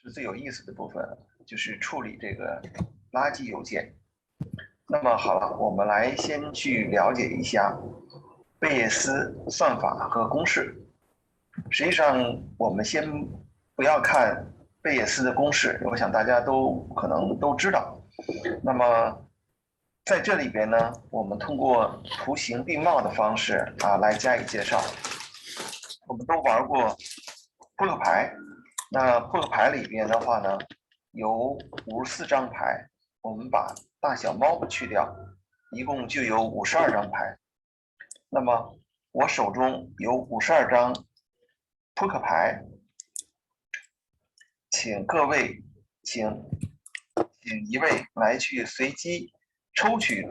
是最有意思的部分，就是处理这个垃圾邮件。那么好了，我们来先去了解一下贝叶斯算法和公式。实际上，我们先不要看贝叶斯的公式，我想大家可能都知道。那么在这里边呢，我们通过图形并茂的方式来加以介绍。我们都玩过扑克牌，那扑克牌里边的话呢，有54张牌，我们把大小猫去掉，一共就有52张牌。那么我手中有52张扑克牌，请各位，请一位来去随机抽取。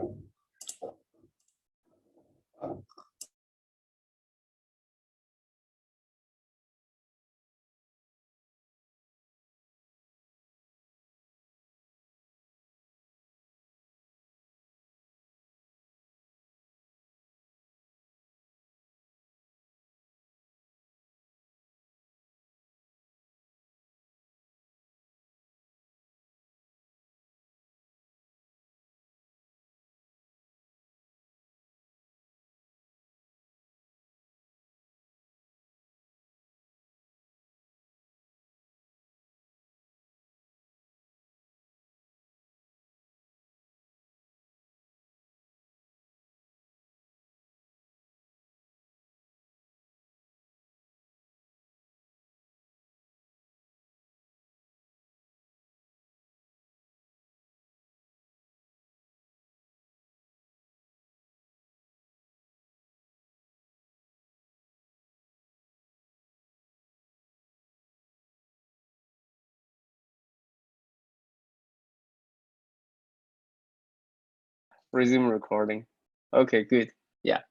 Resume recording. Okay, good. Yeah.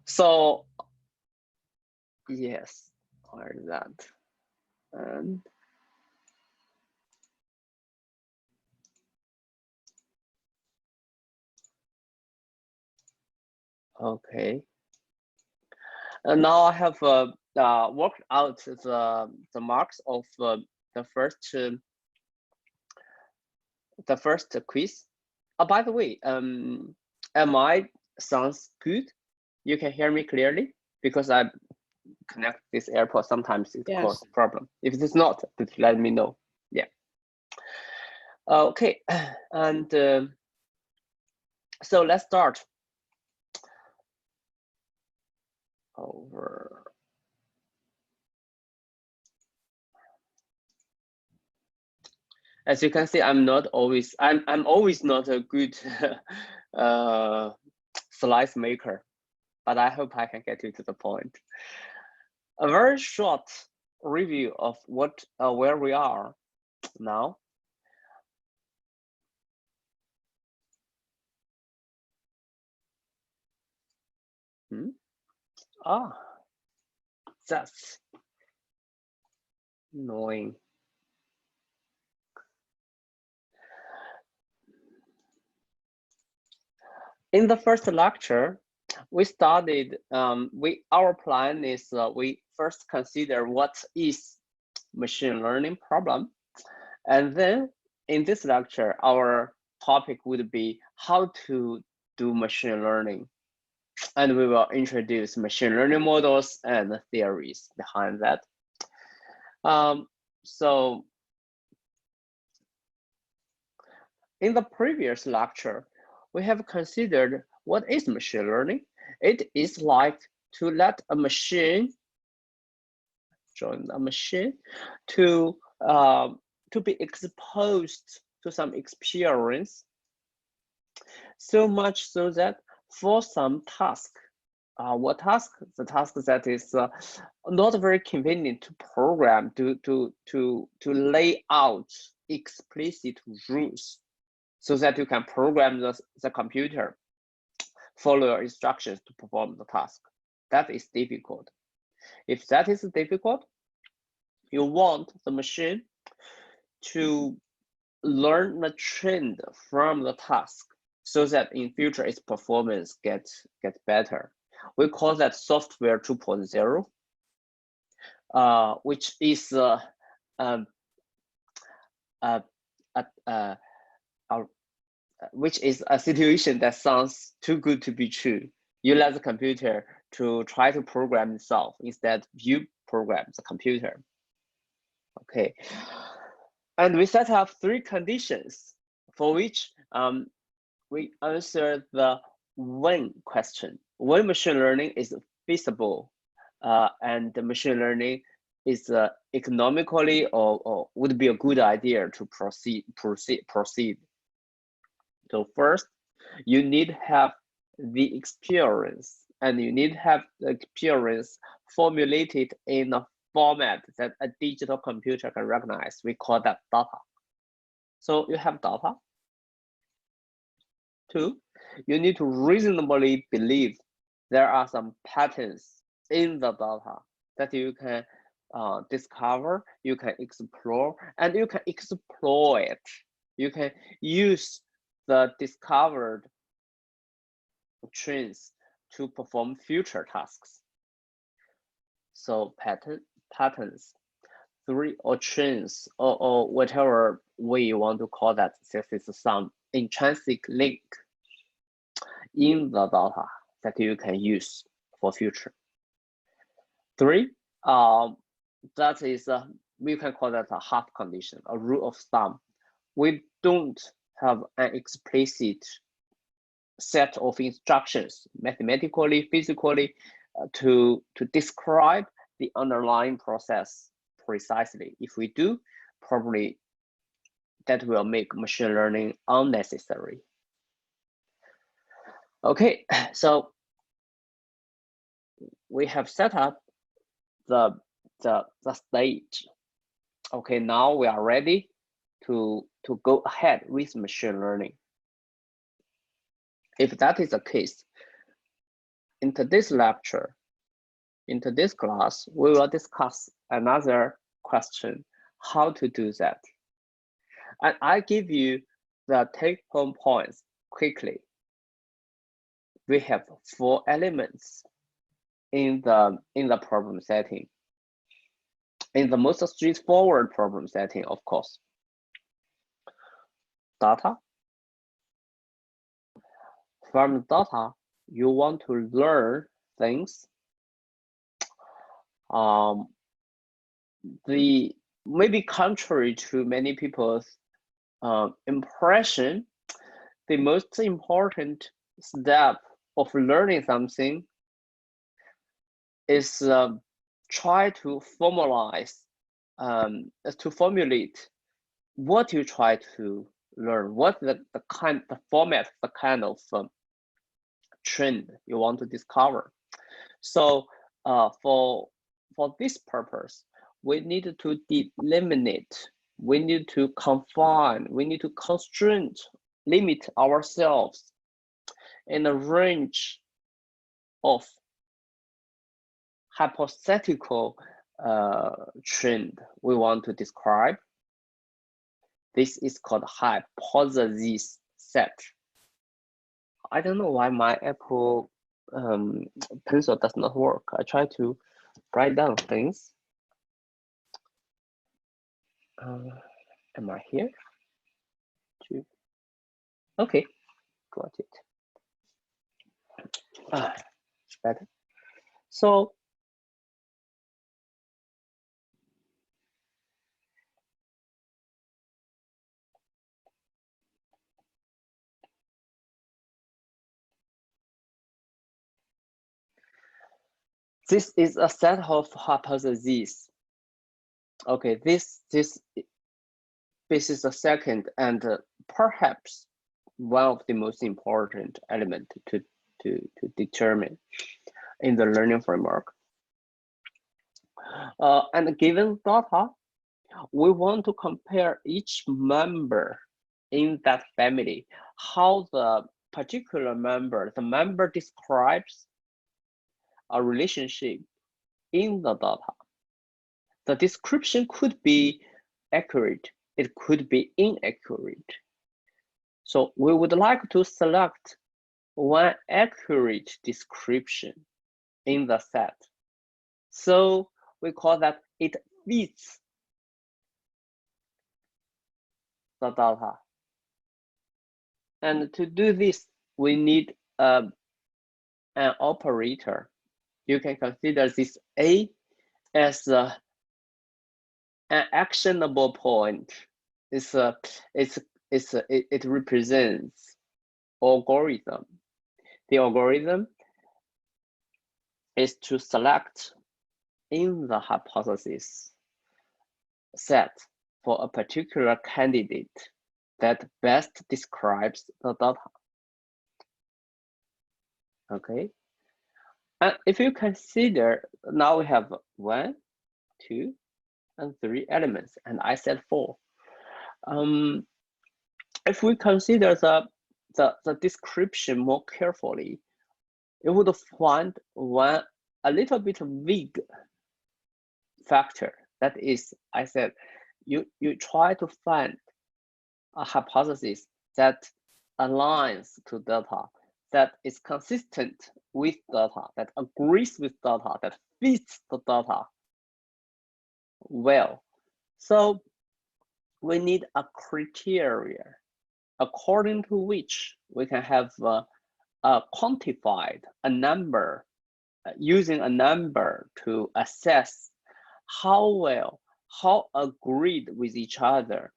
So, yes, where is that? And okay. And now I have worked out the marks of the first quiz. By the way, my sounds good? You can hear me clearly because I connect this AirPod. Sometimes it causes a problem. If it's not, please let me know. Yeah. Okay, and so let's start. Over. As you can see, I'm always not a good slice maker, but I hope I can get you to the point. A very short review of where we are now. That's annoying. In the first lecture, we started, our plan is we first consider what is machine learning problem. And then in this lecture, our topic would be how to do machine learning. And we will introduce machine learning models and the theories behind that. So in the previous lecture, we have considered what is machine learning. It is like to let a machine join a machine to be exposed to some experience, so much so that for some task, what task? The task that is not very convenient to program, to lay out explicit rules, so that you can program the computer, follow your instructions to perform the task. That is difficult. If that is difficult, you want the machine to learn the trend from the task so that in future its performance gets better. We call that software 2.0, which is um, uh, which is a situation that sounds too good to be true. You let the computer to try to program itself instead you program the computer. Okay, and we set up 3 conditions for which we answer the when question. When machine learning is feasible and the machine learning is economically or would be a good idea to proceed. So first, you need to have the experience, and you need to have the experience formulated in a format that a digital computer can recognize. We call that data. So you have data. 2, you need to reasonably believe there are some patterns in the data that you can discover, you can explore, and you can exploit. You can use the discovered trends to perform future tasks. So patterns, 3, or trends, or whatever way you want to call that, this is some intrinsic link in the data that you can use for future. 3, that is we can call that a half condition, a rule of thumb. We don't have an explicit set of instructions, mathematically, physically, to describe the underlying process precisely. If we do, probably that will make machine learning unnecessary. Okay, so we have set up the stage. Okay, now we are ready to go ahead with machine learning. If that is the case, in today's lecture, in today's class, we will discuss another question, how to do that. And I give you the take-home points quickly. We have 4 elements in the problem setting. In the most straightforward problem setting, of course. Data. From data, you want to learn things. The maybe contrary to many people's impression, the most important step of learning something is try to formulate what you try to learn, what the format, the kind of trend you want to discover. So for this purpose, we need to eliminate, we need to confine, we need to constrain, limit ourselves in a range of hypothetical trend we want to describe. This is called hypothesis set. I don't know why my Apple pencil does not work. I try to write down things. Am I here? Okay, got it. Better. So this is a set of hypotheses. Okay, this is the second and perhaps one of the most important element to determine in the learning framework. And given data, we want to compare each member in that family, how the particular member, the member describes a relationship in the data. The description could be accurate, it could be inaccurate. So we would like to select one accurate description in the set. So we call that it fits the data. And to do this, we need an operator. You can consider this A as an actionable point. It represents algorithm. The algorithm is to select in the hypothesis set for a particular candidate that best describes the data. Okay. And if you consider, now we have 1, 2, and 3 elements, and I said 4. If we consider the description more carefully, you would find a little bit vague factor. That is, I said, you try to find a hypothesis that aligns to data, that is consistent with data, that agrees with data, that fits the data well. So we need a criteria according to which we can have quantified a number, using a number to assess how agreed with each other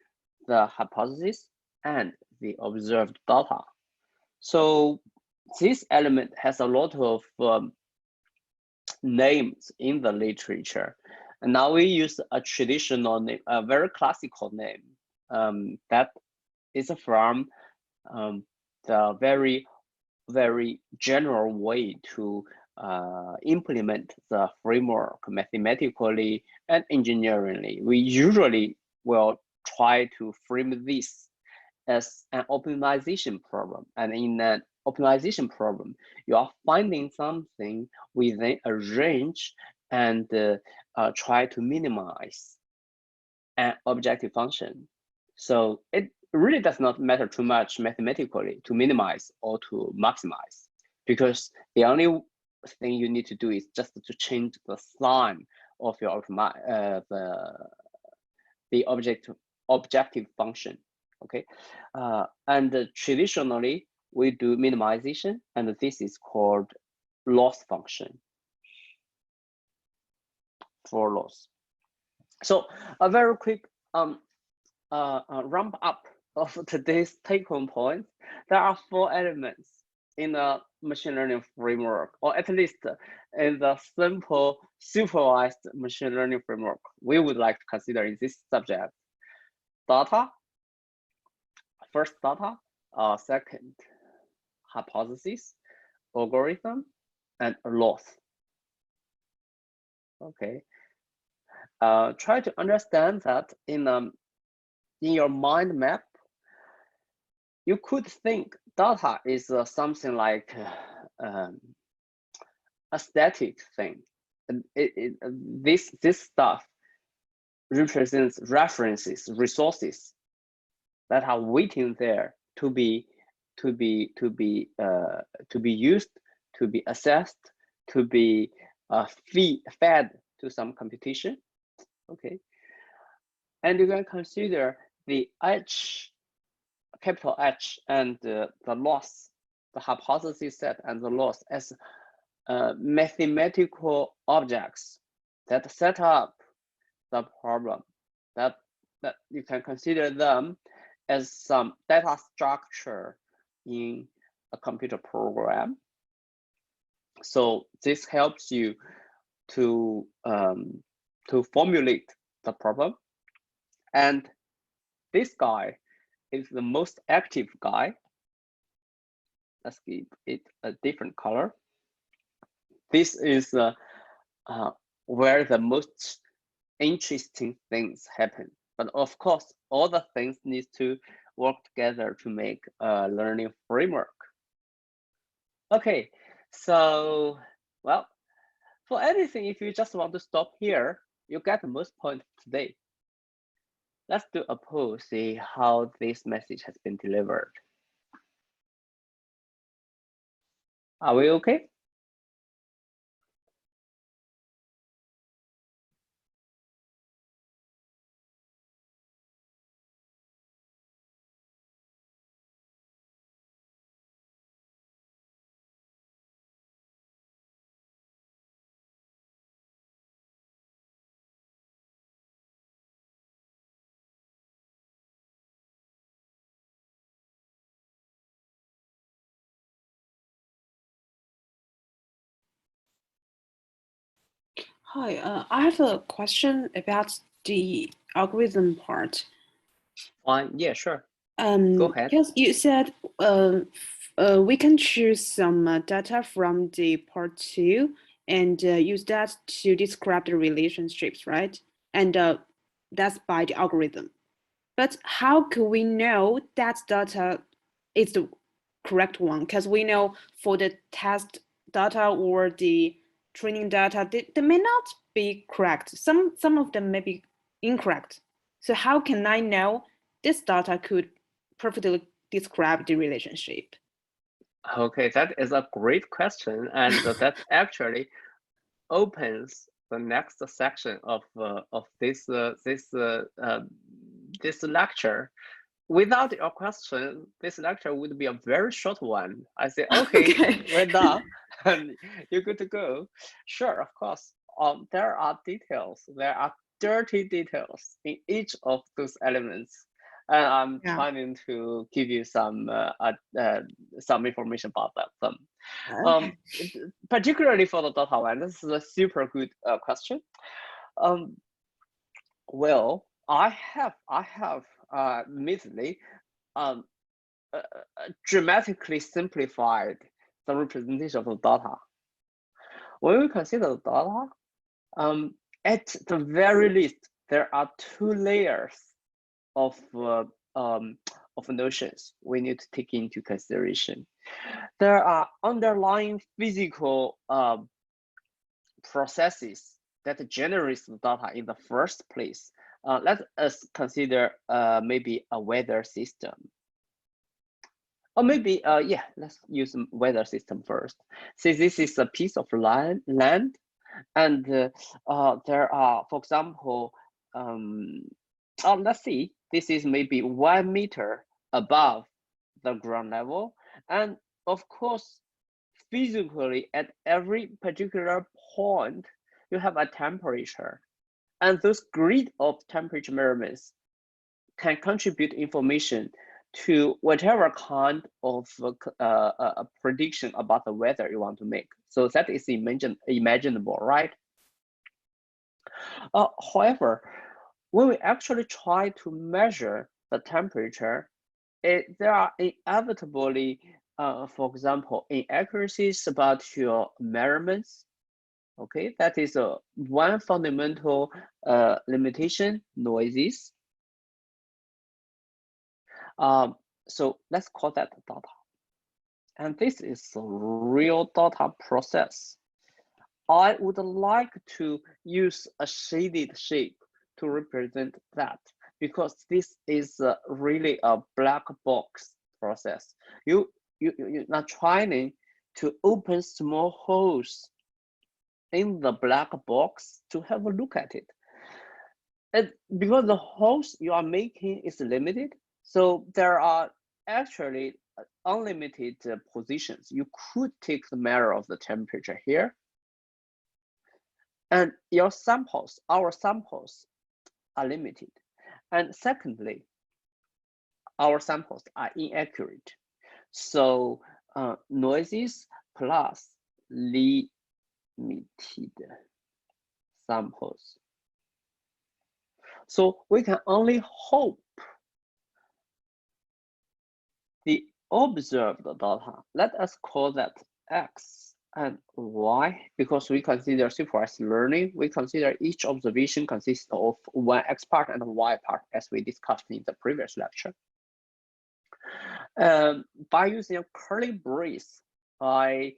the hypothesis and the observed data. So this element has a lot of names in the literature. And now we use a traditional name, a very classical name that is from the very general way to implement the framework mathematically and engineeringly. We usually will try to frame this as an optimization problem. And in an optimization problem, you are finding something within a range and try to minimize an objective function. So it really does not matter too much mathematically to minimize or to maximize, because the only thing you need to do is just to change the sign of your the objective function. Okay, and traditionally we do minimization, and this is called loss function for loss. So a very quick ramp up of today's take-home points. There are 4 elements in a machine learning framework, or at least in the simple supervised machine learning framework we would like to consider in this subject: data, first data, second hypothesis, algorithm, and loss. Okay, try to understand that in your mind map. You could think data is something like a static thing. This stuff represents references, resources that are waiting there to be used, to be assessed, to be fed to some computation. Okay, and you can consider the H, capital H, and the loss, the hypothesis set and the loss as mathematical objects that set up the problem, that you can consider them as some data structure in a computer program. So this helps you to formulate the problem. And this guy is the most active guy. Let's give it a different color. This is where the most interesting things happen. But of course, all the things need to work together to make a learning framework. Okay, so, well, for anything, if you just want to stop here, you get the most point today. Let's do a poll, see how this message has been delivered. Are we okay? Hi, I have a question about the algorithm part. Yeah, sure. Go ahead. Because you said we can choose some data from the part two and use that to describe the relationships, right? And that's by the algorithm. But how can we know that data is the correct one? Because we know for the test data or the training data, they may not be correct. Some of them may be incorrect. So how can I know this data could perfectly describe the relationship? Okay, that is a great question, and that actually opens the next section of this lecture. Without your question, this lecture would be a very short one. I say, okay, Okay. we're done, and you're good to go. Sure, of course. There are details. There are dirty details in each of those elements, and I'm Yeah. trying to give you some information about them. Okay. Particularly for the data one, this is a super good question. Well, I have admittedly dramatically simplified the representation of the data. When we consider the data, at the very least, there are two layers of notions we need to take into consideration. There are underlying physical processes that generates the data in the first place. Let us consider maybe a weather system. Or maybe, yeah, let's use weather system first. See, this is a piece of land, and there are, for example, let's see, this is maybe 1 meter above the ground level. And of course, physically at every particular point, you have a temperature. And those grid of temperature measurements can contribute information to whatever kind of prediction about the weather you want to make. So that is imaginable, right? However, when we actually try to measure the temperature, there are inevitably, for example, inaccuracies about your measurements. Okay, that is one fundamental limitation, noises. So let's call that data. And this is a real data process. I would like to use a shaded shape to represent that, because this is really a black box process. You're not trying to open small holes in the black box to have a look at it. And because the holes you are making is limited, so there are actually unlimited positions. You could take the measure of the temperature here, and your samples, our samples, are limited. And secondly, our samples are inaccurate. So noises plus limited samples. So we can only hope the observed data, let us call that X and Y, because we consider supervised learning, we consider each observation consists of one X part and a Y part, as we discussed in the previous lecture. By using a curly brace, I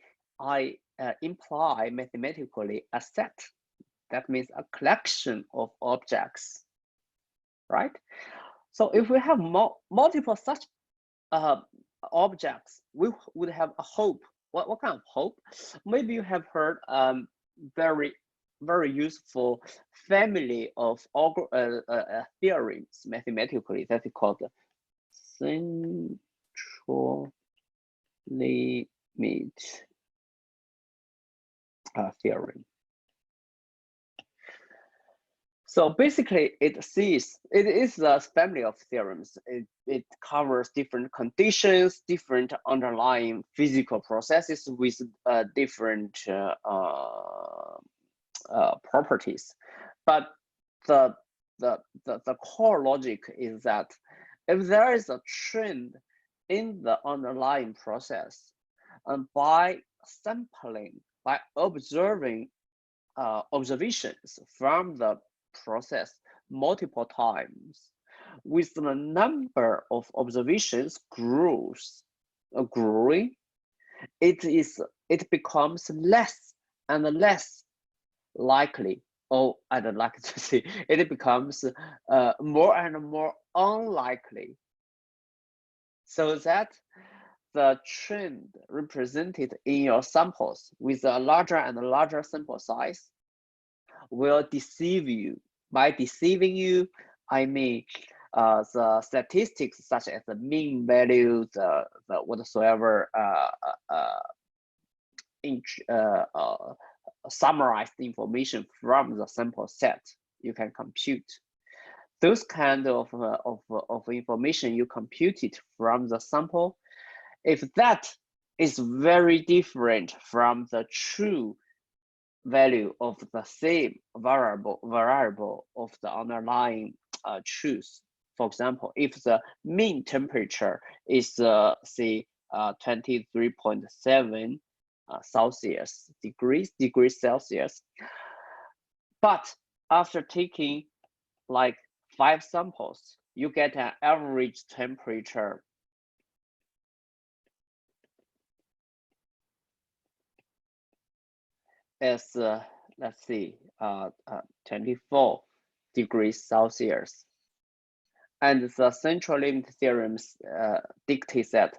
imply mathematically a set. That means a collection of objects, right? So if we have multiple such objects, we would have a hope. What kind of hope? Maybe you have heard very useful family of theorems mathematically that is called central limit theorem. So basically, it is a family of theorems. It covers different conditions, different underlying physical processes with different properties. But the core logic is that if there is a trend in the underlying process, and by sampling, by observing observations from the process multiple times, with the number of observations growing, it becomes less and less likely, or I'd like to say it becomes more and more unlikely, so that the trend represented in your samples with a larger and larger sample size will deceive you. By deceiving you, I mean the statistics such as the mean value, the whatsoever summarized information from the sample set you can compute. Those kind of information you computed from the sample, if that is very different from the true value of the same variable of the underlying truth. For example, if the mean temperature is say 23.7 degrees Celsius, but after taking like 5 samples, you get an average temperature as let's see 24 degrees Celsius, and the central limit theorem dictates that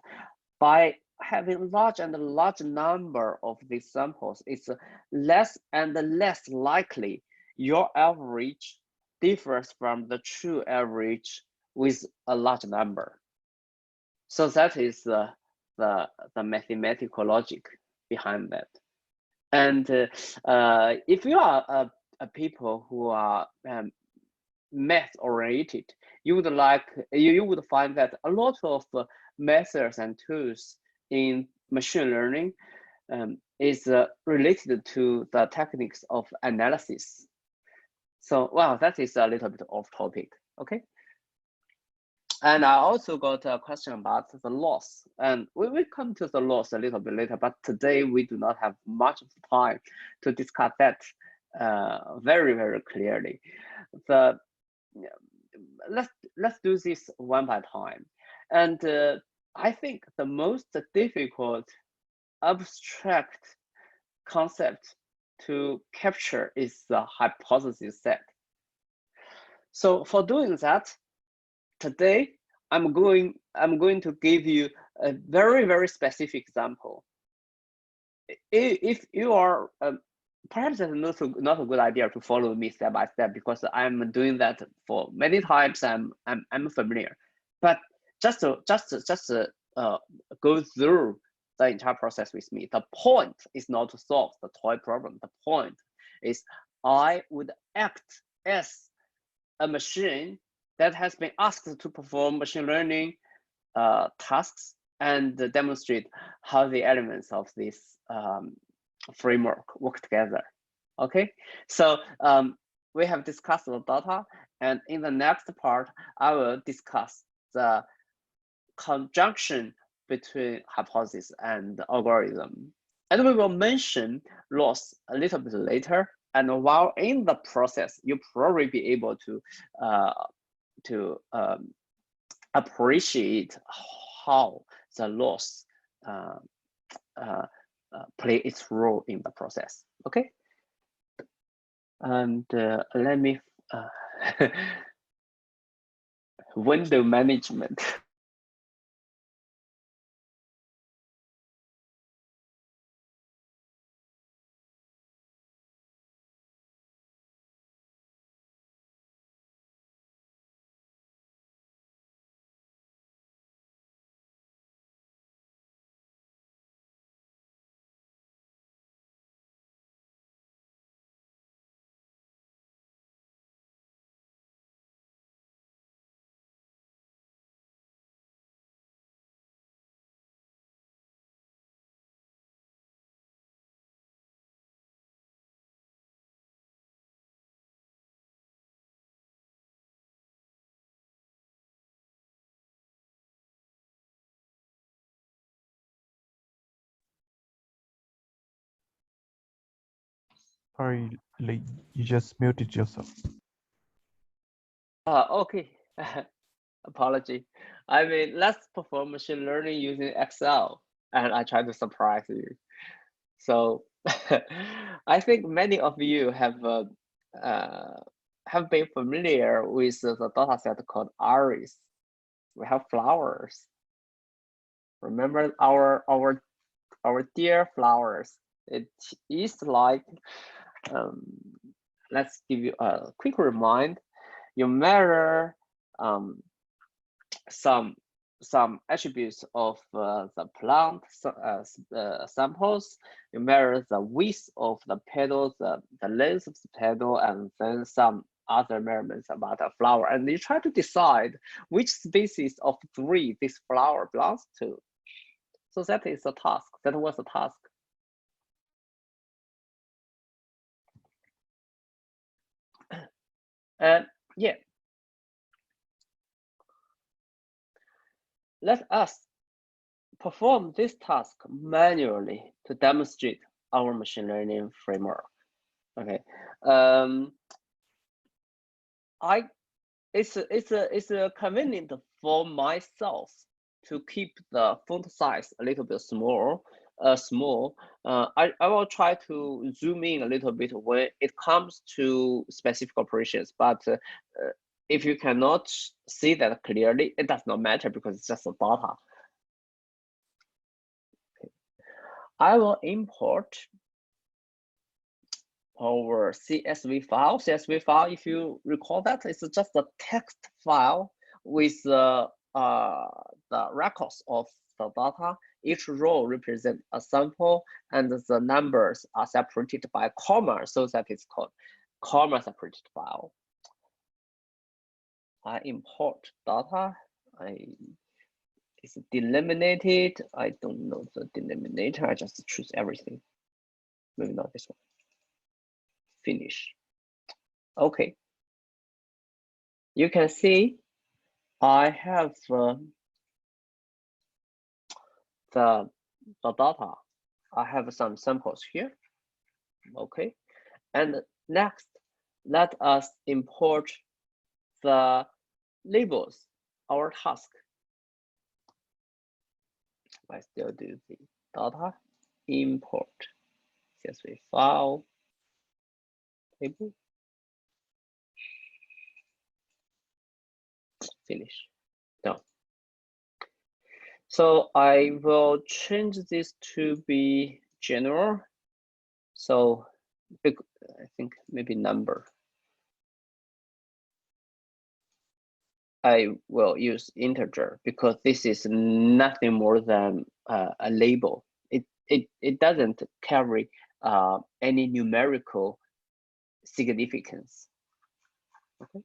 by having large and large number of these samples, it's less and less likely your average differs from the true average with a large number. So that is the mathematical logic behind that. And if you are a people who are math oriented, you would find that a lot of methods and tools in machine learning is related to the techniques of analysis. So, wow, that is a little bit off topic, okay? And I also got a question about the loss, and we will come to the loss a little bit later, but today we do not have much of the time to discuss that very, very clearly. Let's do this one by time. And I think the most difficult abstract concept to capture is the hypothesis set. So for doing that, today I'm going to give you a very, very specific example. If you are perhaps it's not a good idea to follow me step by step, because I'm doing that for many times. I'm familiar, but just to go through the entire process with me. The point is not to solve the toy problem. The point is I would act as a machine that has been asked to perform machine learning tasks and demonstrate how the elements of this framework work together. Okay, so we have discussed the data, and in the next part, I will discuss the conjunction between hypothesis and algorithm. And we will mention loss a little bit later. And while in the process, you probably be able to appreciate how the loss play its role in the process. Okay, and let me window management. Sorry, Lee, you just muted yourself. Okay. Apology. I mean, let's perform machine learning using Excel, and I try to surprise you. So I think many of you have been familiar with the data set called Iris. We have flowers. Remember our dear flowers. It is like, let's give you a quick remind. You measure some attributes of the plant samples. You measure the width of the petal, the length of the petal, and then some other measurements about a flower. And you try to decide which species of tree this flower belongs to. So that is a task. That was a task. And yeah, let us perform this task manually to demonstrate our machine learning framework. Okay, it's convenient for myself to keep the font size a little bit small. I will try to zoom in a little bit when it comes to specific operations, but if you cannot see that clearly, it does not matter because it's just a data. Okay. I will import our CSV file. CSV file, if you recall that, it's just a text file with the records of the data. Each row represents a sample, and the numbers are separated by comma, so that it's called comma separated file. I import data. It's delimited. I don't know the delimiter. I just choose everything. Maybe not this one. Finish. Okay. You can see I have the data. I have some samples here. Okay. And next, let us import the labels, our task. I still do the data import CSV file table. Finish. Done. So I will change this to be general. So I think maybe number. I will use integer because this is nothing more than a label. It doesn't carry any numerical significance. Okay.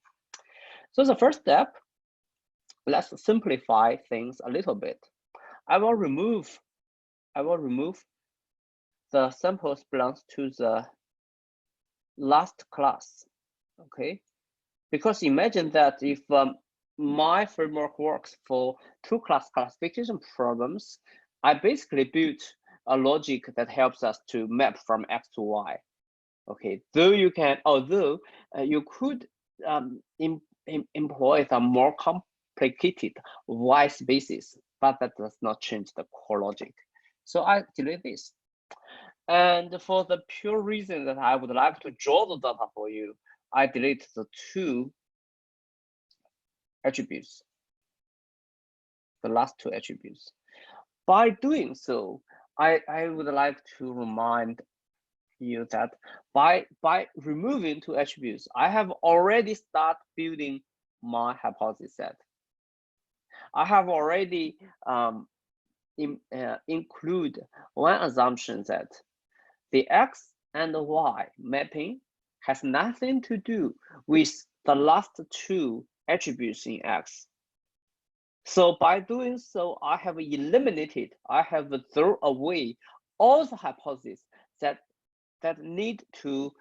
So the first step, let's simplify things a little bit. I will remove the samples belongs to the last class. Okay, because imagine that if my framework works for two-class classification problems, I basically built a logic that helps us to map from X to Y. Okay, although you could employ some more complicated Y spaces, but that does not change the core logic. So I delete this. And for the pure reason that I would like to draw the data for you, I delete the two attributes, the last two attributes. By doing so, I would like to remind you that by removing two attributes, I have already started building my hypothesis set. I have already include one assumption that the X and the Y mapping has nothing to do with the last two attributes in X. So by doing so, I have eliminated, I have thrown away all the hypotheses that need to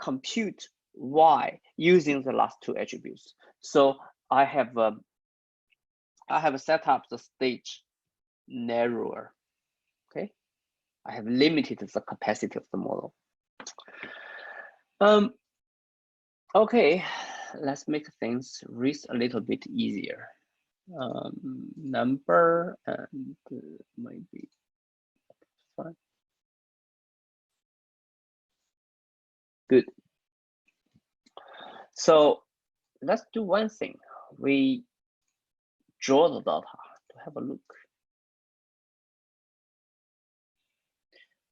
compute Y using the last two attributes. So I have set up the stage narrower. Okay, I have limited the capacity of the model. Okay, let's make things read a little bit easier. Number and maybe fine. Good. So let's do one thing. We draw the data to have a look.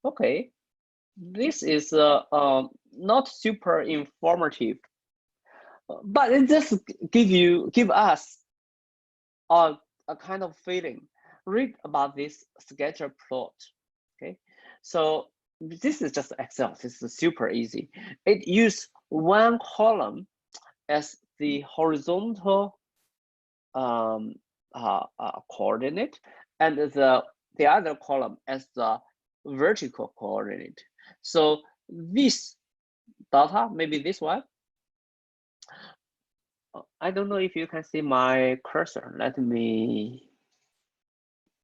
Okay, this is not super informative, but it just give us a kind of feeling. Read about this scatter plot. Okay, so this is just Excel. This is super easy. It uses one column as the horizontal coordinate and the other column as the vertical coordinate. So this data, maybe this one. I don't know if you can see my cursor. Let me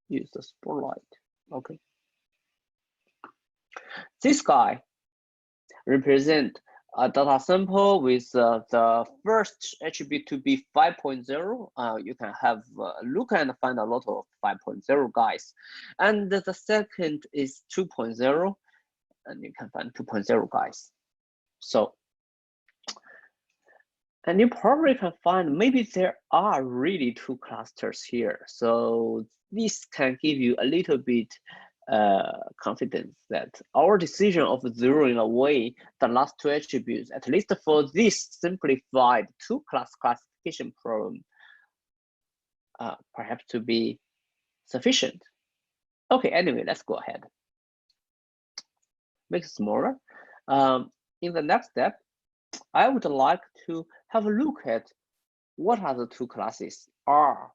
use the spotlight. Okay. This guy represent a data sample with the first attribute to be 5.0. You can have a look and find a lot of 5.0 guys. And the second is 2.0, and you can find 2.0 guys. So, and you probably can find maybe there are really two clusters here. So this can give you a little bit confidence that our decision of zeroing away the last two attributes, at least for this simplified two-class classification problem, perhaps to be sufficient. Okay, anyway, let's go ahead. Make it smaller. In the next step, I would like to have a look at what are the two classes are.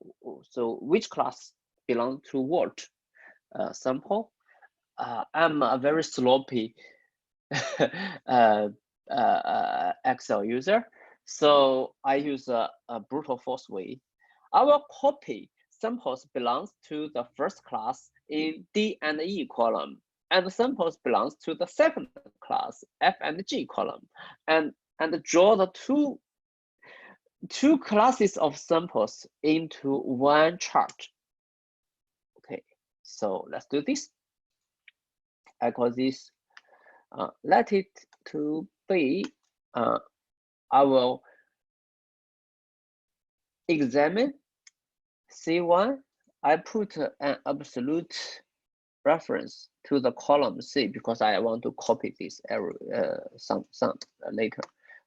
So which class belong to what sample? I'm a very sloppy Excel user, so I use a brute force way. I will copy samples belongs to the first class in D and E column, and samples belongs to the second class F and G column, and draw the two classes of samples into one chart. Okay, so let's do this. I call this, let it to be, I will examine C1. I put an absolute reference to the column C because I want to copy this error some later.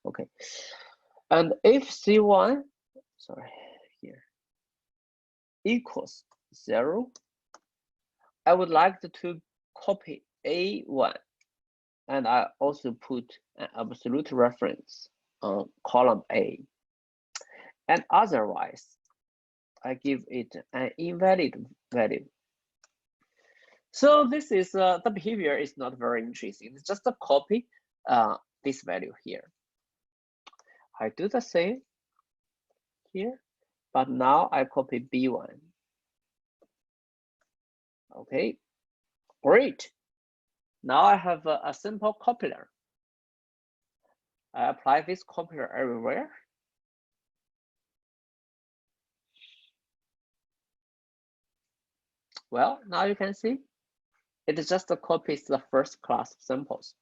Okay, and if C1, sorry, here equals 0, I would like to copy A1, and I also put an absolute reference on column A. And otherwise, I give it an invalid value. So this is the behavior is not very interesting. It's just a copy this value here. I do the same here, but now I copy B1. Okay, great. Now I have a simple coupler. I apply this coupler everywhere. Well, now you can see it just copies the first class samples.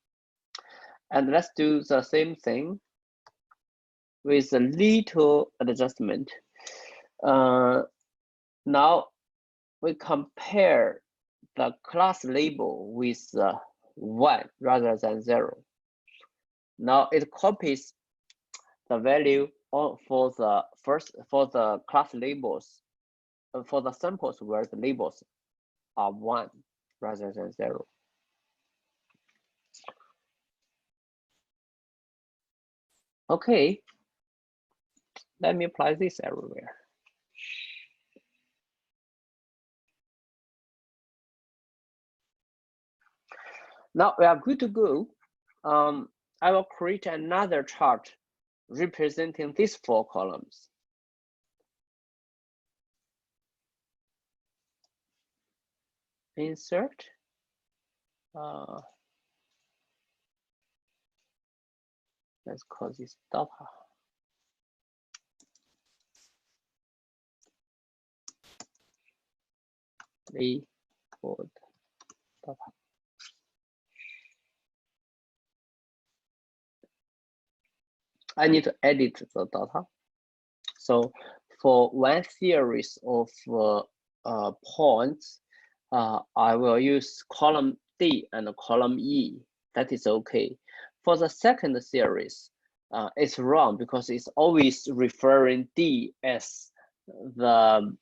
And let's do the same thing with a little adjustment. Now we compare the class label with 1 rather than 0. Now it copies the value for the class labels, for the samples where the labels are 1 rather than 0. Okay, let me apply this everywhere. Now we are good to go. I will create another chart representing these 4 columns. Insert. Let's call this data. Report data. I need to edit the data. So for one series of points, I will use column D and column E. That is okay. For the second series, it's wrong because it's always referring D as the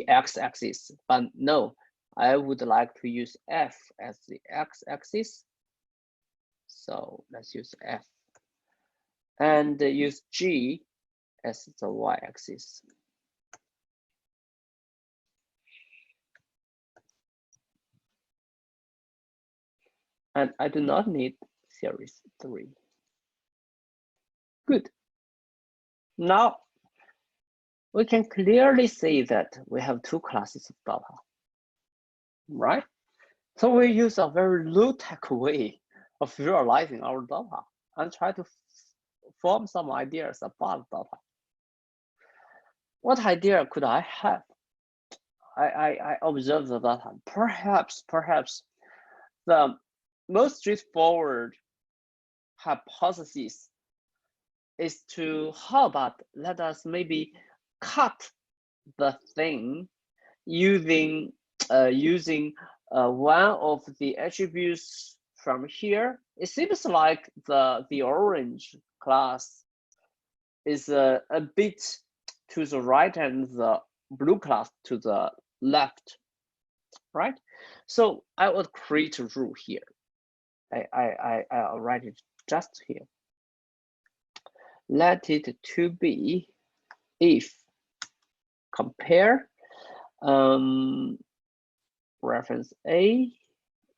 x-axis. But no, I would like to use F as the x-axis. So let's use F. And use G as the y-axis. And I do not need series 3. Good. Now we can clearly see that we have two classes of data, right? So we use a very low-tech way of visualizing our data and try to form some ideas about data. What idea could I have? I observe the data. Perhaps the most straightforward hypothesis is to, how about let us maybe cut the thing using one of the attributes from here. It seems like the orange class is a bit to the right and the blue class to the left, right? So I would create a rule here. I'll write it just here. Let it to be if compare reference A,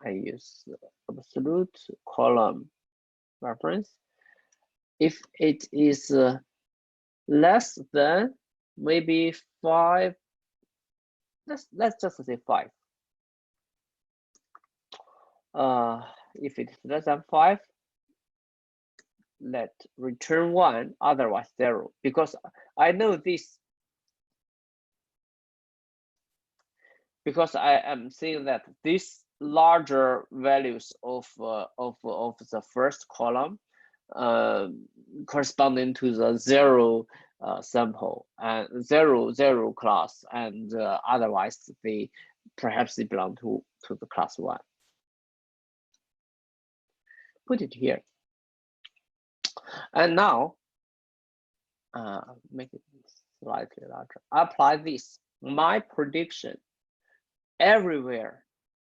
I use absolute column reference. If it is less than maybe 5, let's just say 5. If it's less than 5, let return 1, otherwise 0, because I know this, because I am saying that these larger values of the first column corresponding to the 0 sample and 0 class, and otherwise perhaps they belong to the class 1. Put it here. And now make it slightly larger. Apply this. My prediction everywhere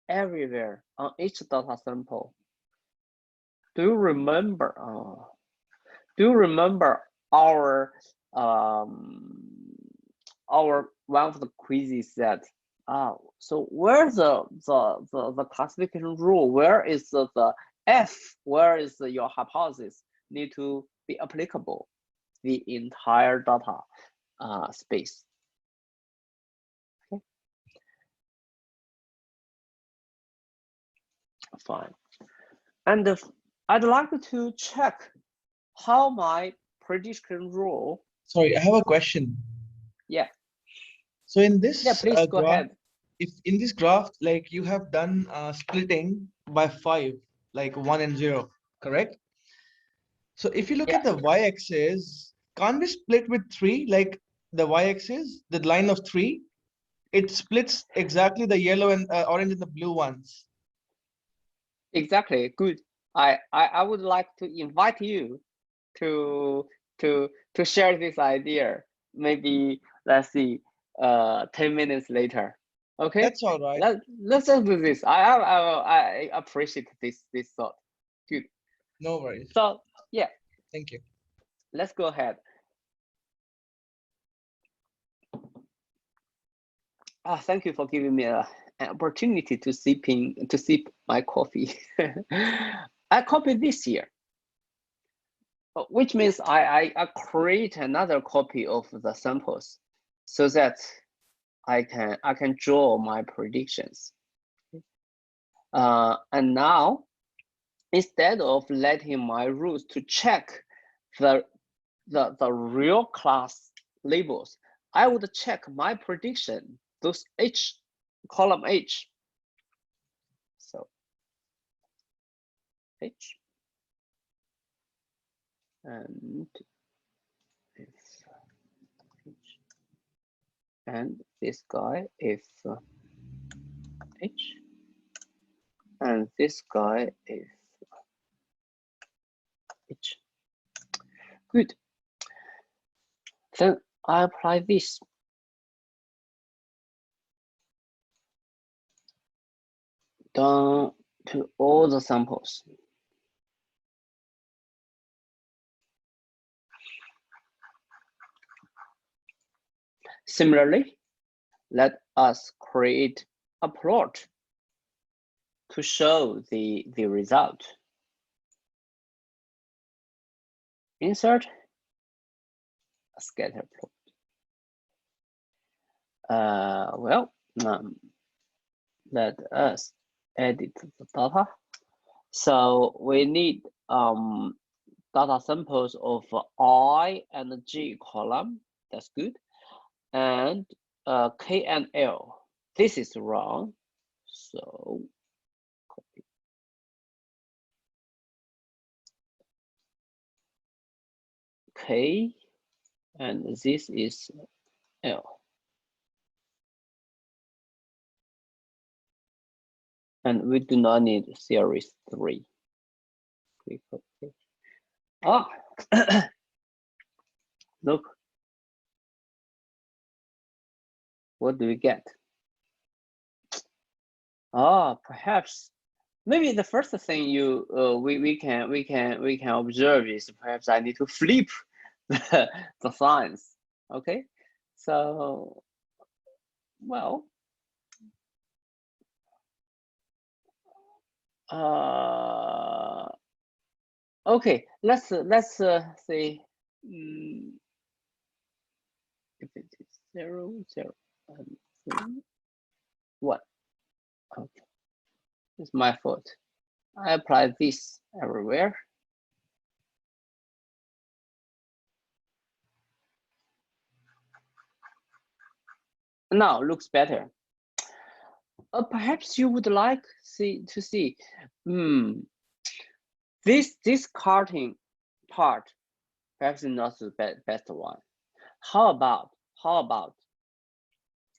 on each data sample. Do you remember our one of the quizzes that so where's the classification rule? Where is the F? Where is your hypothesis need to be applicable? The entire data space. Okay. Fine. And I'd like to check how my prediction rule. Sorry, I have a question. Yeah. So in this please go graph, ahead. if in this graph, like you have done splitting by 5, like 1 and 0, correct? So if you look at the y-axis, can't we split with 3? Like the y-axis, the line of 3, it splits exactly the yellow and orange and the blue ones. Exactly. Good. I would like to invite you to share this idea. Maybe let's see 10 minutes later. Okay. That's all right. Let's just do this. I appreciate this thought. Good. No worries. So yeah. Thank you. Let's go ahead. Thank you for giving me an opportunity to sip my coffee. I copied this here, which means I create another copy of the samples so that I can draw my predictions. And now instead of letting my rules to check the real class labels, I would check my prediction, those H, column H. So H, and if H, and this guy if H, and this guy if H. Good. Then I apply this. Down to all the samples. Similarly, let us create a plot to show the result. Insert a scatter plot. Well, let us edit the data. So we need data samples of I and J column. That's good. And K and L. This is wrong. So copy. K, and this is L. And we do not need series 3. Click OK. Ah, look. What do we get? Ah, perhaps maybe the first thing you we can observe is perhaps I need to flip the signs. Okay, so well, okay, let's say if it is 0, 0, and 3, 1. Okay, it's my fault. I apply this everywhere. Now looks better. Perhaps you would like to see this carting part perhaps not the best one. How about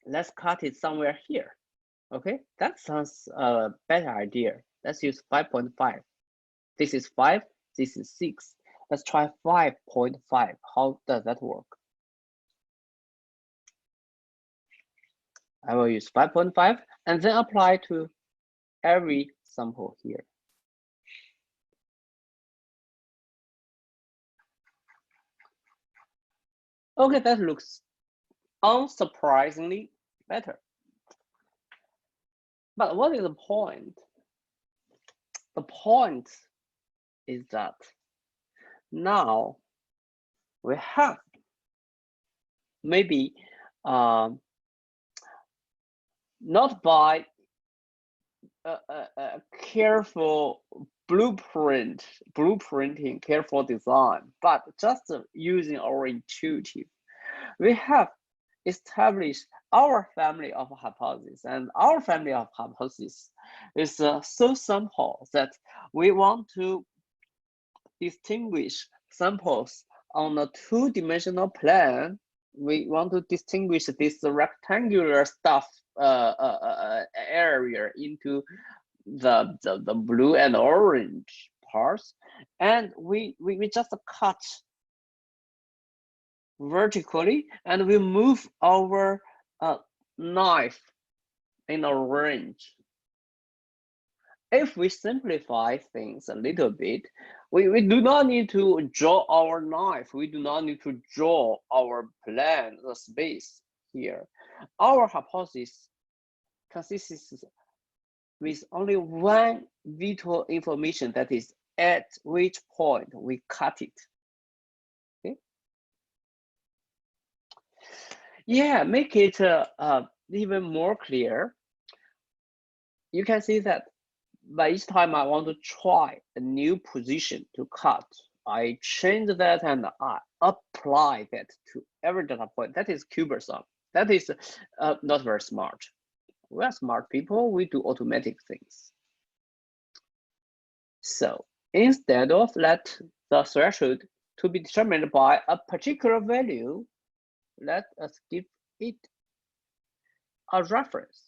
let's cut it somewhere here? Okay, that sounds a better idea. Let's use 5.5. This is 5, this is 6. Let's try 5.5. How does that work? I will use 5.5 and then apply to every sample here. Okay, that looks unsurprisingly better. But what is the point? The point is that now we have maybe not by a careful blueprinting, careful design, but just using our intuitive, we have established our family of hypotheses, and our family of hypotheses is so simple that we want to distinguish samples on a two-dimensional plane. We want to distinguish this rectangular stuff area into the blue and orange parts, and we just cut vertically, and we move our knife in a range. If we simplify things a little bit, we do not need to draw our knife. We do not need to draw our plane, the space here. Our hypothesis consists with only one vital information, that is at which point we cut it. Okay. Yeah, make it even more clear. You can see that but each time I want to try a new position to cut, I change that and I apply that to every data point. That is cumbersome. That is not very smart. We are smart people, we do automatic things. So instead of let the threshold to be determined by a particular value, let us give it a reference.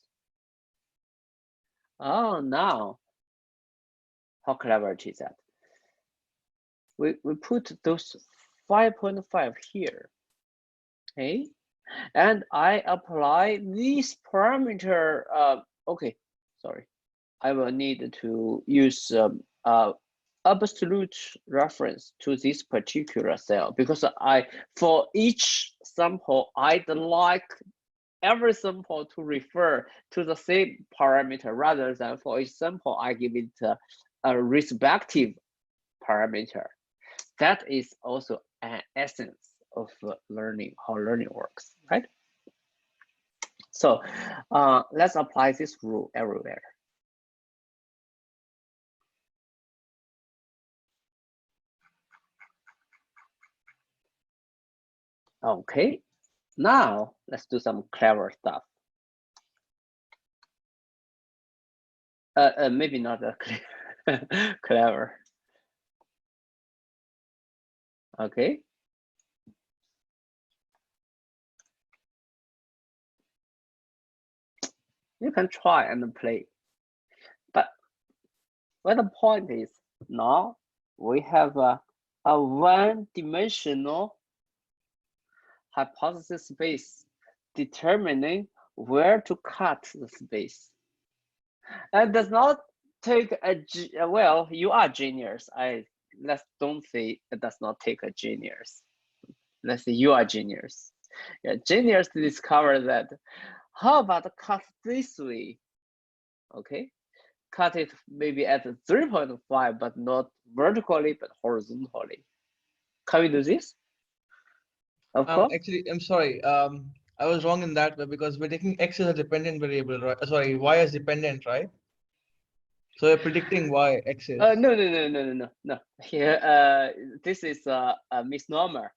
Oh, now, how clever it is that? We put those 5.5 here, okay? And I apply this parameter, okay, sorry. I will need to use absolute reference to this particular cell because for each sample, I'd like every sample to refer to the same parameter rather than for each sample, I give it a respective parameter. That is also an essence of learning, how learning works, right? So let's apply this rule everywhere. Okay, now let's do some clever stuff. Maybe not clever. Okay. You can try and play. But what the point is, now we have a one-dimensional hypothesis space determining where to cut the space. And does not take well, you are genius. Let's don't say it does not take a genius. Let's say you are genius. Yeah, genius discover that. How about cut this way? Okay, cut it maybe at 3.5, but not vertically, but horizontally. Can we do this? Of course. Actually, I'm sorry. I was wrong in that way because we're taking x as a dependent variable, right? Sorry, y as dependent, right? So we're predicting y, x is. No. Here, this is a misnomer.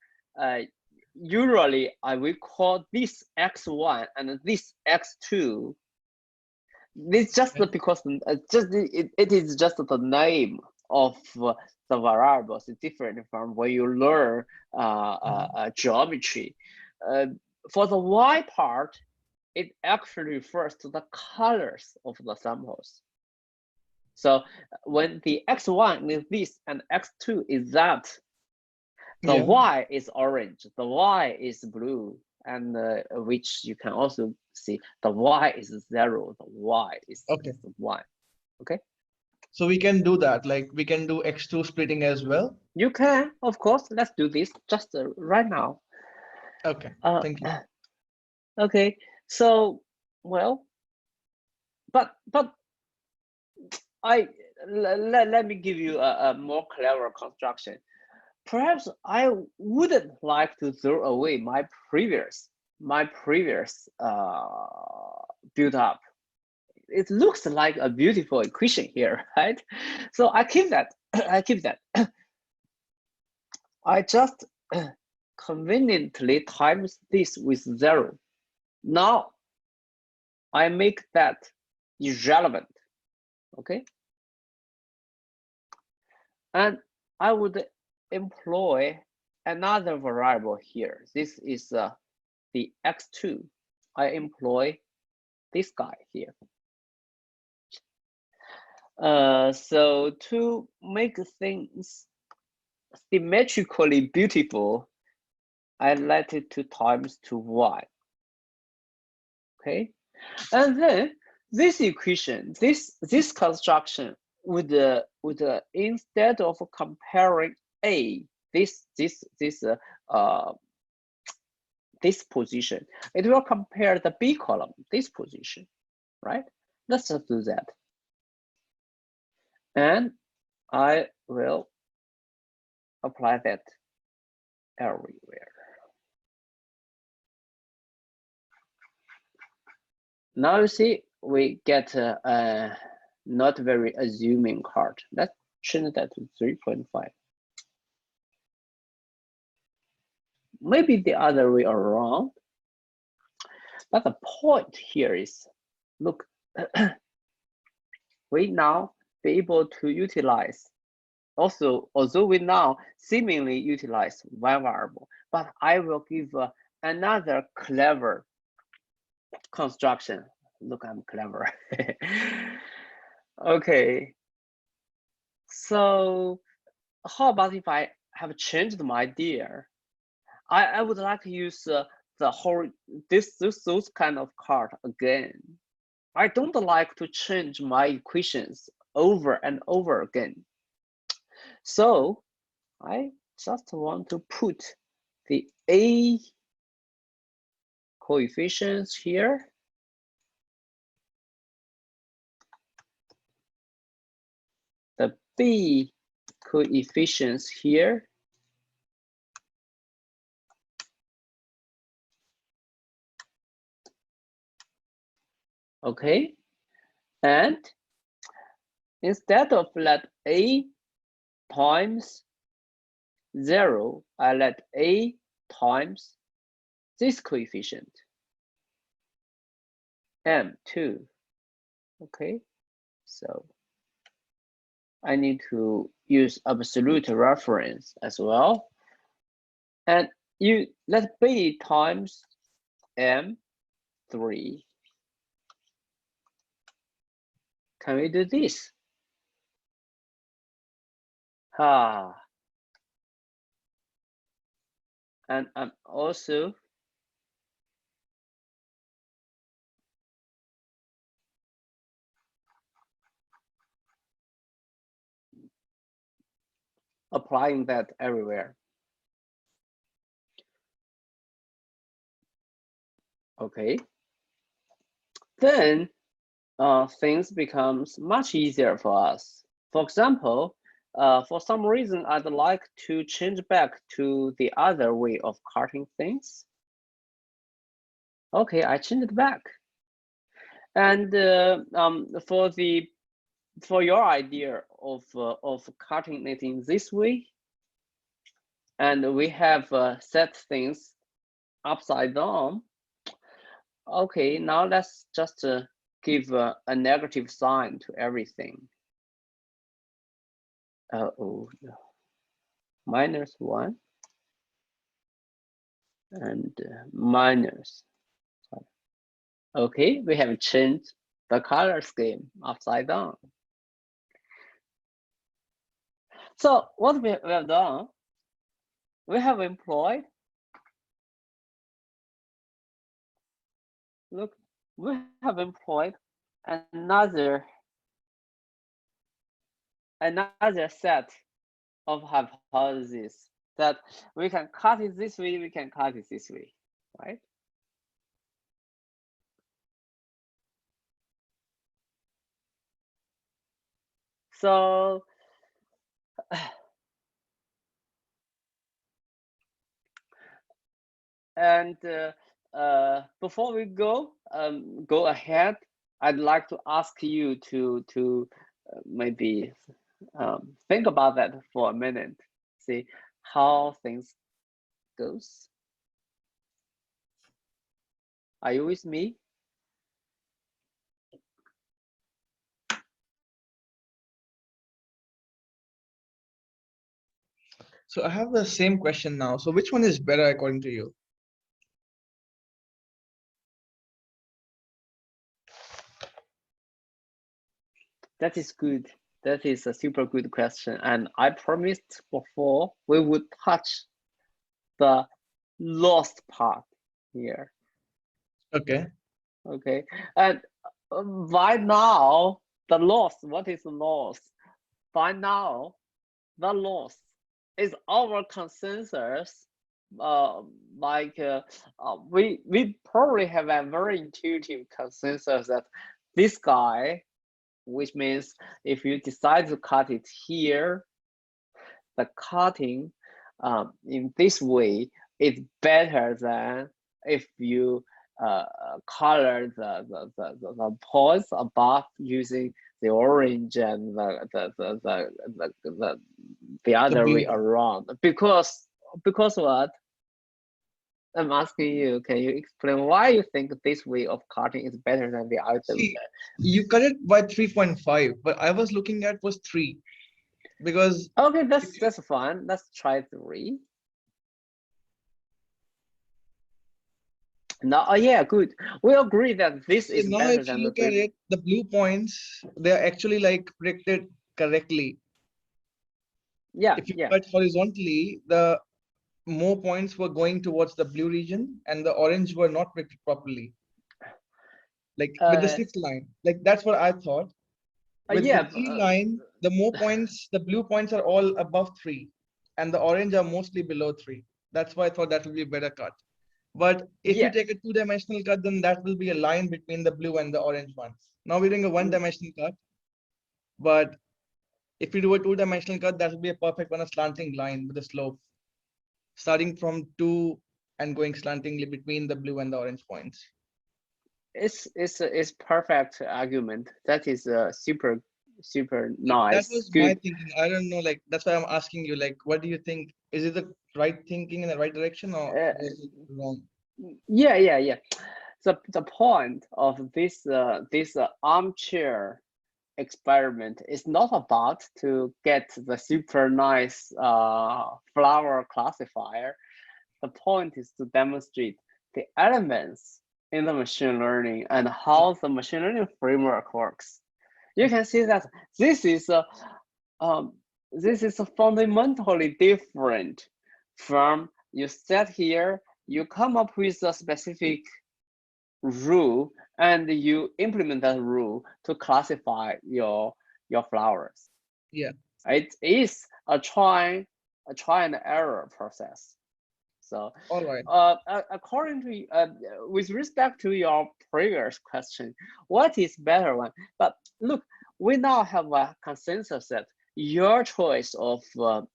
Usually, we call this x1 and this x2. This just because it is just the name of the variables. It's different from when you learn geometry. For the y part, it actually refers to the colors of the samples. So when the x1 is this and x2 is that, the y is orange, the y is blue, and which you can also see the y is 0, the y is 1. Okay. So we can do that, like we can do x2 splitting as well. You can, of course. Let's do this just right now. Okay, thank you. Okay, so well, but let me give you a more clever construction. Perhaps I wouldn't like to throw away my previous build up. It looks like a beautiful equation here, right? So I keep that. I keep that. I just conveniently times this with 0. Now I make that irrelevant. Okay. And I would employ another variable here. This is the x2. I employ this guy here. So to make things symmetrically beautiful, I let it to times to y. Okay, and then this equation, this construction would instead of comparing a this position, it will compare the B column, this position, right? Let's just do that. And I will apply that everywhere. Now you see we get not very assuming cart. Let's change that to 3.5. Maybe the other way around. But the point here is, look, we now be able to utilize, also, although we now seemingly utilize one variable, but I will give another clever construction. Look, I'm clever. Okay. So how about if I have changed my idea? I would like to use the whole those kind of card again. I don't like to change my equations over and over again. So I just want to put the A coefficients here. The B coefficients here. Okay, and instead of let A times 0, I let A times this coefficient, M2. Okay, so I need to use absolute reference as well. And you let B times M3. Can we do this? And I'm also applying that everywhere. Okay. Then things becomes much easier for us. For example, for some reason, I'd like to change back to the other way of carting things. Okay, I changed it back. And for your idea of cutting it in this way, and we have set things upside down. Okay, now let's just give a negative sign to everything. Oh, no. -1 and minus. Sorry. Okay, we have changed the color scheme upside down. So what we have done, we have employed, look, we have employed another set of hypotheses that we can cut it this way, we can cut it this way, right? So and before we go ahead, I'd like to ask you to maybe think about that for a minute, see how things goes. Are you with me? So I have the same question now. So which one is better according to you? That is good. That is a super good question. And I promised before we would touch the lost part here. Okay. Okay. And by now, the loss, what is the loss? By now, the loss is our consensus. We probably have a very intuitive consensus that this guy, which means if you decide to cut it here, the cutting in this way is better than if you color the points above using the orange and the other way blue. around. Because what? I'm asking you, can you explain why you think this way of cutting is better than the other way? See, you cut it by 3.5, but I was looking at was 3 because Okay, that's fine. Let's try 3. Now, oh yeah, good. We agree that this so is now better if than you the look at it, the blue points, they're actually like predicted correctly. Yeah, If you yeah. cut horizontally, the more points were going towards the blue region and the orange were not predicted properly. Like with the 6th line, like that's what I thought. With Yeah. the 3 line, the more points, the blue points are all above 3 and the orange are mostly below 3. That's why I thought that would be a better cut. But if you Yes. take a 2-dimensional cut, then that will be a line between the blue and the orange ones. Now we're doing a 1-dimensional cut, but if you do a 2-dimensional cut, that will be a perfect one, a slanting line with a slope, starting from 2 and going slantingly between the blue and the orange points. It's perfect argument. That is super nice. That was good. my thinking. I don't know, like that's why I'm asking you, like, what do you think? Is it the right thinking in the right direction or was it wrong? Yeah. The point of this armchair experiment is not about to get the super nice flower classifier. The point is to demonstrate the elements in the machine learning and how the machine learning framework works. You can see that this is fundamentally different from you set here, you come up with a specific rule and you implement that rule to classify your flowers. Yeah. It is a try and error process. So, all right. According to with respect to your previous question, what is better one? But look, we now have a consensus that your choice of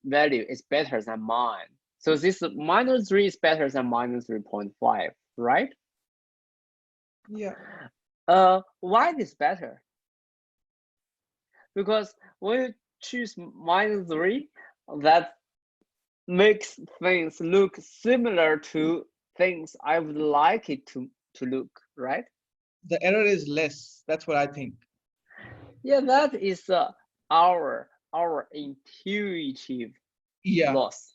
value is better than mine. So this -3 is better than -3.5, right? Yeah. Why this better? Because when you choose -3, that makes things look similar to things I would like it to look, right? The error is less. That's what I think. Yeah, that is our intuitive loss.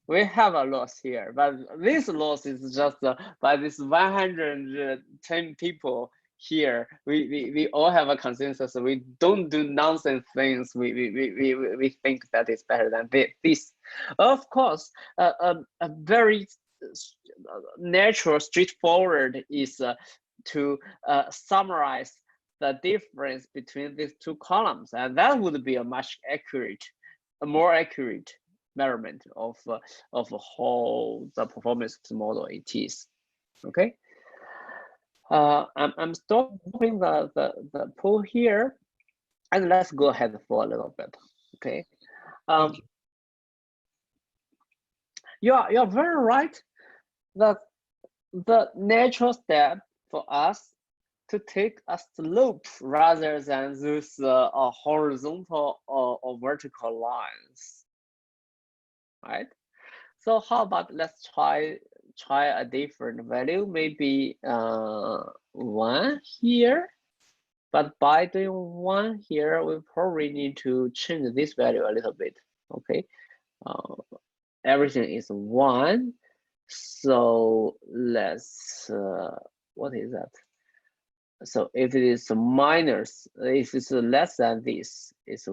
We have a loss here, but this loss is just by this 110 people here. We all have a consensus. We don't do nonsense things. We think that is better than this. Of course, a very natural, straightforward is to summarize the difference between these two columns, and that would be a more accurate measurement of how the performance of the model it is. Okay. I'm stopping the poll here, and let's go ahead for a little bit. Okay. You're very right that the natural step for us to take a slope rather than this horizontal or vertical lines, right? So how about let's try a different value, maybe 1 here. But by doing 1 here, we probably need to change this value a little bit. Okay, everything is 1. So let's what is that? So if it is minus, if it's less than this, it's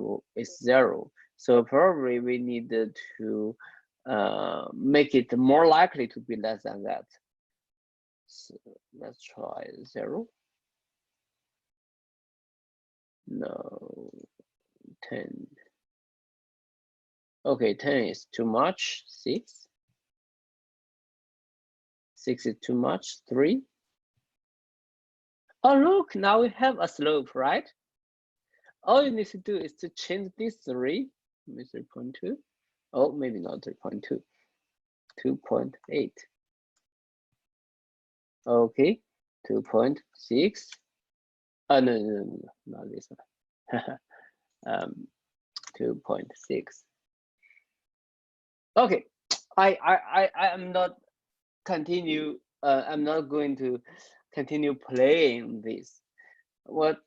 0. So probably we need to make it more likely to be less than that. So let's try 0. No, 10. Okay, 10 is too much. 6. 6 is too much. 3. Oh, look, now we have a slope, right? All you need to do is to change this 3, maybe 3.2. Oh, maybe not 3.2. 2.8. Okay, 2.6. No, not this one. 2.6. Okay, I am not continue. I'm not going to continue playing this. What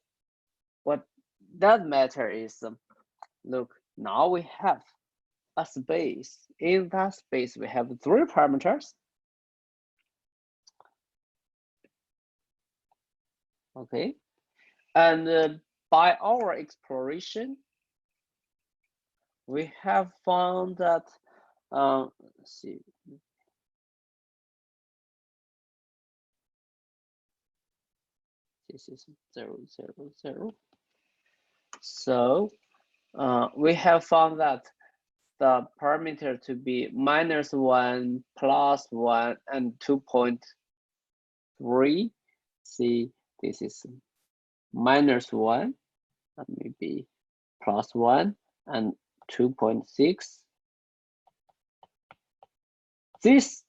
that matter is, look, now we have a space. In that space, we have 3 parameters. Okay, and by our exploration, we have found that, let's see. This is 0, 0, 0. So we have found that the parameter to be -1, +1, and 2.3. See, this is -1, that may be +1, and 2.6. This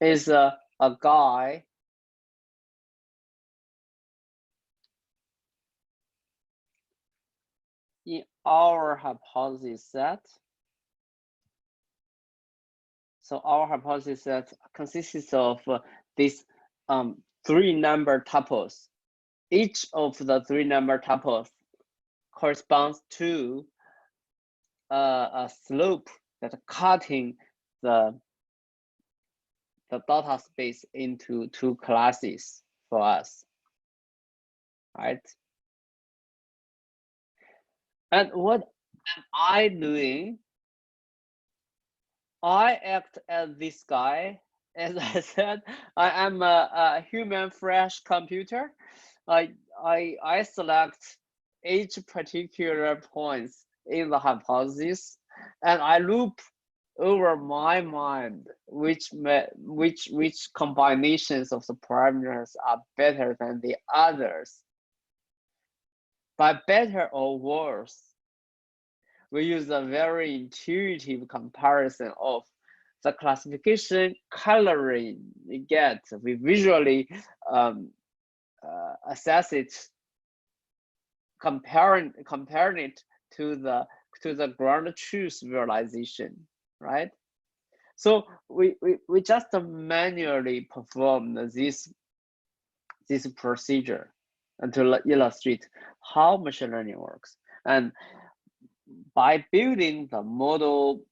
is a guy in our hypothesis set. So our hypothesis set consists of these 3 number tuples. Each of the 3 number tuples corresponds to a slope that cutting the data space into 2 classes for us, right? And what am I doing? I act as this guy. As I said, I am a human fresh computer. I select each particular points in the hypothesis, and I loop over my mind which combinations of the parameters are better than the others. By better or worse, we use a very intuitive comparison of the classification coloring we get. We visually assess it, comparing it to the ground truth visualization, right? So we just manually perform this procedure and to illustrate how machine learning works. And by building the model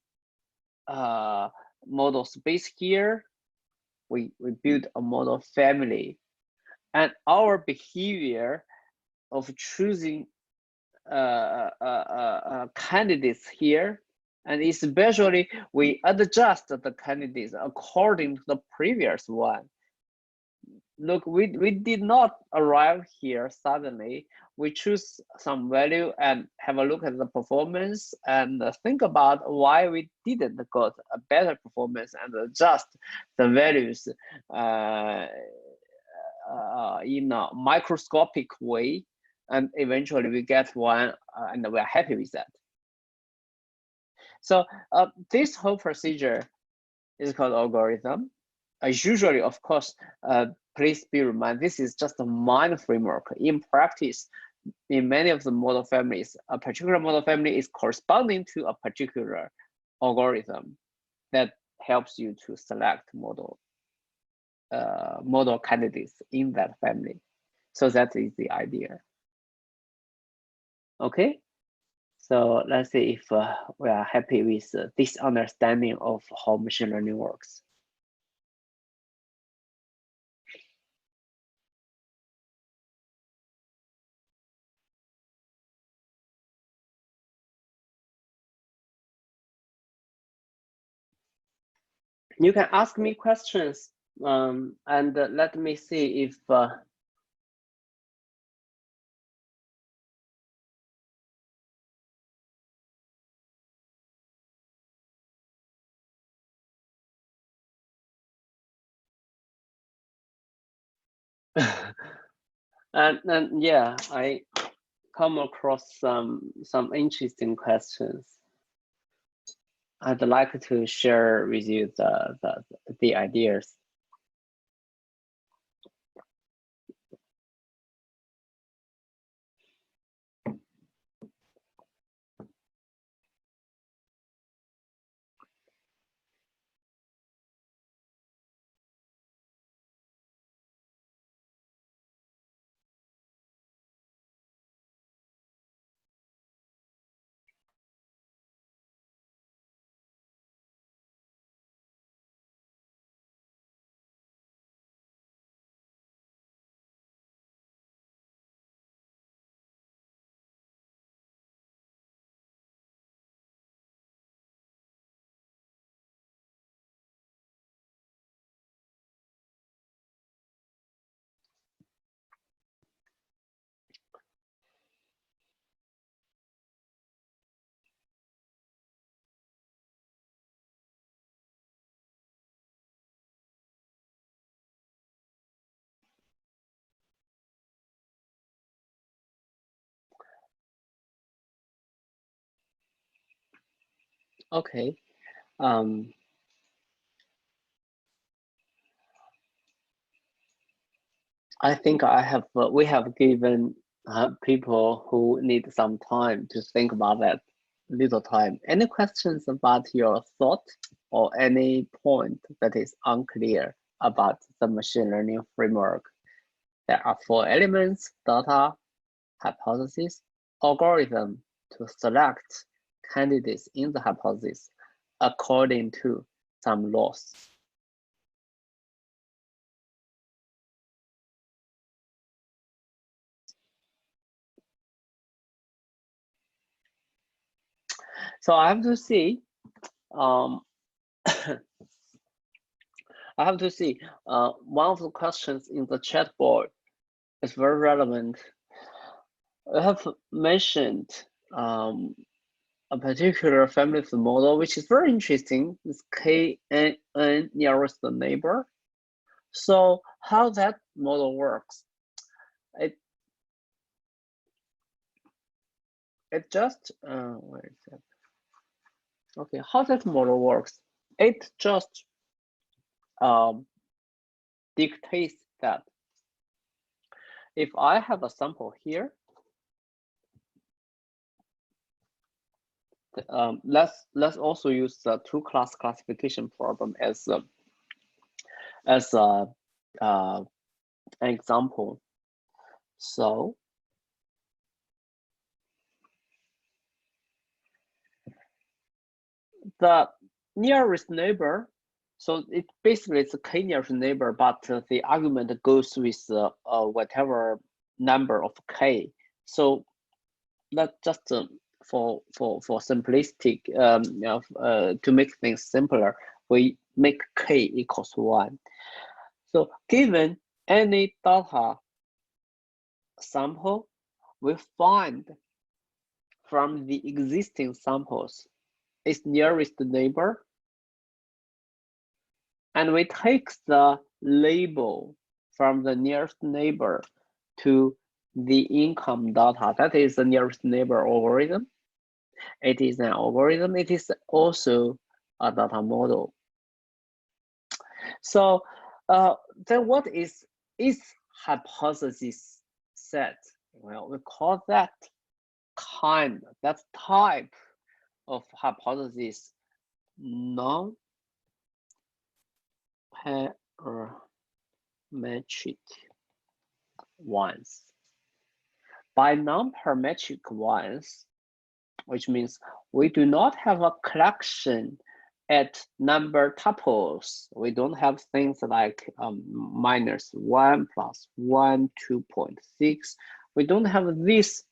space here, we build a model family, and our behavior of choosing candidates here, and especially we adjust the candidates according to the previous one. Look, we did not arrive here suddenly. We choose some value and have a look at the performance and think about why we didn't got a better performance and adjust the values in a microscopic way, and eventually we get one and we're happy with that. So this whole procedure is called algorithm. Usually, of course, please be reminded, this is just a mind framework. In practice, in many of the model families, a particular model family is corresponding to a particular algorithm that helps you to select model candidates in that family. So that is the idea. Okay, so let's see if we are happy with this understanding of how machine learning works. You can ask me questions and let me see if and yeah, I come across some interesting questions. I'd like to share with you the ideas. Okay. I think we have given people who need some time to think about that little time. Any questions about your thought or any point that is unclear about the machine learning framework? There are 4 elements: data, hypothesis, algorithm to select candidates in the hypothesis according to some laws. So I have to see, I have to see, one of the questions in the chat board is very relevant. I have mentioned a particular family of model, which is very interesting. It's KNN nearest neighbor. So how that model works? It just where is that? Okay, how that model works? It just dictates that if I have a sample here, let's also use the 2-class classification problem as an example. So the nearest neighbor, so it basically it's a k nearest neighbor, but the argument goes with whatever number of k. So let's just for simplistic to make things simpler, we make k equals 1. So given any data sample, we find from the existing samples its nearest neighbor, and we take the label from the nearest neighbor to the income data. That is the nearest neighbor algorithm. It is an algorithm. It is also a data model. So then what is its hypothesis set? Well, we call that that type of hypothesis non-parametric ones. By non-parametric ones, which means we do not have a collection at number tuples. We don't have things like -1 + 1, 2.6. We don't have these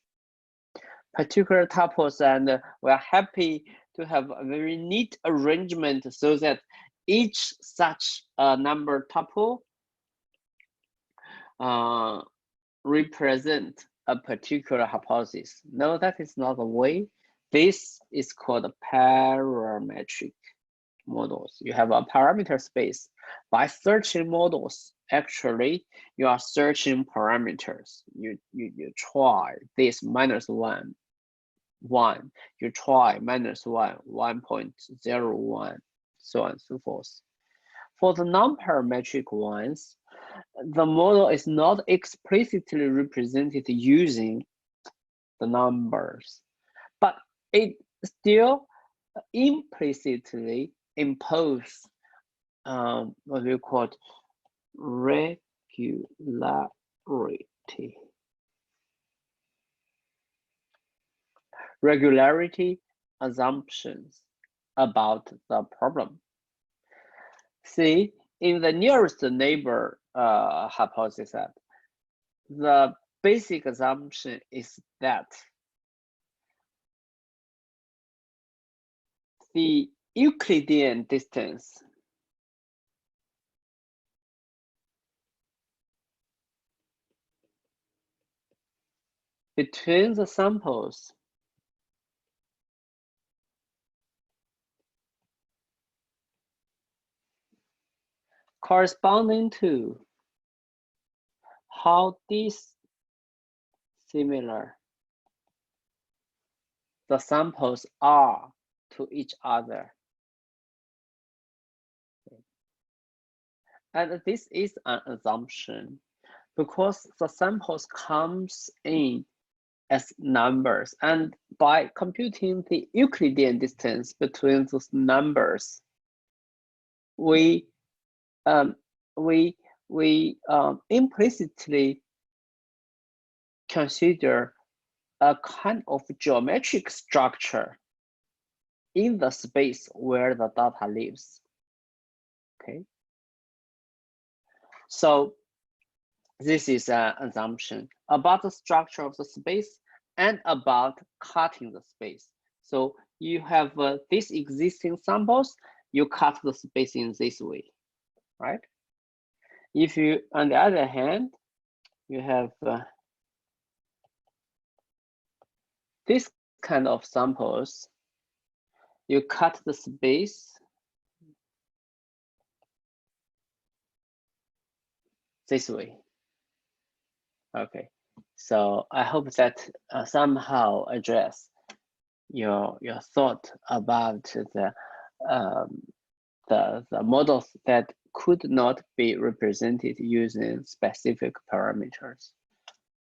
particular tuples, and we're happy to have a very neat arrangement so that each such number tuple represent a particular hypothesis. No, that is not the way. This is called parametric models. You have a parameter space. By searching models, actually, you are searching parameters. You try this -1, 1. You try -1, 1.01, so on and so forth. For the non-parametric ones, the model is not explicitly represented using the numbers, but it still implicitly imposes what we call regularity assumptions about the problem. See, in the nearest neighbor hypothesis, the basic assumption is that the Euclidean distance between the samples corresponding to how dissimilar the samples are to each other. And this is an assumption because the samples comes in as numbers, and by computing the Euclidean distance between those numbers, we implicitly consider a kind of geometric structure in the space where the data lives. Okay, so this is an assumption about the structure of the space and about cutting the space. So you have these existing samples, you cut the space in this way, right? If you, on the other hand, you have this kind of samples, you cut the space this way. Okay, so I hope that somehow address your thought about the models that could not be represented using specific parameters.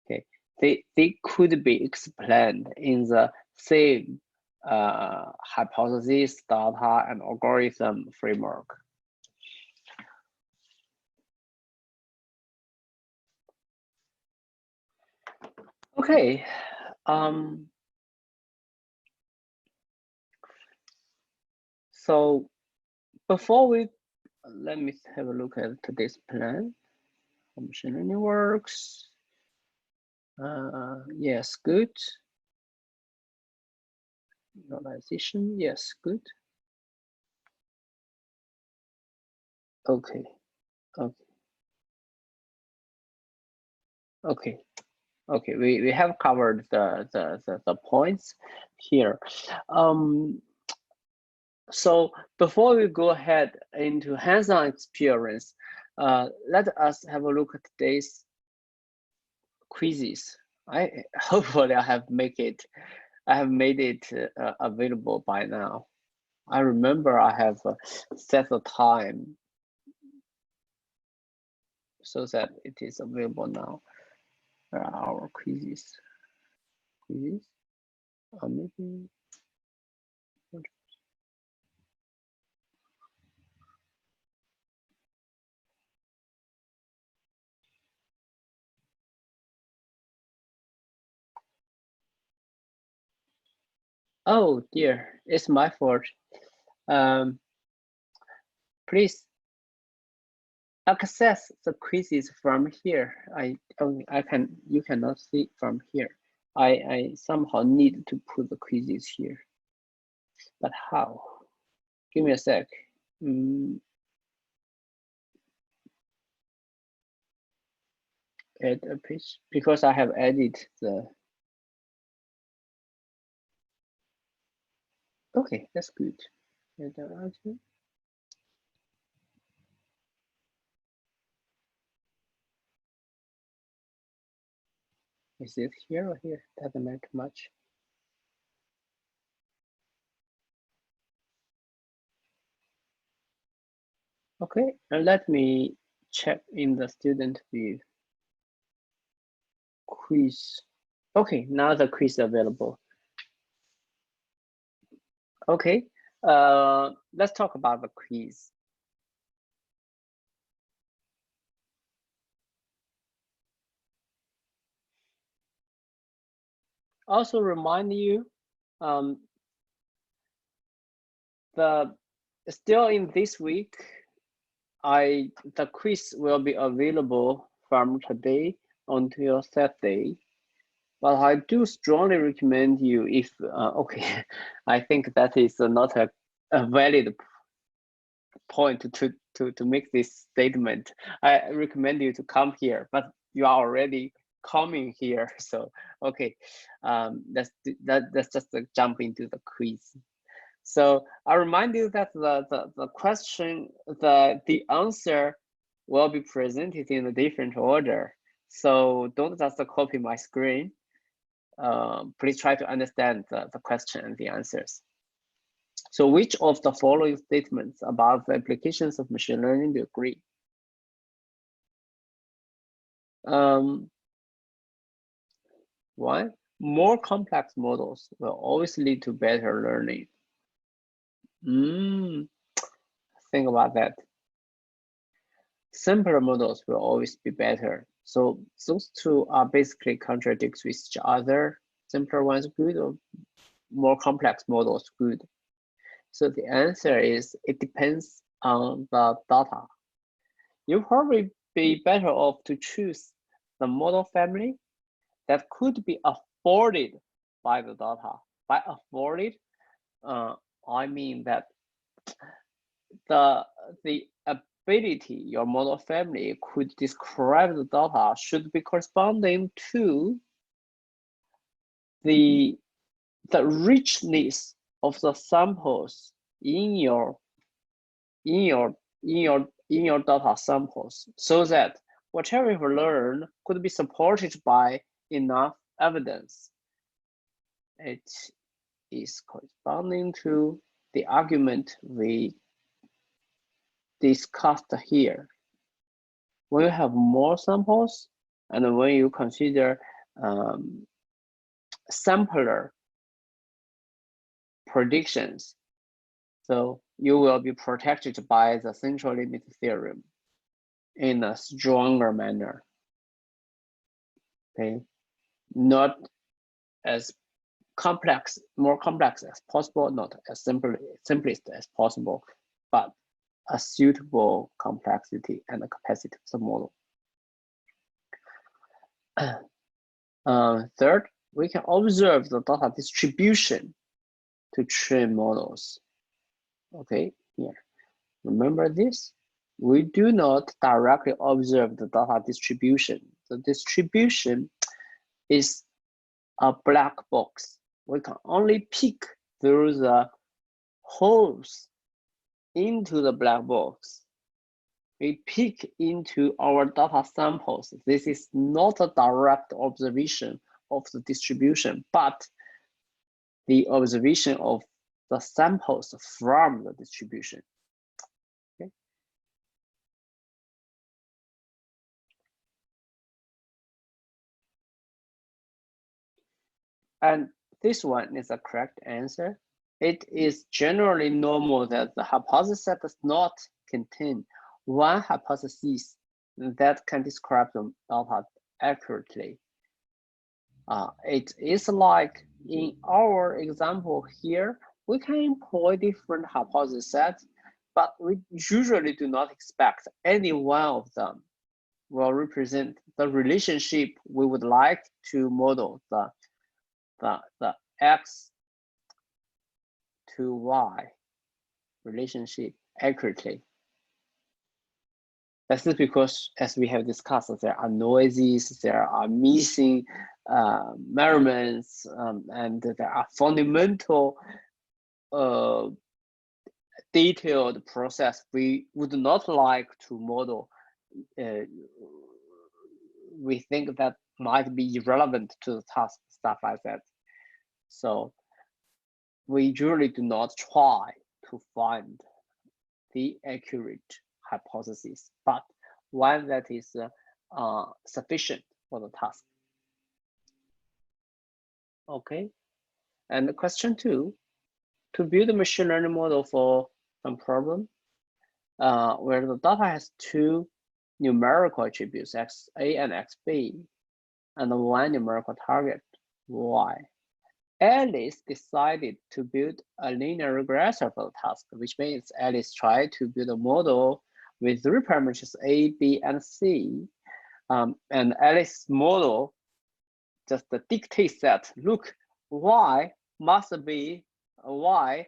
Okay, they could be explained in the same hypothesis, data, and algorithm framework. Okay. So before we, let me have a look at today's plan. Machine learning works. Yes, good. Normalization, yes, good. Okay, okay. Okay, okay. We have covered the points here. So before we go ahead into hands-on experience, let us have a look at today's quizzes. Hopefully I have made it available by now. I remember I have set the time so that it is available now. Our quizzes, maybe. Oh dear, it's my fault. Please access the quizzes from here. You cannot see from here. I somehow need to put the quizzes here, but how? Give me a sec. Add a page because I have added the. Okay, that's good. Is it here or here? Doesn't matter much. Okay, and let me check in the student view. Quiz. Okay, now the quiz is available. Okay, let's talk about the quiz. Also remind you, still in this week, the quiz will be available from today until Saturday. But I do strongly recommend you if, okay, I think that is not a valid point to make this statement. I recommend you to come here, but you are already coming here. So, okay, let's just jump into the quiz. So I remind you that the question, the answer will be presented in a different order. So don't just copy my screen. Please try to understand the question and the answers. So which of the following statements about the applications of machine learning do you agree? One, more complex models will always lead to better learning. Think about that. Simpler models will always be better. So those two are basically contradicts with each other. Simpler ones good or more complex models good? So the answer is it depends on the data. You probably be better off to choose the model family that could be afforded by the data. By afforded, I mean that the ability your model family could describe the data should be corresponding to the richness of the samples in your data samples, so that whatever you learn could be supported by enough evidence. It is corresponding to the argument we discussed here. When you have more samples and when you consider sampler predictions, so you will be protected by the central limit theorem in a stronger manner. Okay, not as complex, more complex as possible, not as simplest as possible, but a suitable complexity and capacity of the model. Third, we can observe the data distribution to train models. Okay, here, remember this? We do not directly observe the data distribution. The distribution is a black box. We can only peek through the holes into the black box. We peek into our data samples. This is not a direct observation of the distribution, but the observation of the samples from the distribution. Okay. And this one is a correct answer. It is generally normal that the hypothesis does not contain one hypothesis that can describe the data accurately. It is like in our example here, we can employ different hypothesis sets, but we usually do not expect any one of them will represent the relationship we would like to model the X to Y relationship accurately. That's because, as we have discussed, there are noises, there are missing measurements, and there are fundamental detailed process we would not like to model. We think that might be irrelevant to the task, stuff like that. So we usually do not try to find the accurate hypothesis, but one that is sufficient for the task. Okay, and question 2, to build a machine learning model for some problem where the data has 2 numerical attributes, XA and XB, and 1 numerical target, Y. Alice decided to build a linear regressor for the task, which means Alice tried to build a model with 3 parameters A, B, and C. And Alice's model just dictates that, look, Y must be, Y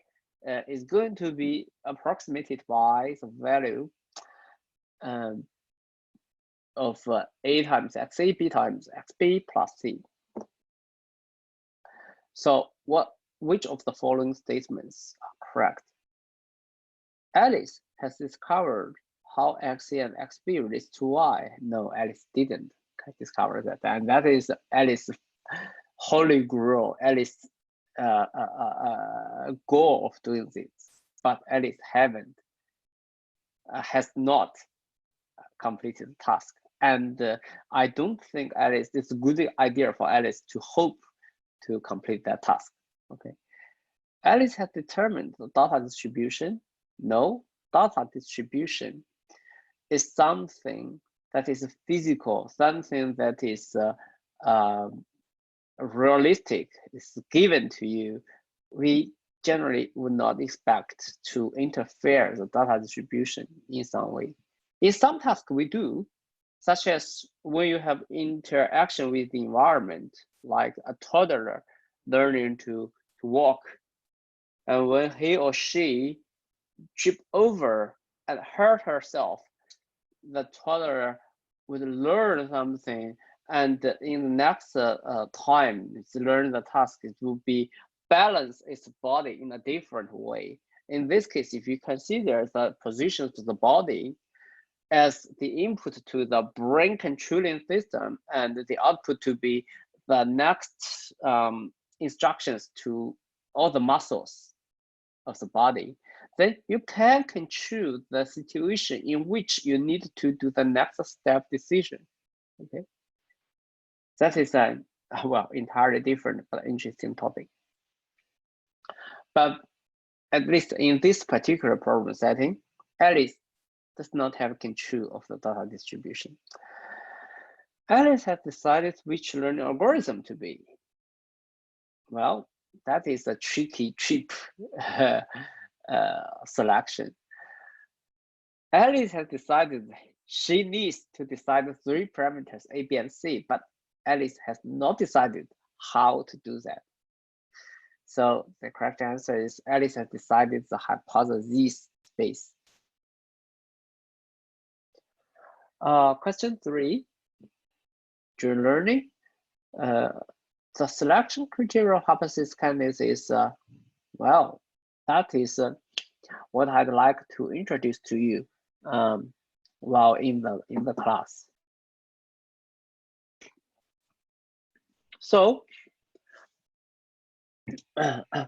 is going to be approximated by the value of A times XA, B times XB plus C. So which of the following statements are correct? Alice has discovered how XA and XB relates to Y. No, Alice didn't discover that. And that is Alice's holy grail. Alice goal of doing this, but Alice has not completed the task. And I don't think Alice, it's a good idea for Alice to hope to complete that task. Okay. Alice has determined the data distribution. No, data distribution is something that is physical, something that is realistic, is given to you. We generally would not expect to interfere the data distribution in some way. In some tasks we do, such as when you have interaction with the environment, like a toddler learning to walk, and when he or she trip over and hurt herself, the toddler would learn something, and in the next time it's learn the task, it will be balance its body in a different way. In this case, if you consider the positions of the body as the input to the brain controlling system and the output to be the next instructions to all the muscles of the body, then you can control the situation in which you need to do the next step decision. Okay, that is a well, entirely different but interesting topic. But at least in this particular problem setting, Alice does not have control of the data distribution. Alice has decided which learning algorithm to be. Well, that is a tricky selection. Alice has decided she needs to decide the 3 parameters A, B, and C, but Alice has not decided how to do that. So the correct answer is Alice has decided the hypothesis space. Question 3, during learning, the selection criteria of hypothesis candidates is, well, that is what I'd like to introduce to you while in the class. So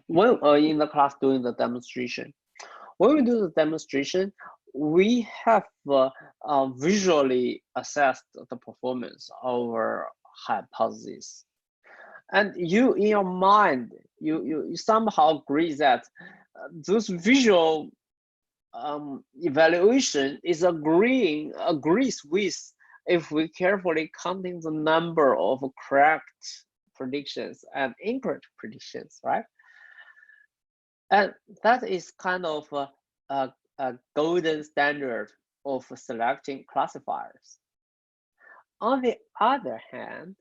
when in the class doing the demonstration, when we do the demonstration, we have visually assessed the performance of our hypothesis. And you, in your mind, you somehow agree that those visual evaluation is agrees with if we carefully counting the number of correct predictions and incorrect predictions, right? And that is kind of a golden standard of selecting classifiers. On the other hand,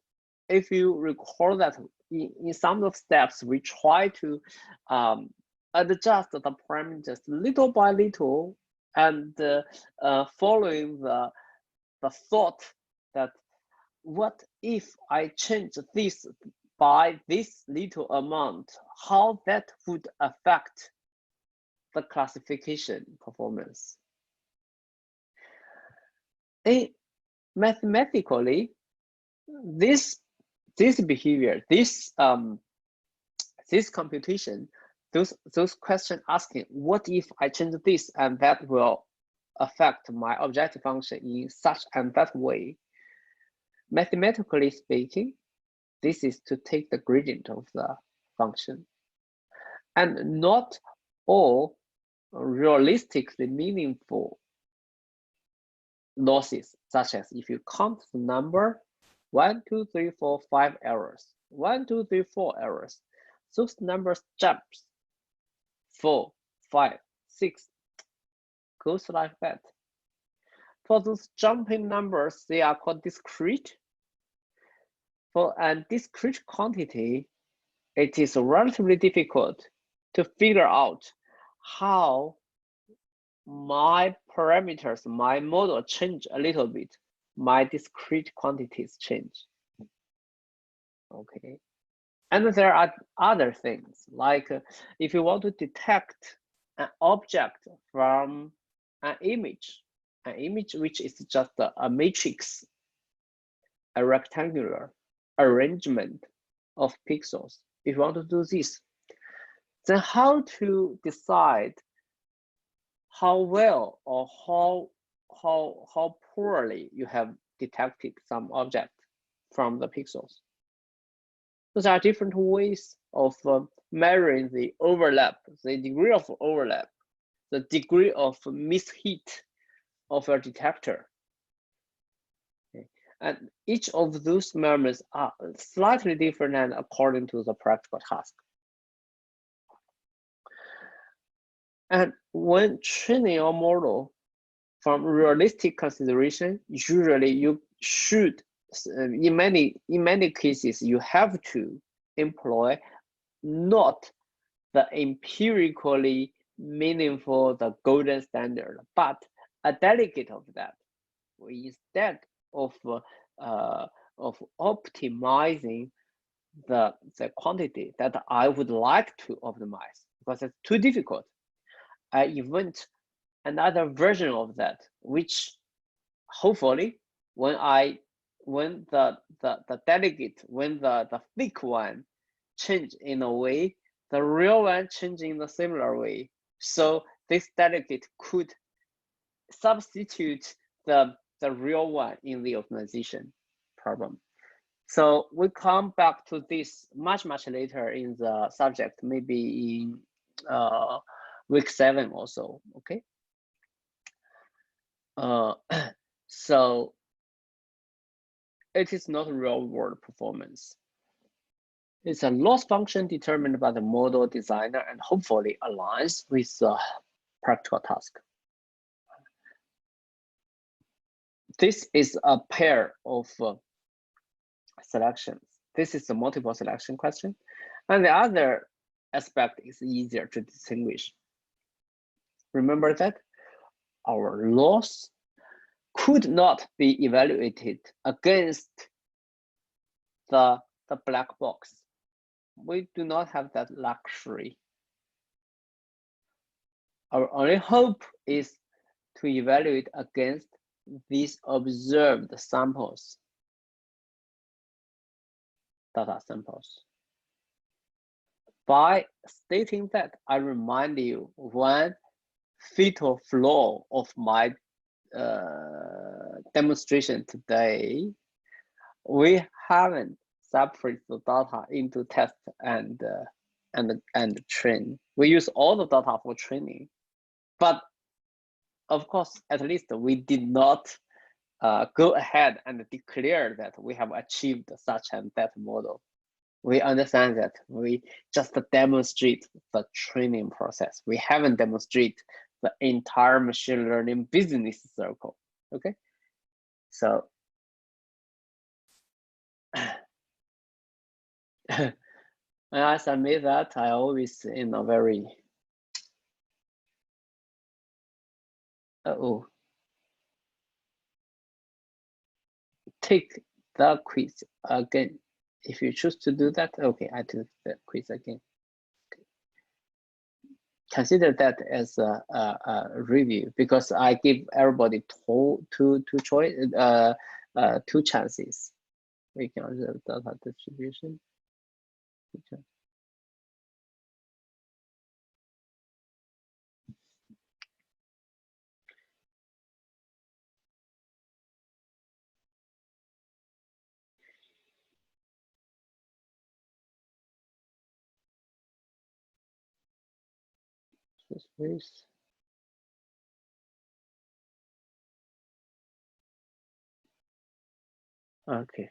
if you recall that in some of the steps, we try to adjust the parameters little by little, and following the thought that what if I change this by this little amount, how that would affect the classification performance. Mathematically, this behavior, this computation, those questions asking what if I change this and that will affect my objective function in such and that way. Mathematically speaking, this is to take the gradient of the function, and not all realistically meaningful losses, such as if you count the number 1, 2, 3, 4, 5 errors, 1, 2, 3, 4 errors, those numbers jumps 4, 5, 6, goes like that. For those jumping numbers, they are called discrete. For a discrete quantity, it is relatively difficult to figure out how my parameters, my model change a little bit, my discrete quantities change. Okay. And there are other things, like if you want to detect an object from an image which is just a matrix, a rectangular arrangement of pixels. If you want to do this, Then how to decide how well or how poorly you have detected some object from the pixels? Those are different ways of measuring the overlap, the degree of overlap, the degree of misheat of your detector. Okay. And each of those measurements are slightly different and according to the practical task. And when training your model from realistic consideration, usually you should, in many cases, you have to employ not the empirically meaningful, the golden standard, but a delegate of that. Instead of optimizing the quantity that I would like to optimize because it's too difficult, I invent another version of that, which hopefully when the delegate, when the thick one change in a way, the real one change in a similar way. So this delegate could substitute the real one in the optimization problem. So we come back to this much later in the subject, maybe in week 7 or so. Okay. So it is not real world performance. It's a loss function determined by the model designer and hopefully aligns with the practical task. This is a pair of selections. This is a multiple selection question. And the other aspect is easier to distinguish. Remember that our loss could not be evaluated against the black box. We do not have that luxury. Our only hope is to evaluate against these observed samples, data samples. By stating that, I remind you one fatal flaw of my demonstration today. We haven't separated the data into test and train. We use all the data for training, but of course, at least we did not go ahead and declare that we have achieved such and that model. We understand that we just demonstrate the training process. We haven't demonstrated the entire machine learning business circle. Okay, so and as I made that, I always in a very take the quiz again. If you choose to do that, okay, I do the quiz again. Okay. Consider that as a review because I give everybody two chances. We can observe data distribution. Space. Okay.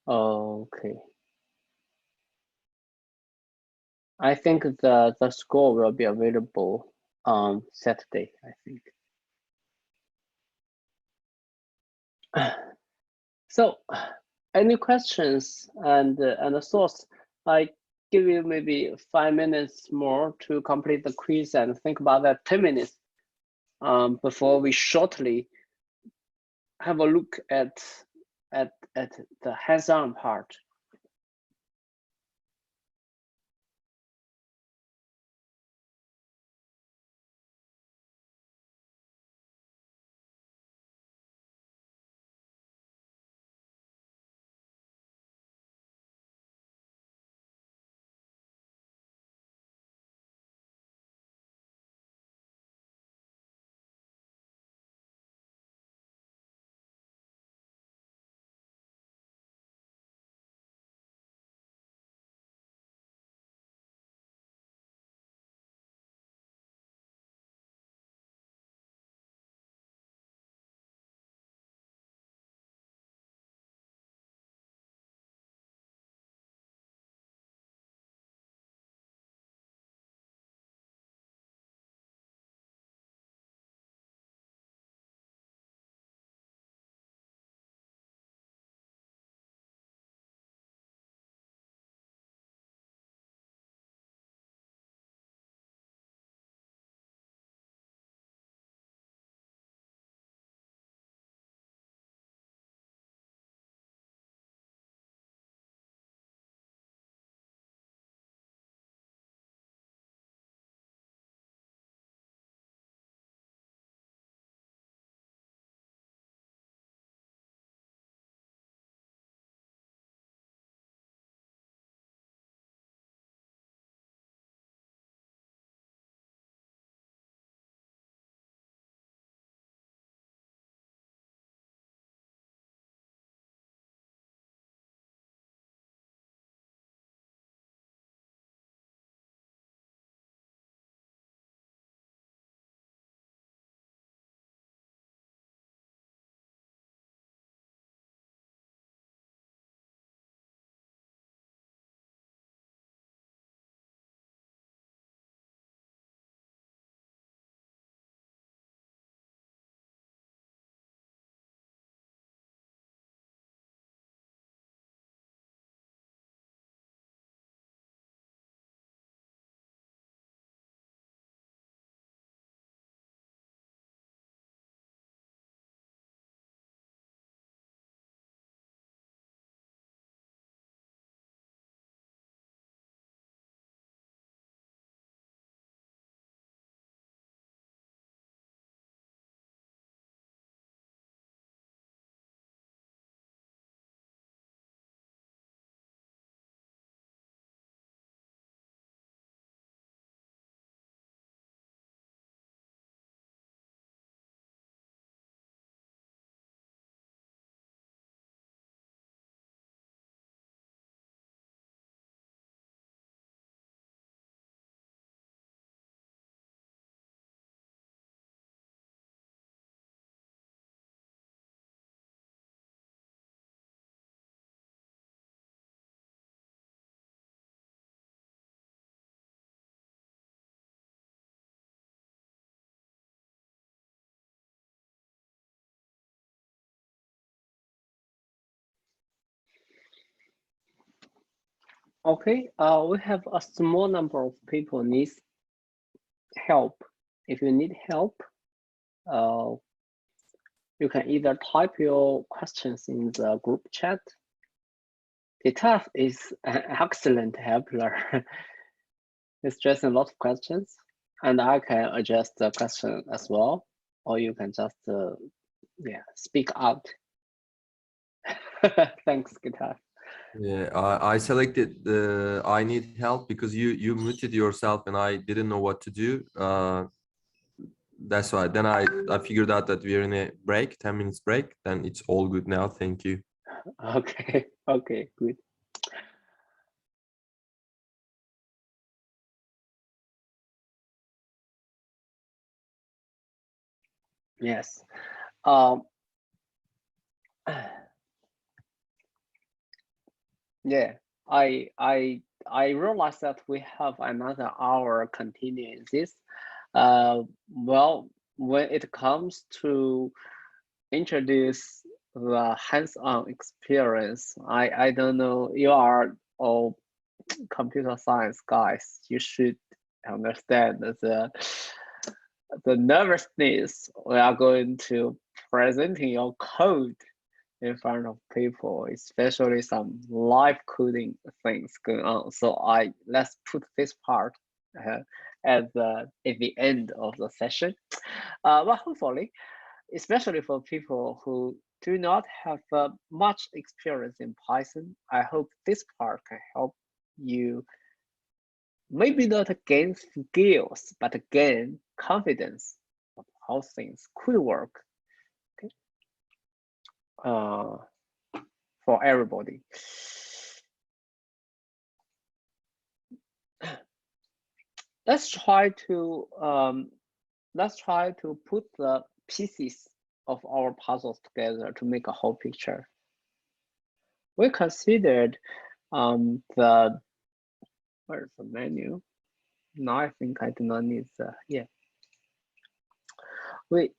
Okay. I think the score will be available on Saturday, I think. So, any questions and thoughts? I give you maybe 5 minutes more to complete the quiz and think about that 10 minutes before we shortly have a look at the hands-on part. Okay, we have a small number of people needs help. If you need help, you can either type your questions in the group chat. Guitar is an excellent helper. It's just a lot of questions, and I can adjust the question as well, or you can just speak out. Thanks, Guitar. Yeah, I selected the I need help because you muted yourself and I didn't know what to do. That's why. Then I figured out that we're in a break, 10 minutes break. Then it's all good now. Thank you. Okay, okay, good. Yes. Yeah, I realized that we have another hour continuing this. Well, when it comes to introduce the hands-on experience, I don't know, you are all computer science guys, you should understand the nervousness we are going to presenting your code in front of people, especially some live coding things going on. So let's put this part at the end of the session. But hopefully, especially for people who do not have much experience in Python, I hope this part can help you maybe not gain skills, but gain confidence of how things could work. Okay. For everybody. Let's try to put the pieces of our puzzles together to make a whole picture. We considered where's the menu? Now I think I do not need the We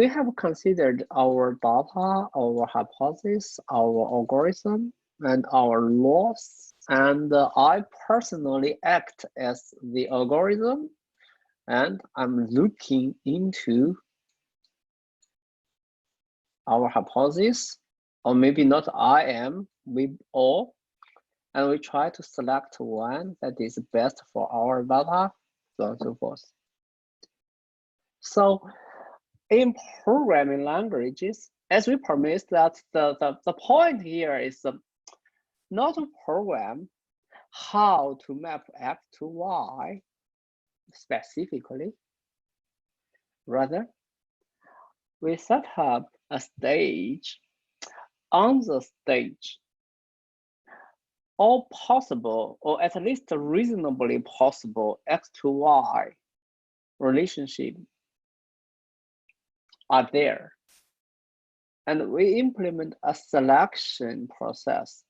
have considered our data, our hypothesis, our algorithm, and our laws. And I personally act as the algorithm, and I'm looking into our hypothesis, or maybe not I am, we all, and we try to select one that is best for our data, so on and so forth. So in programming languages, as we promised that the point here is not to program how to map X to Y specifically. Rather, we set up a stage. On the stage, all possible, or at least reasonably possible, X to Y relationship are there. And we implement a selection process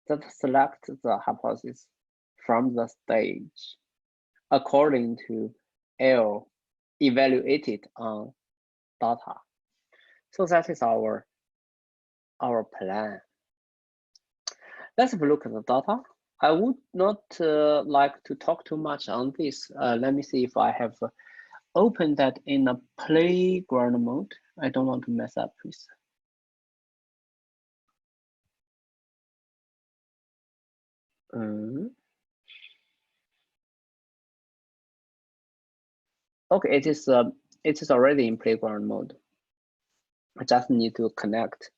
that selects the hypothesis from the stage according to L evaluated on data. So that is our plan. Let's have a look at the data. I would not like to talk too much on this. Let me see if I have opened that in a playground mode. I don't want to mess up, please. Okay, it is already in playground mode. I just need to connect.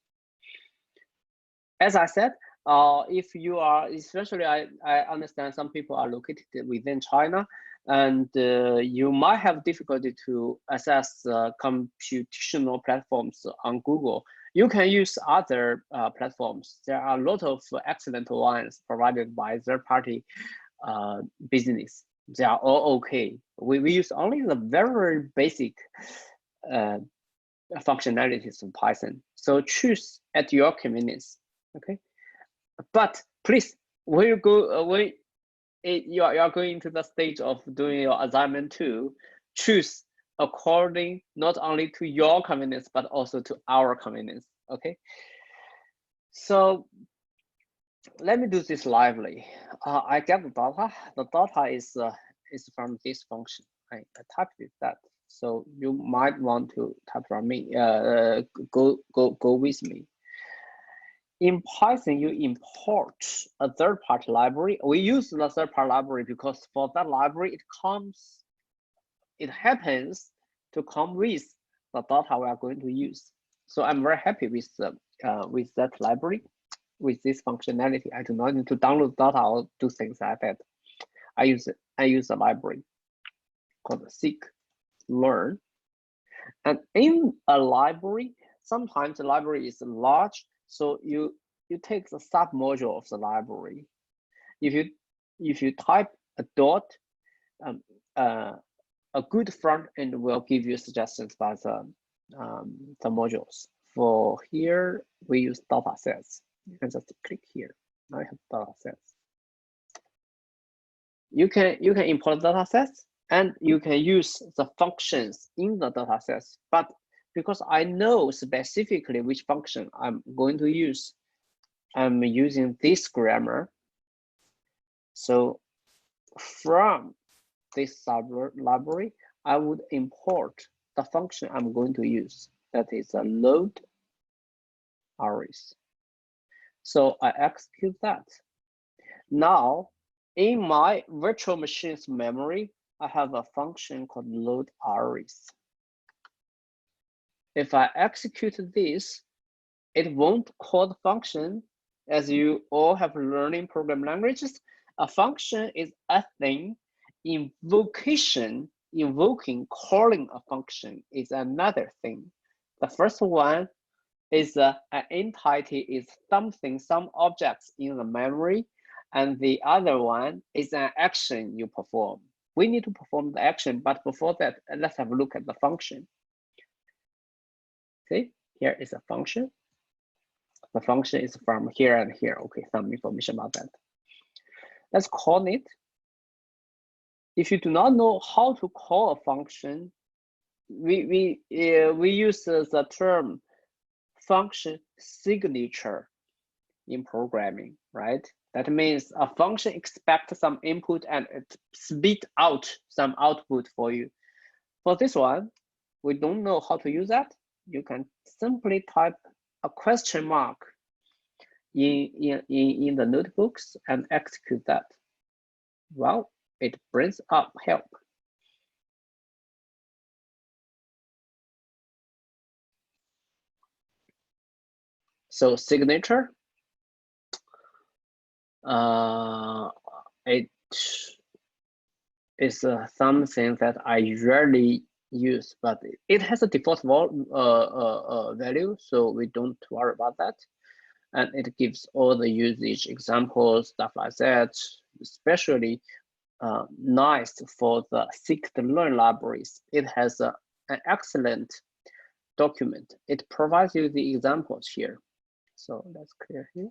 As I said, if you are, especially I understand some people are located within China, and you might have difficulty to access computational platforms on Google. You can use other platforms. There are a lot of excellent ones provided by third-party business. They are all okay. We use only the very basic functionalities of Python. So choose at your convenience. Okay, but please, when you go you are going to the stage of doing your assignment 2, choose according not only to your convenience but also to our convenience. Okay, so let me do this lively. I get the data. The data is from this function. I typed it that. So you might want to type from me. Go with me. In Python, you import a third-party library. We use the third-party library because for that library, it happens to come with the data we are going to use. So I'm very happy with that library, with this functionality. I do not need to download data or do things like that. I use a library called scikit-learn. And in a library, sometimes the library is large, so you take the sub module of the library. If you type a dot, a good front end will give you suggestions by the modules. For here, we use data sets. You can just click here. Now you have data sets. You can import data sets and you can use the functions in the data sets. But because I know specifically which function I'm going to use, I'm using this grammar. So from this library, I would import the function I'm going to use. That is a load arrays. So I execute that. Now, in my virtual machine's memory, I have a function called load arrays. If I execute this, it won't call the function. As you all have learning programming languages, a function is a thing. Invoking, calling a function is another thing. The first one is an entity is something, some objects in the memory, and the other one is an action you perform. We need to perform the action, but before that, let's have a look at the function. See, here is a function. The function is from here and here. Okay, some information about that. Let's call it. If you do not know how to call a function, we use the term function signature in programming, right? That means a function expects some input and it spit out some output for you. For this one, we don't know how to use that. You can simply type a question mark in the notebooks and execute that. Well, it brings up help. So signature, it is something that I rarely use, but it has a default value, so we don't worry about that. And it gives all the usage examples, stuff like that, especially nice for the scikit-learn libraries. It has an excellent document. It provides you the examples here. So let's clear here.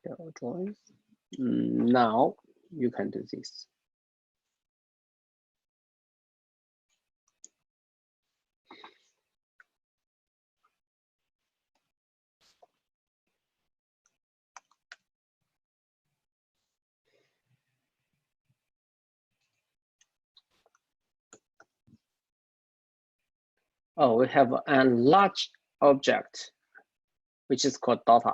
Clear all drawings. Now you can do this. Oh, we have a large object, which is called data.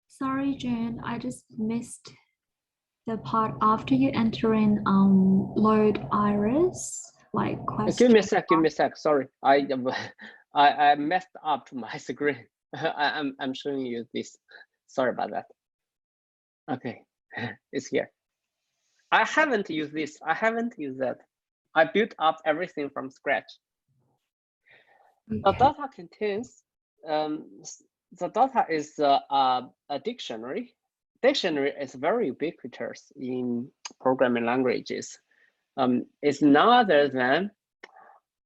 Sorry, Jen, I just missed the part after you entering load iris, like question. Give me a sec. Sorry, I messed up my screen. I'm showing you this. Sorry about that. Okay, it's here. I haven't used this. I haven't used that. I built up everything from scratch. Okay. The data contains, the data is a dictionary. Dictionary is very ubiquitous in programming languages. It's none other than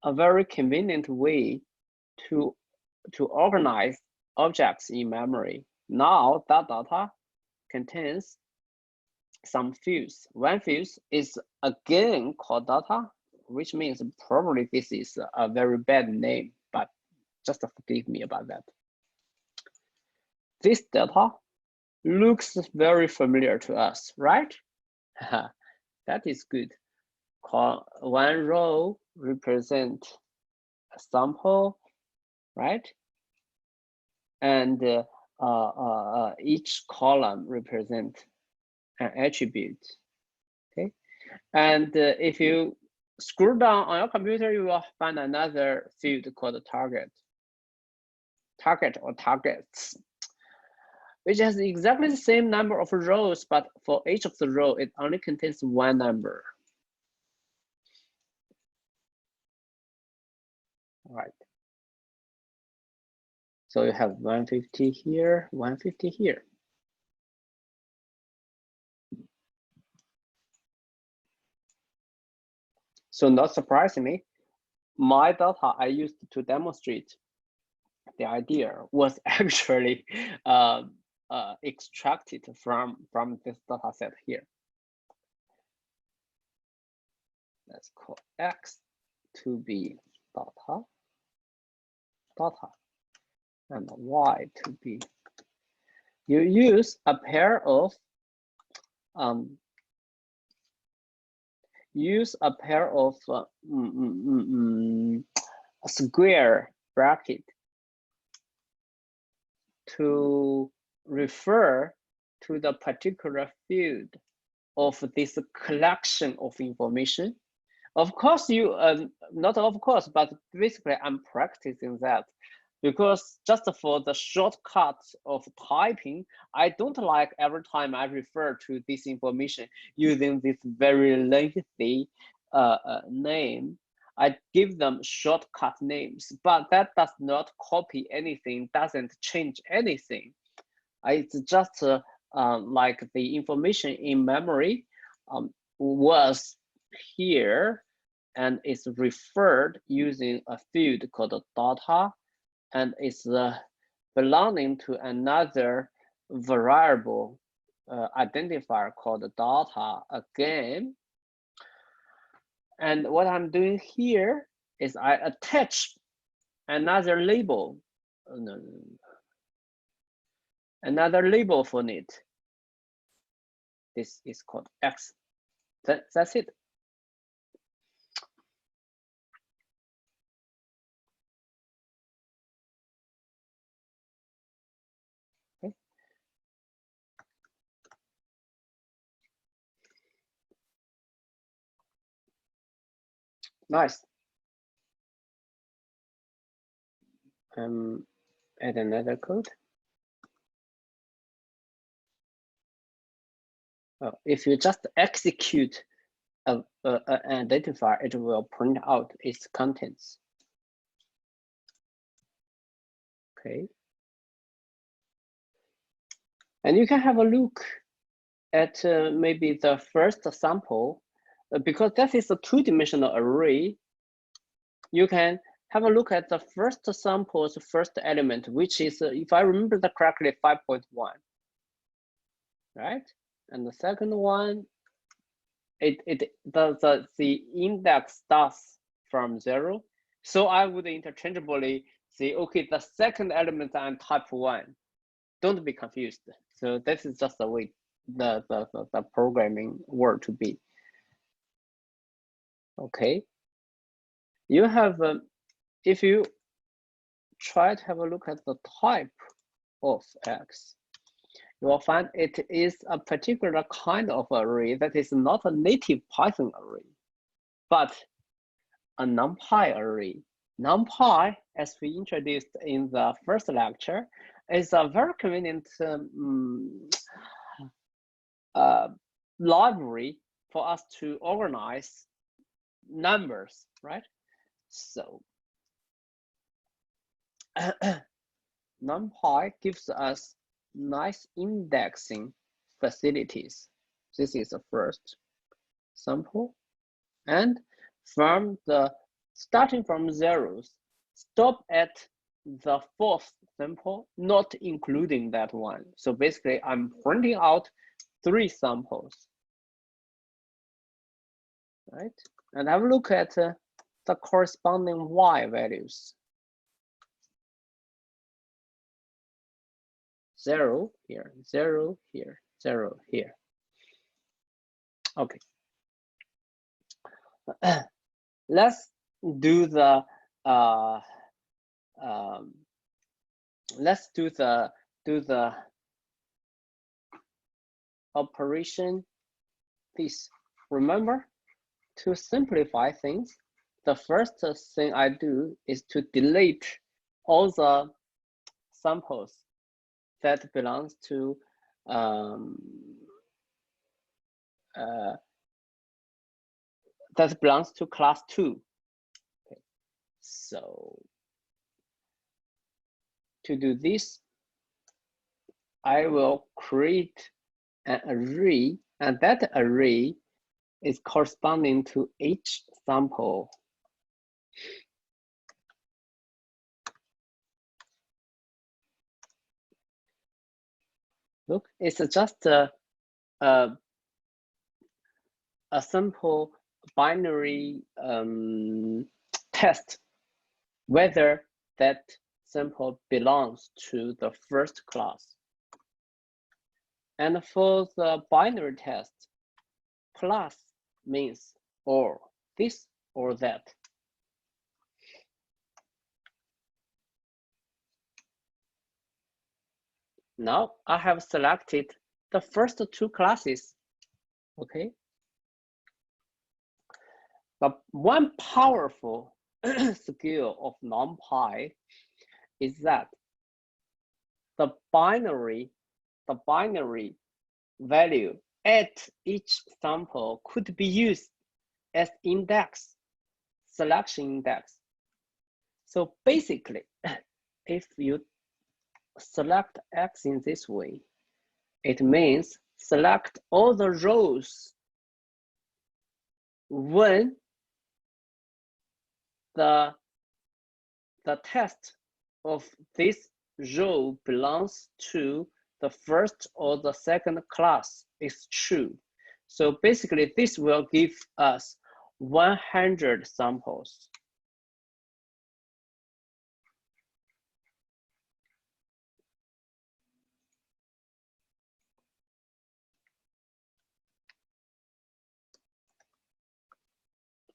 a very convenient way to organize objects in memory. Now that data contains some fields. One field is again called data, which means probably this is a very bad name, but just forgive me about that. This data looks very familiar to us, right? That is good. One row represent a sample, right? And each column represent an attribute. Okay, and if you scroll down on your computer, you will find another field called target or targets, which has exactly the same number of rows, but for each of the row, it only contains one number. All right. So you have 150 here, 150 here. So not surprisingly, my data I used to demonstrate the idea was actually extracted from this data set here. Let's call X to be data, and Y to be. You use a pair of square bracket to refer to the particular field of this collection of information. Of course, you not of course, but basically I'm practicing that because just for the shortcut of typing, I don't like every time I refer to this information using this very lengthy name. I give them shortcut names, but that does not copy anything, doesn't change anything. It's just like the information in memory was here and is referred using a field called data, and it's belonging to another variable identifier called data again. And what I'm doing here is I attach another label, another label for it. This is called X. That's it. Okay. Nice. Add another code. If you just execute an identifier, it will print out its contents. Okay. And you can have a look at maybe the first sample, because that is a two-dimensional array. You can have a look at the first sample's first element, which is, if I remember that correctly, 5.1, right? And the second one, the index starts from 0. So I would interchangeably say, okay, the second element on type 1. Don't be confused. So this is just the way the programming word to be. Okay. You have, if you try to have a look at the type of X, you will find it is a particular kind of array that is not a native Python array, but a NumPy array. NumPy, as we introduced in the first lecture, is a very convenient library for us to organize numbers, right? So NumPy gives us nice indexing facilities. This is the first sample. And from the starting from zeros, stop at the fourth sample, not including that one. So basically I'm printing out 3 samples, right? And have a look at the corresponding Y values. 0 here, 0 here, 0 here. Okay. Let's do the let's do the operation. Please remember, to simplify things, the first thing I do is to delete all the samples that belongs to class 2. Okay. So to do this, I will create an array, and that array is corresponding to each sample. Look, it's just a simple binary test whether that sample belongs to the first class. And for the binary test, plus means or this or that. Now I have selected the first 2 classes, okay? But one powerful skill of NumPy is that the binary value at each sample could be used as index, selection index. So basically, if you select X in this way, it means select all the rows when the test of this row belongs to the first or the second class is true. So basically, this will give us 100 samples.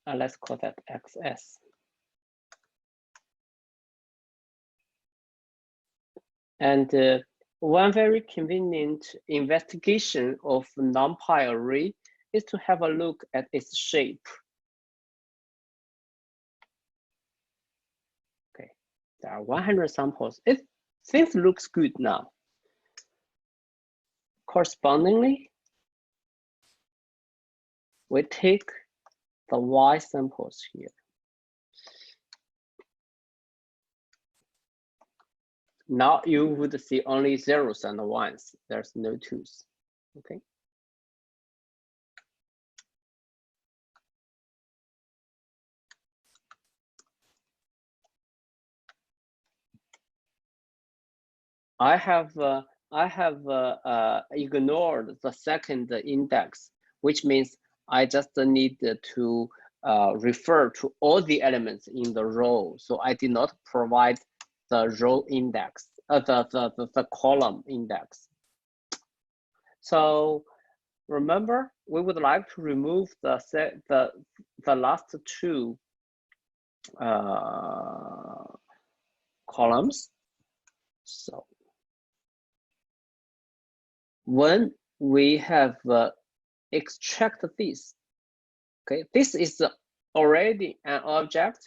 And let's call that XS. And one very convenient investigation of NumPy array is to have a look at its shape. Okay, there are 100 samples. Things looks good now. Correspondingly, we take the Y samples here. Now you would see only zeros and ones. There's no twos. Okay. I have ignored the second index, which means I just need to refer to all the elements in the row. So I did not provide the row index, the column index. So remember, we would like to remove the last 2 columns. So when we have extract this, okay, this is already an object,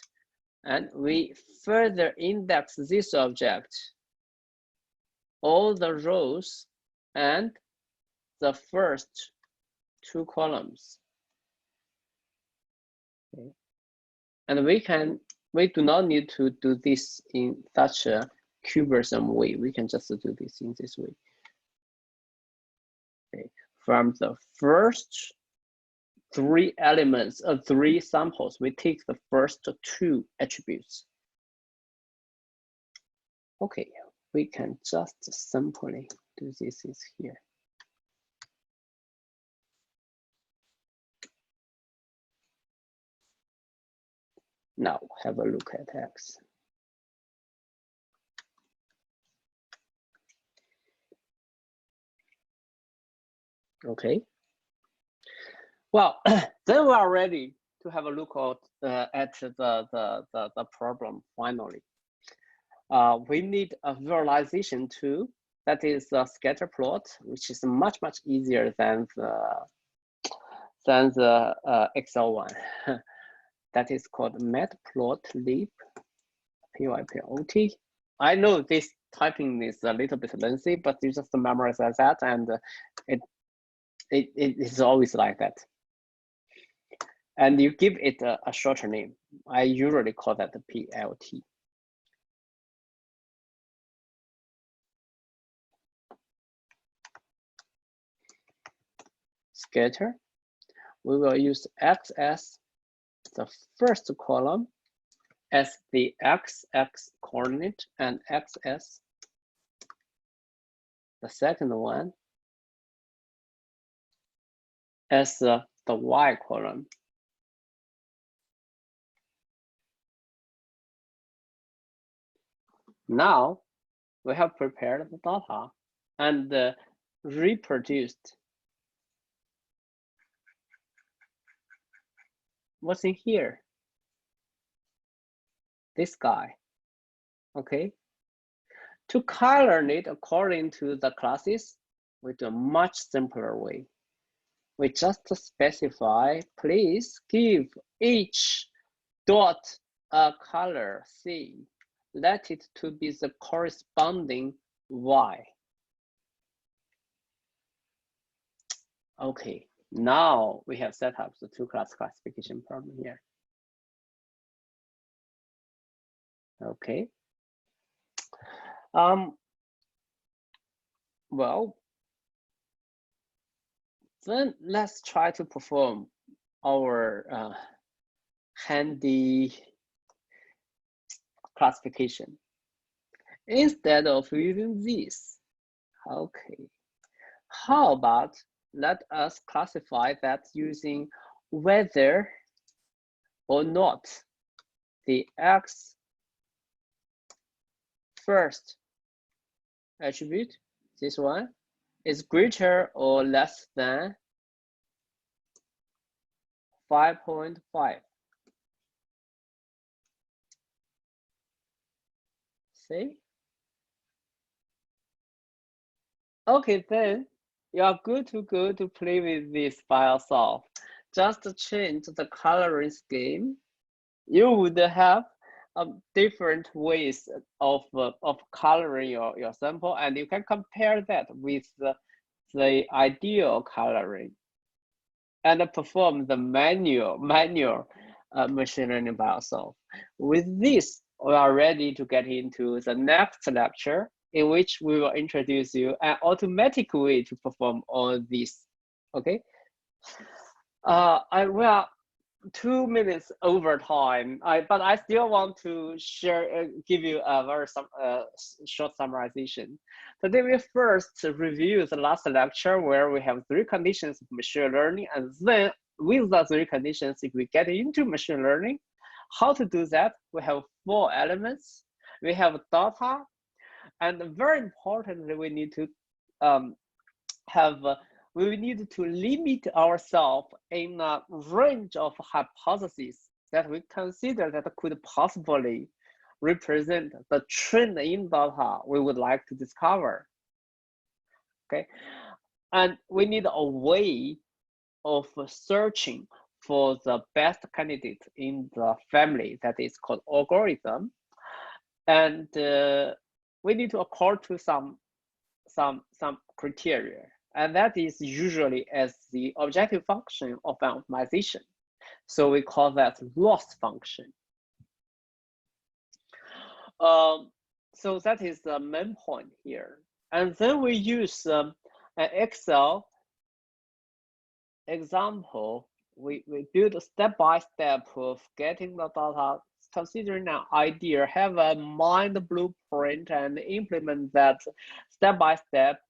and we further index this object, all the rows and the first 2 columns. Okay. And we do not need to do this in such a cumbersome way. We can just do this in this way. Okay. From the first 3 elements of 3 samples, we take the first 2 attributes. Okay, we can just simply do this here. Now have a look at X. Okay. Well, then we are ready to have a look at the problem finally. We need a visualization tool that is a scatter plot, which is much easier than the Excel one. That is called Matplotlib, PYPLT. I know this typing is a little bit lengthy, but you just memorize that, and it is always like that. And you give it a shorter name. I usually call that the PLT. Scatter. We will use X as the first column as the XX coordinate and X as the second one as the Y column. Now we have prepared the data and reproduced what's in here. This guy, okay? To color it according to the classes, we do a much simpler way. We just specify, please give each dot a color C. Let it to be the corresponding Y. Okay, now we have set up the two-class classification problem here. Okay. Well, then let's try to perform our handy classification. Instead of using this, okay, how about let us classify that using whether or not the X first attribute, this one, is greater or less than 5.5. See? Okay, then you are good to go to play with this by yourself. Just change the coloring scheme. You would have different ways of coloring your sample, and you can compare that with the ideal coloring and perform the manual machine learning by yourself. With this, we are ready to get into the next lecture, in which we will introduce you an automatic way to perform all this. Okay. I will 2 minutes over time, but I still want to share, give you a very short summarization. Today we first review the last lecture where we have 3 conditions of machine learning, and then with the 3 conditions, if we get into machine learning, how to do that? We have 4 elements. We have data, and very importantly, we need to we need to limit ourselves in a range of hypotheses that we consider that could possibly represent the trend in data we would like to discover. Okay, and we need a way of searching for the best candidate in the family that is called algorithm, and we need to accord to some criteria. And that is usually as the objective function of an optimization. So we call that loss function. So that is the main point here. And then we use an Excel example. We build a step-by-step of getting the data, considering an idea, have a mind blueprint, and implement that step-by-step,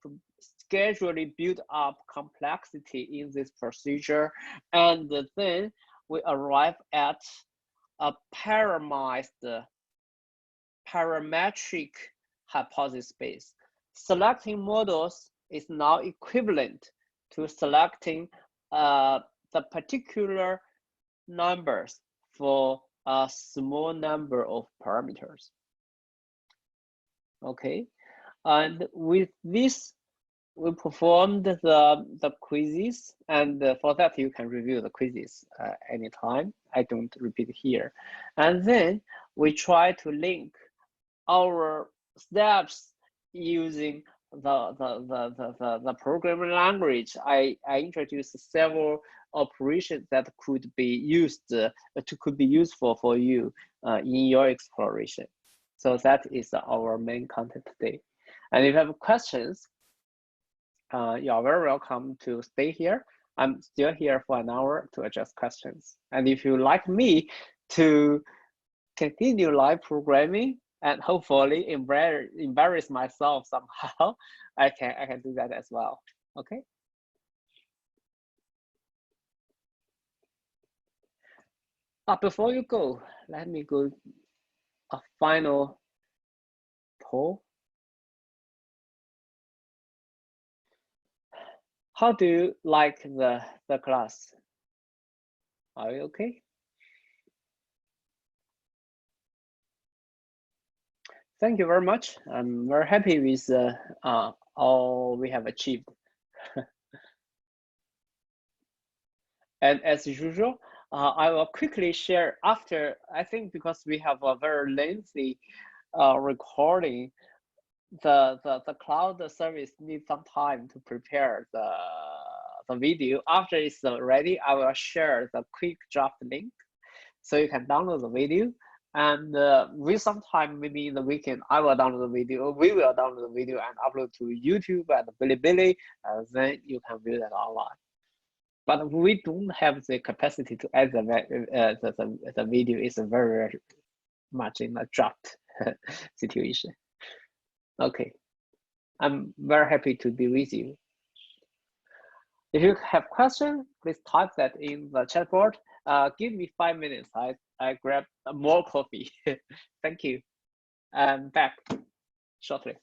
gradually build up complexity in this procedure, and then we arrive at a parametric hypothesis space. Selecting models is now equivalent to selecting the particular numbers for a small number of parameters. Okay, and with this, we performed the quizzes, and for that you can review the quizzes anytime. I don't repeat here. And then we try to link our steps using the programming language. I introduced several operations that could be used could be useful for you in your exploration. So that is our main content today. And if you have questions, you are very welcome to stay here. I'm still here for an hour to address questions. And if you like me to continue live programming and hopefully embarrass myself somehow, I can do that as well. Okay. Before you go, let me go a final poll. How do you like the class? Are you okay? Thank you very much. I'm very happy with all we have achieved. And as usual, I will quickly share after, I think because we have a very lengthy recording, the cloud service needs some time to prepare the video. After it's ready, I will share the quick draft link so you can download the video. And with some time, maybe in the weekend, I will download the video. We will download the video and upload to YouTube and Bilibili, and then you can view that online. But we don't have the capacity to add the video. Is very much in a draft situation. Okay, I'm very happy to be with you. If you have questions, please type that in the chat board. Give me 5 minutes. I grab more coffee. Thank you. I'm back shortly.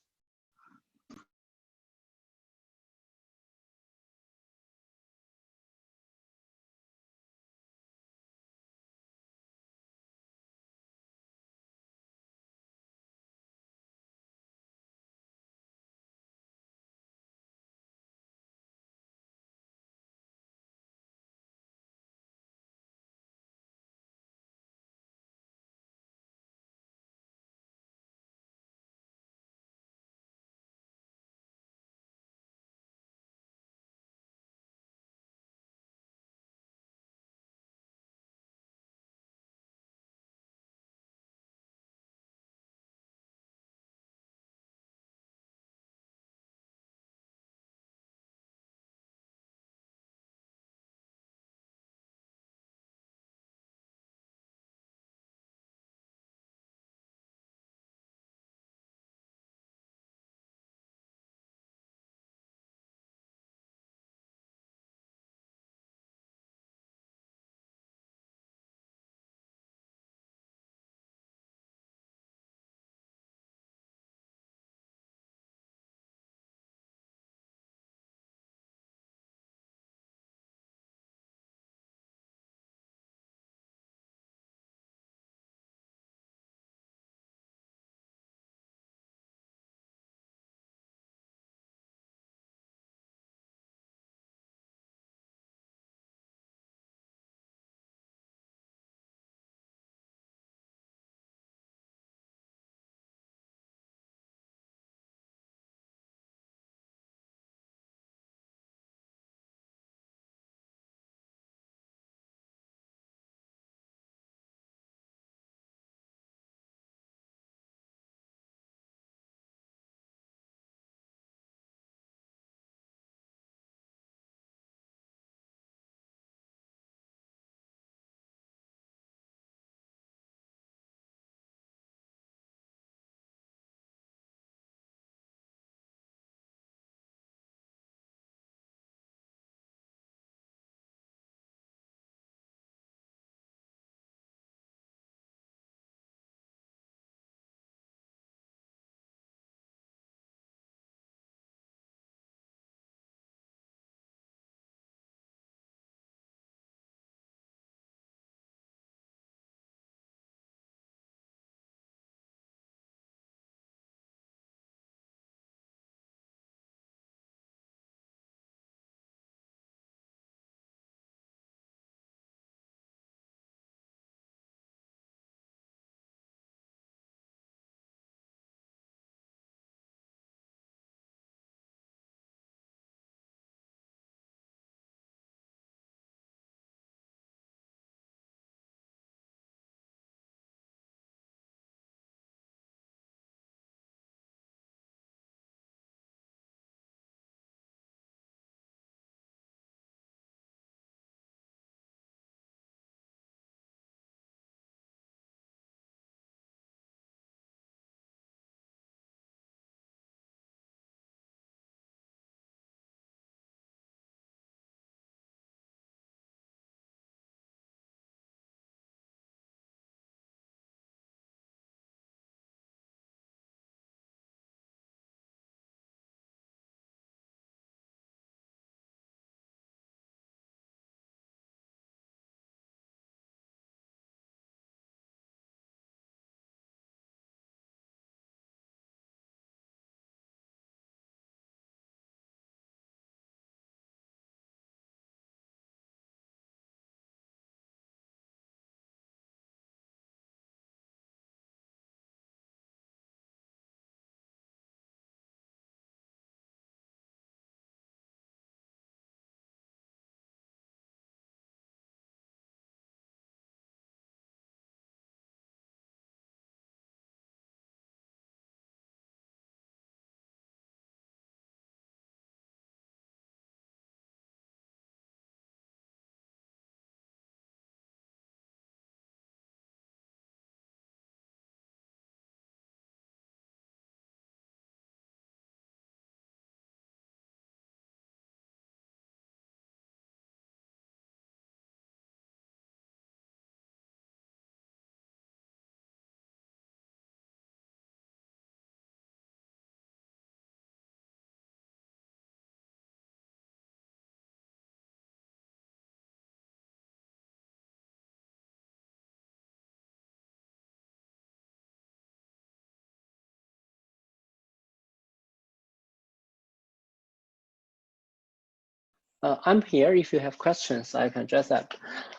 I'm here. If you have questions, I can address that.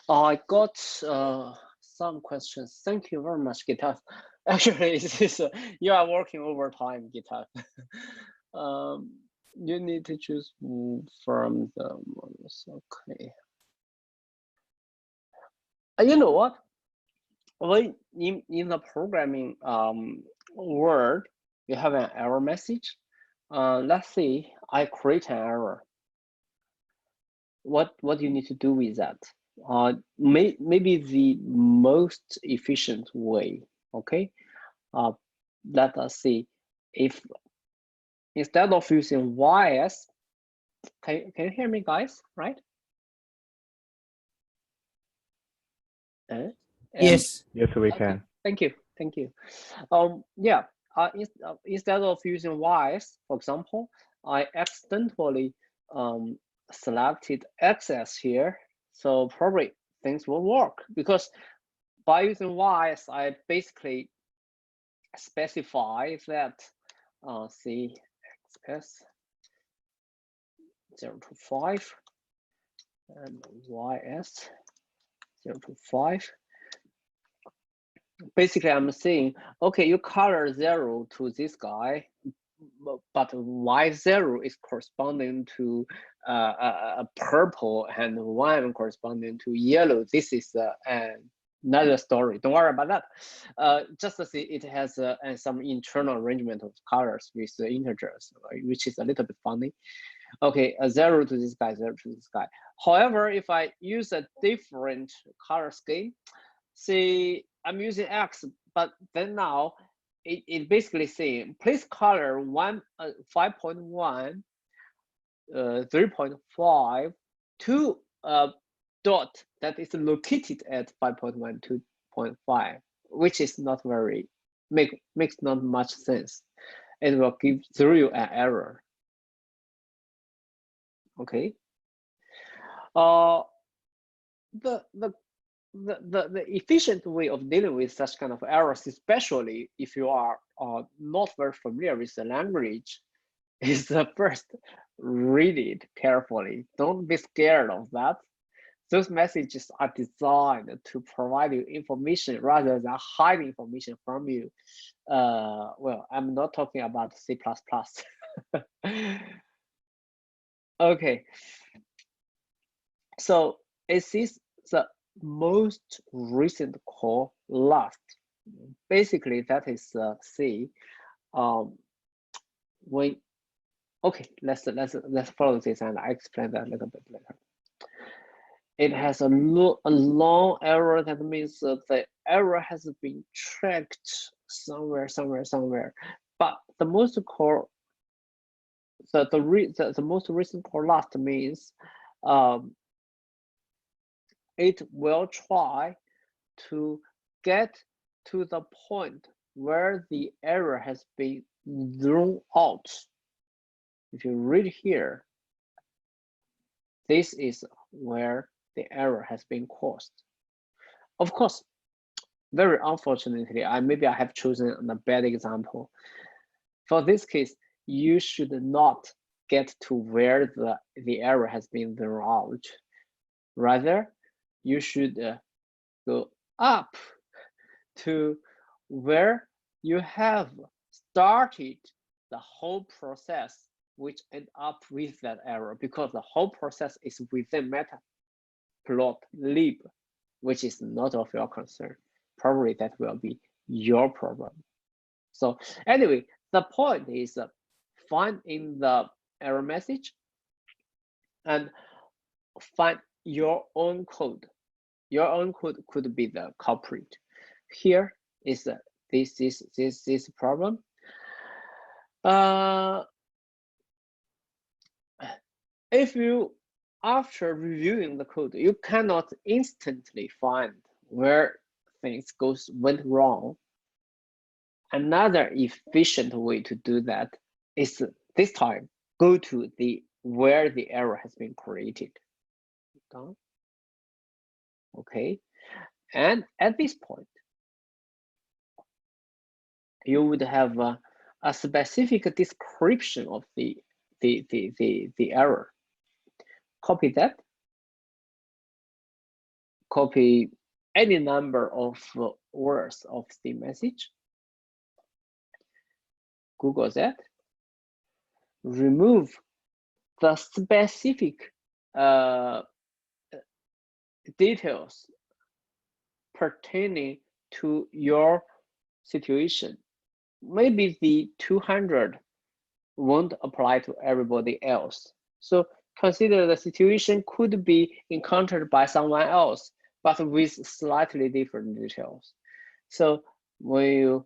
I got some questions. Thank you very much, Gitat. Actually, you are working overtime, Gitat. You need to choose from the models. Okay. You know what? When in the programming world, you have an error message. Let's say I create an error. What you need to do with that? Maybe the most efficient way. Okay. Let us see if instead of using YS, can you hear me, guys? Right? Yes. Yes, we Okay. can. Thank you. Yeah. Instead of using Ys, for example, I accidentally selected XS here, so probably things will work because by using Ys, I basically specify that CXS 0 to 5 and YS 0 to 5. Basically, I'm saying, okay, you color 0 to this guy, but Y0 is corresponding to a purple and 1 corresponding to yellow. This is another story. Don't worry about that. Just to see, it has some internal arrangement of colors with the integers, which is a little bit funny. Okay, 0 to this guy, 0 to this guy. However, if I use a different color scheme, see, I'm using X, but then now it basically saying please color 5.1, 3.5 to a dot that is located at 5.1, 2.5, which is not very makes not much sense. It will give you an error. Okay. The efficient way of dealing with such kind of errors, especially if you are not very familiar with the language, is first read it carefully. Don't be scared of that. Those messages are designed to provide you information rather than hide information from you. Well, I'm not talking about C++. Okay. So is this the most recent call last? Basically, that is C. When okay, let's follow this and I explain that a little bit later. It has a long error. That means the error has been tracked somewhere. But the most core, the most recent core last means it will try to get to the point where the error has been thrown out. If you read here, this is where the error has been caused. Of course, very unfortunately, maybe I have chosen a bad example. For this case, you should not get to where the error has been thrown out. Rather, you should go up to where you have started the whole process which end up with that error, because the whole process is within matplotlib, which is not of your concern. Probably that will be your problem. So anyway, the point is find in the error message and find your own code. Your own code could be the culprit. Here is this problem. If you, after reviewing the code, you cannot instantly find where things went wrong, another efficient way to do that is this time go to where the error has been created. Okay, and at this point, you would have a specific description of the error. copy that. Copy any number of words of the message. Google that. Remove the specific details pertaining to your situation. Maybe the 200 won't apply to everybody else. So consider the situation could be encountered by someone else, but with slightly different details. So when you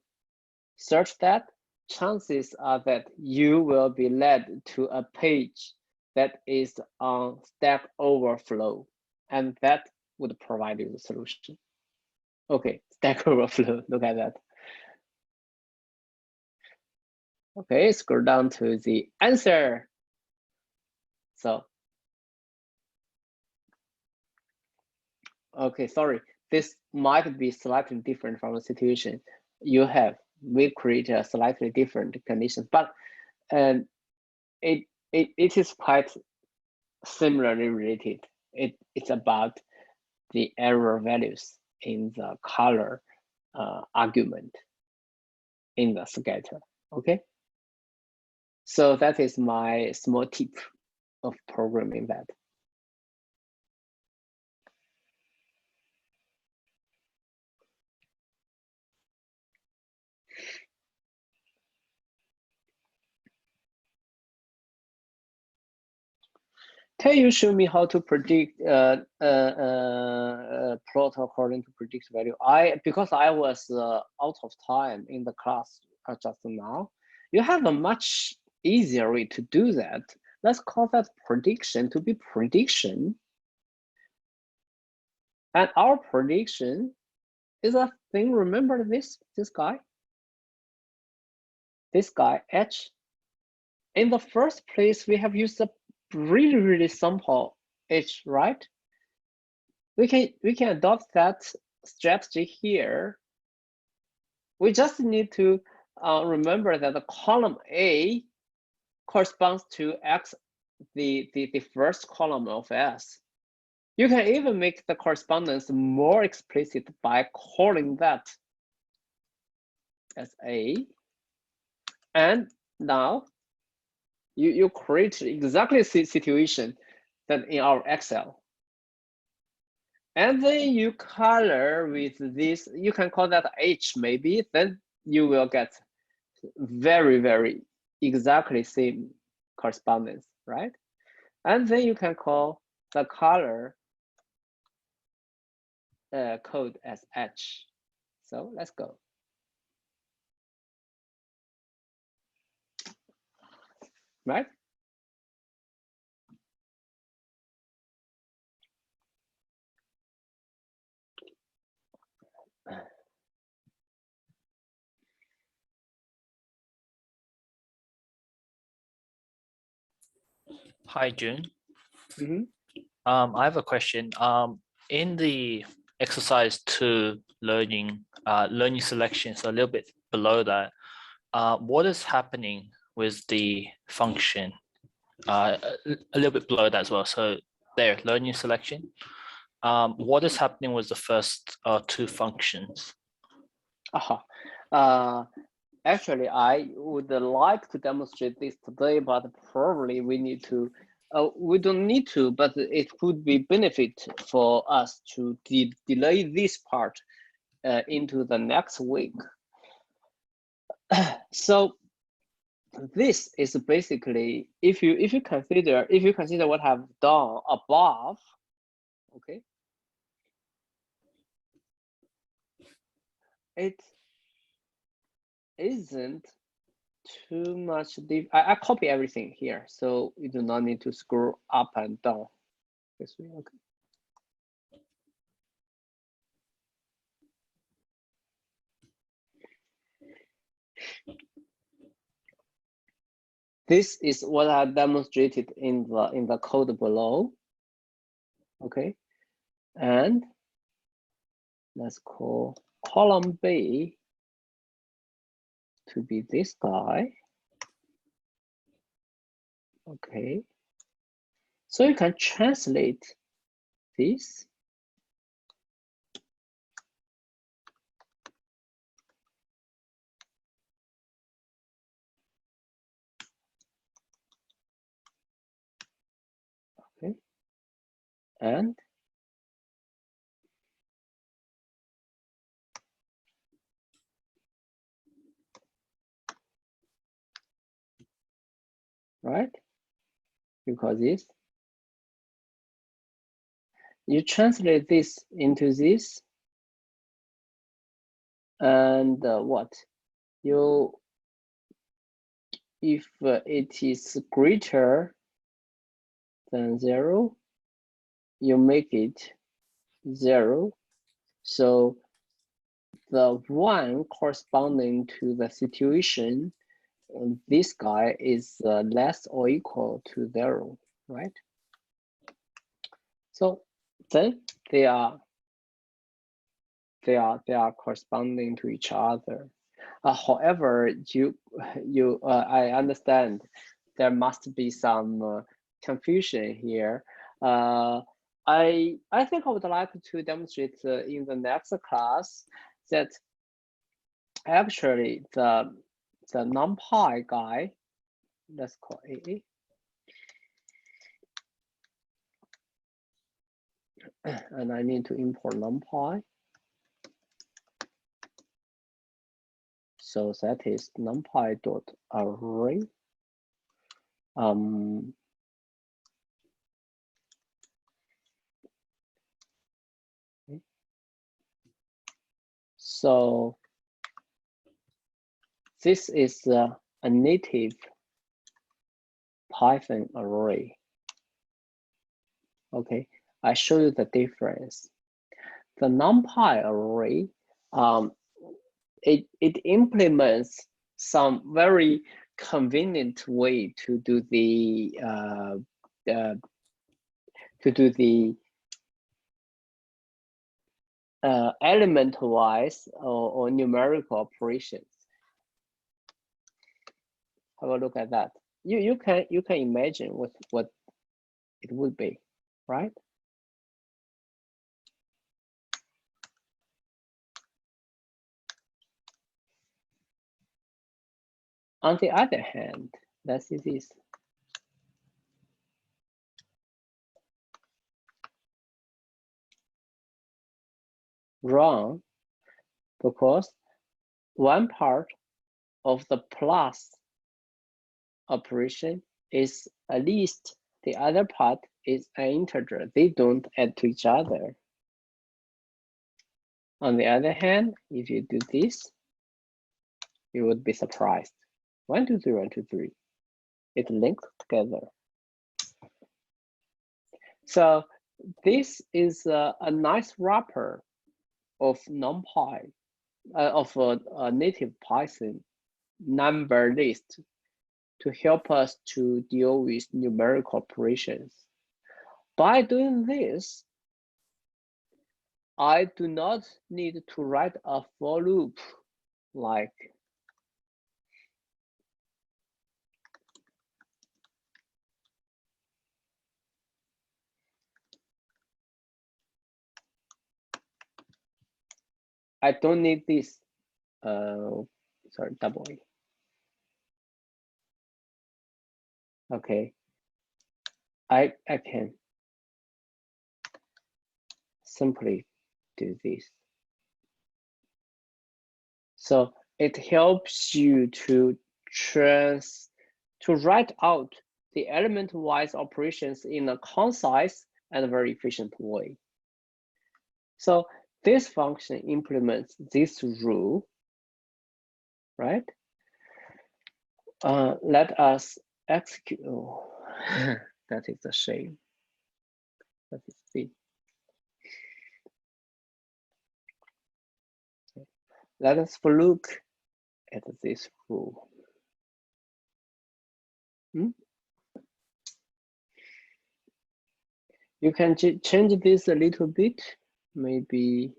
search that, chances are that you will be led to a page that is on Stack Overflow, and that would provide you the solution. Okay, Stack Overflow, look at that. Okay, scroll down to the answer. So, okay, sorry, this might be slightly different from the situation you have. We create a slightly different conditions, but it is quite similarly related. It's about the error values in the color argument in the scatter. Okay, so that is my small tip of programming that. Can you show me how to predict plot according to predict value? Because I was out of time in the class just now. You have a much easier way to do that. Let's call that prediction to be prediction. And our prediction is a thing. Remember this guy? This guy H. In the first place, we have used a really simple H, right? We can adopt that strategy here. We just need to remember that the column A corresponds to X, the first column of S. You can even make the correspondence more explicit by calling that as A. And now you create exactly the situation that in our Excel. And then you color with this, you can call that H maybe, then you will get very exactly same correspondence, right? And then you can call the color code as H. So let's go. Right? Hi, June. Mm-hmm. I have a question. In the exercise 2 learning selection, so a little bit below that, what is happening with the function? A little bit below that as well. So there, learning selection. What is happening with the first 2 functions? Actually, I would like to demonstrate this today, but probably we need to. We don't need to, but it could be benefit for us to delay this part into the next week. So this is basically if you consider what I've done above, okay, it isn't too much deep. I copy everything here, so you do not need to scroll up and down this way. Okay. This is what I demonstrated in the code below. Okay, and let's call column B to be this guy. Okay, So you can translate this. Okay. And right, because this, you translate this into this, and what you, if it is greater than 0, you make it 0. So the 1 corresponding to the situation, this guy is less or equal to 0, right? So then they are corresponding to each other. However, I understand there must be some confusion here. I think I would like to demonstrate in the next class that actually the NumPy guy, let's call AA, and I need to import NumPy. So that is numpy.array. So this is a native Python array. Okay, I show you the difference. The NumPy array, it implements some very convenient way to do the element-wise or numerical operations. Have a look at that. You can imagine what it would be, right? On the other hand, let's see this. Wrong, because one part of the plus operation is a list, the other part is an integer. They don't add to each other. On the other hand, if you do this, you would be surprised. 1, 2, 3, 1, 2, 3. It links together. So this is a nice wrapper of NumPy, of a native Python number list to help us to deal with numerical operations. By doing this, I do not need to write a for loop like I don't need this, sorry, double A. Okay, I can simply do this. So it helps you to write out the element-wise operations in a concise and very efficient way. So this function implements this rule, right? Let us execute. Oh, that is a shame. Let us see. Let us look at this rule. You can change this a little bit, maybe.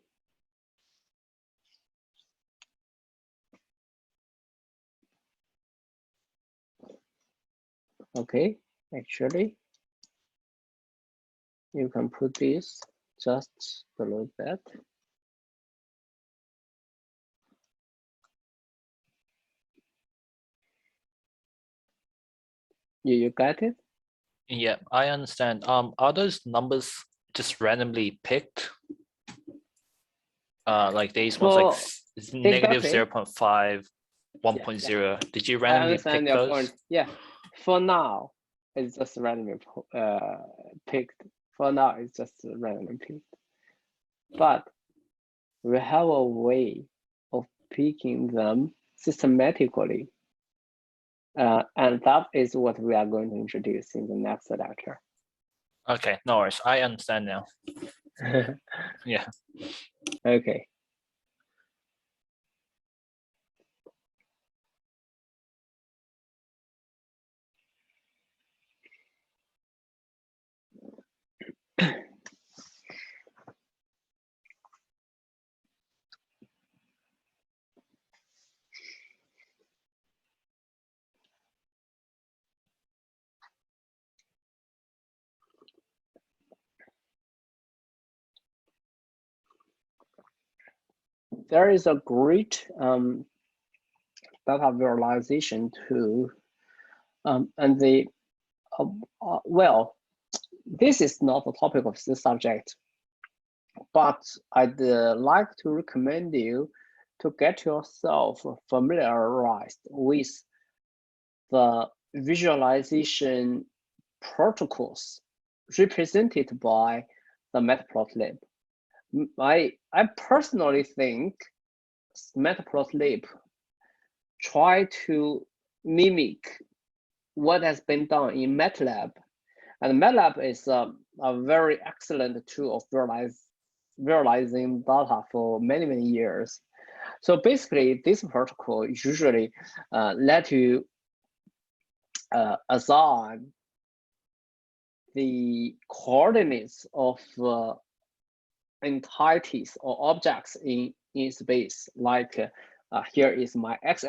Okay, actually, You can put this just below that. You got it? Yeah, I understand. Are those numbers just randomly picked? Like these ones, like it's negative exactly. 0.5, 1.0. Did you I randomly understand pick your those? point. Yeah, for now, it's just randomly picked. For now, it's just randomly picked. But we have a way of picking them systematically. And that is what we are going to introduce in the next lecture. Okay, no worries. I understand now. Yeah. Okay. There is a great data visualization tool, and the well, this is not the topic of this subject, but I'd like to recommend you to get yourself familiarized with the visualization protocols represented by the Matplotlib. I personally think Matplotlib try to mimic what has been done in MATLAB, and MATLAB is a very excellent tool of visualizing data for many years. So basically, this protocol usually let you assign the coordinates of entities or objects in space. Like here is my x,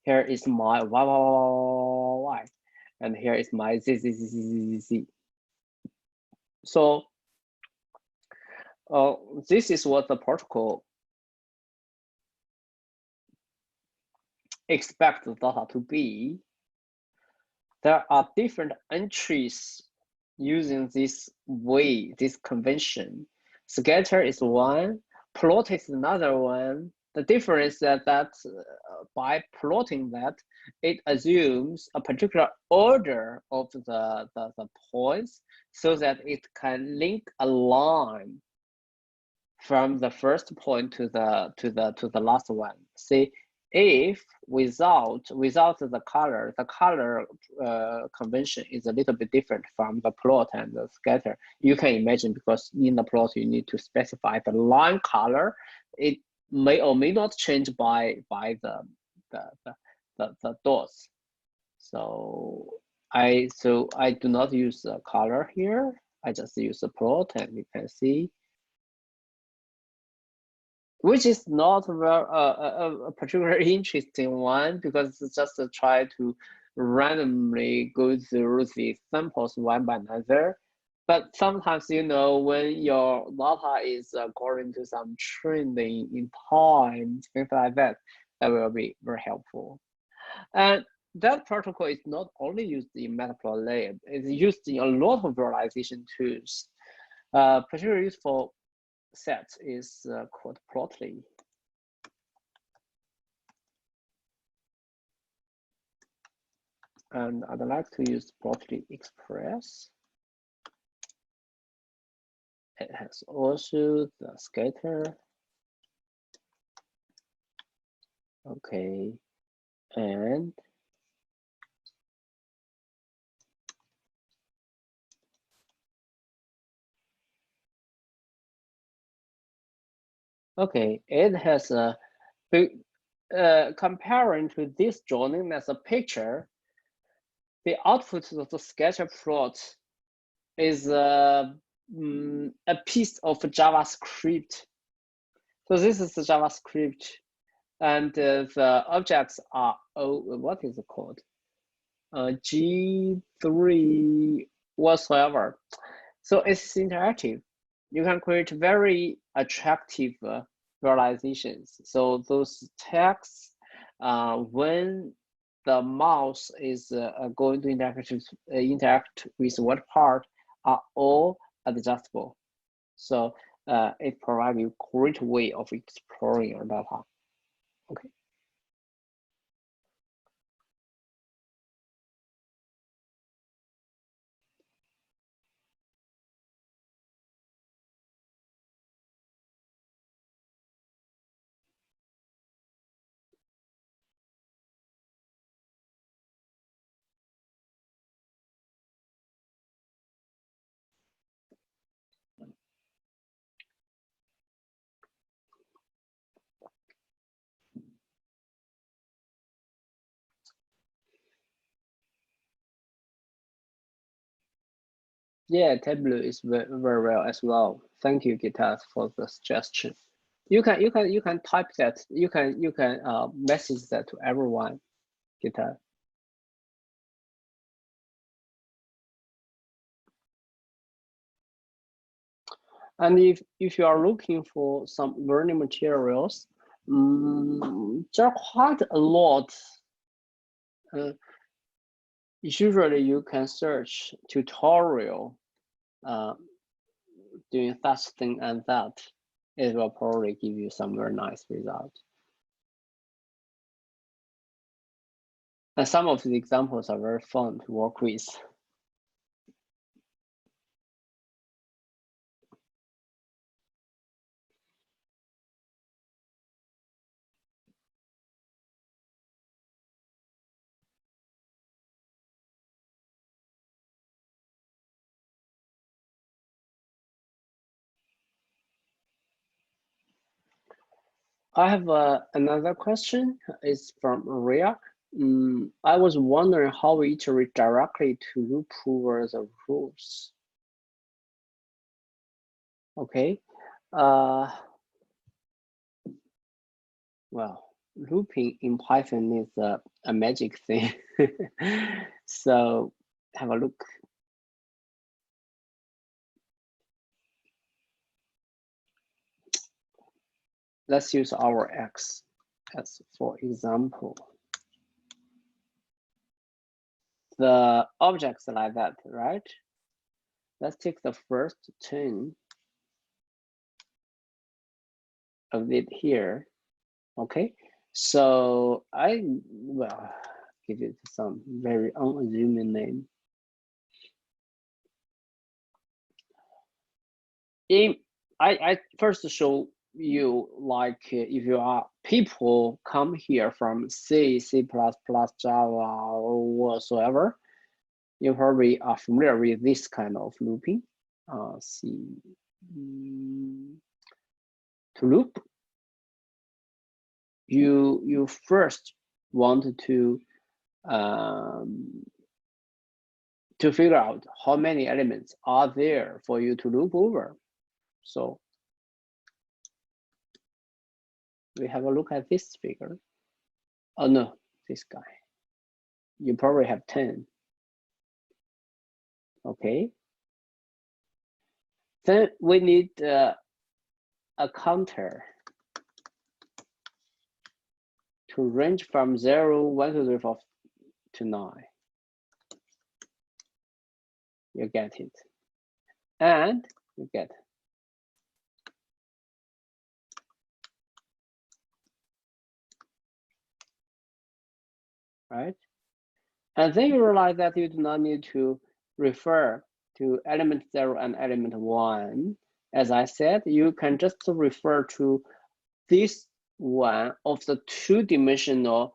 here is my y, and here is my z. So this is what the protocol expects the data to be. There are different entries using this way, this convention. Scatter is one, plot is another one. The difference is that by plotting that, it assumes a particular order of the points so that it can link a line from the first point to the last one. See, if without the color convention is a little bit different from the plot and the scatter. You can imagine, because in the plot you need to specify the line color. It may or may not change by the dots. So I do not use the color here. I just use the plot, and you can see, which is not a particularly interesting one, because it's just to try to randomly go through the samples one by another. But sometimes, you know, when your data is according to some trend in time, things like that, that will be very helpful. And that protocol is not only used in Matplotlib, it's used in a lot of visualization tools. Particularly used for set is called Plotly. And I'd like to use Plotly Express. It has also the scatter. Okay, and okay, it has a comparing to this drawing as a picture, the output of the scatter plot is a piece of JavaScript. So this is the JavaScript, and the objects are what is it called? G3 whatsoever. So it's interactive. You can create very attractive visualizations. So those texts, when the mouse is going to interact with what part, are all adjustable. So it provides you a great way of exploring your data. Okay. Yeah, Tableau is very well as well. Thank you, Gitas, for the suggestion. You can type that. You can message that to everyone, Gitas. And if you are looking for some learning materials, there are quite a lot. Usually you can search tutorial doing such thing and that. It will probably give you some very nice result. And some of the examples are very fun to work with. I have another question. It's from Ria. I was wondering how we iterate directly to loop over the rules. Okay. Well, looping in Python is a magic thing. So have a look. Let's use our X as for example. The objects like that, right? Let's take the first 10 of it here. Okay, so I will give it some very unassuming name. I first show you, like, if you are people come here from C, C++, Java, or whatsoever, you probably are familiar with this kind of looping. To loop, you first want to figure out how many elements are there for you to loop over. So we have a look at this figure. Oh no, this guy. You probably have 10. Okay. Then we need a counter to range from 0, 1, 2, 3, 4 to 9. You get it. And you get it. Right? And then you realize that you do not need to refer to element 0 and element 1. As I said, you can just refer to this one of the two-dimensional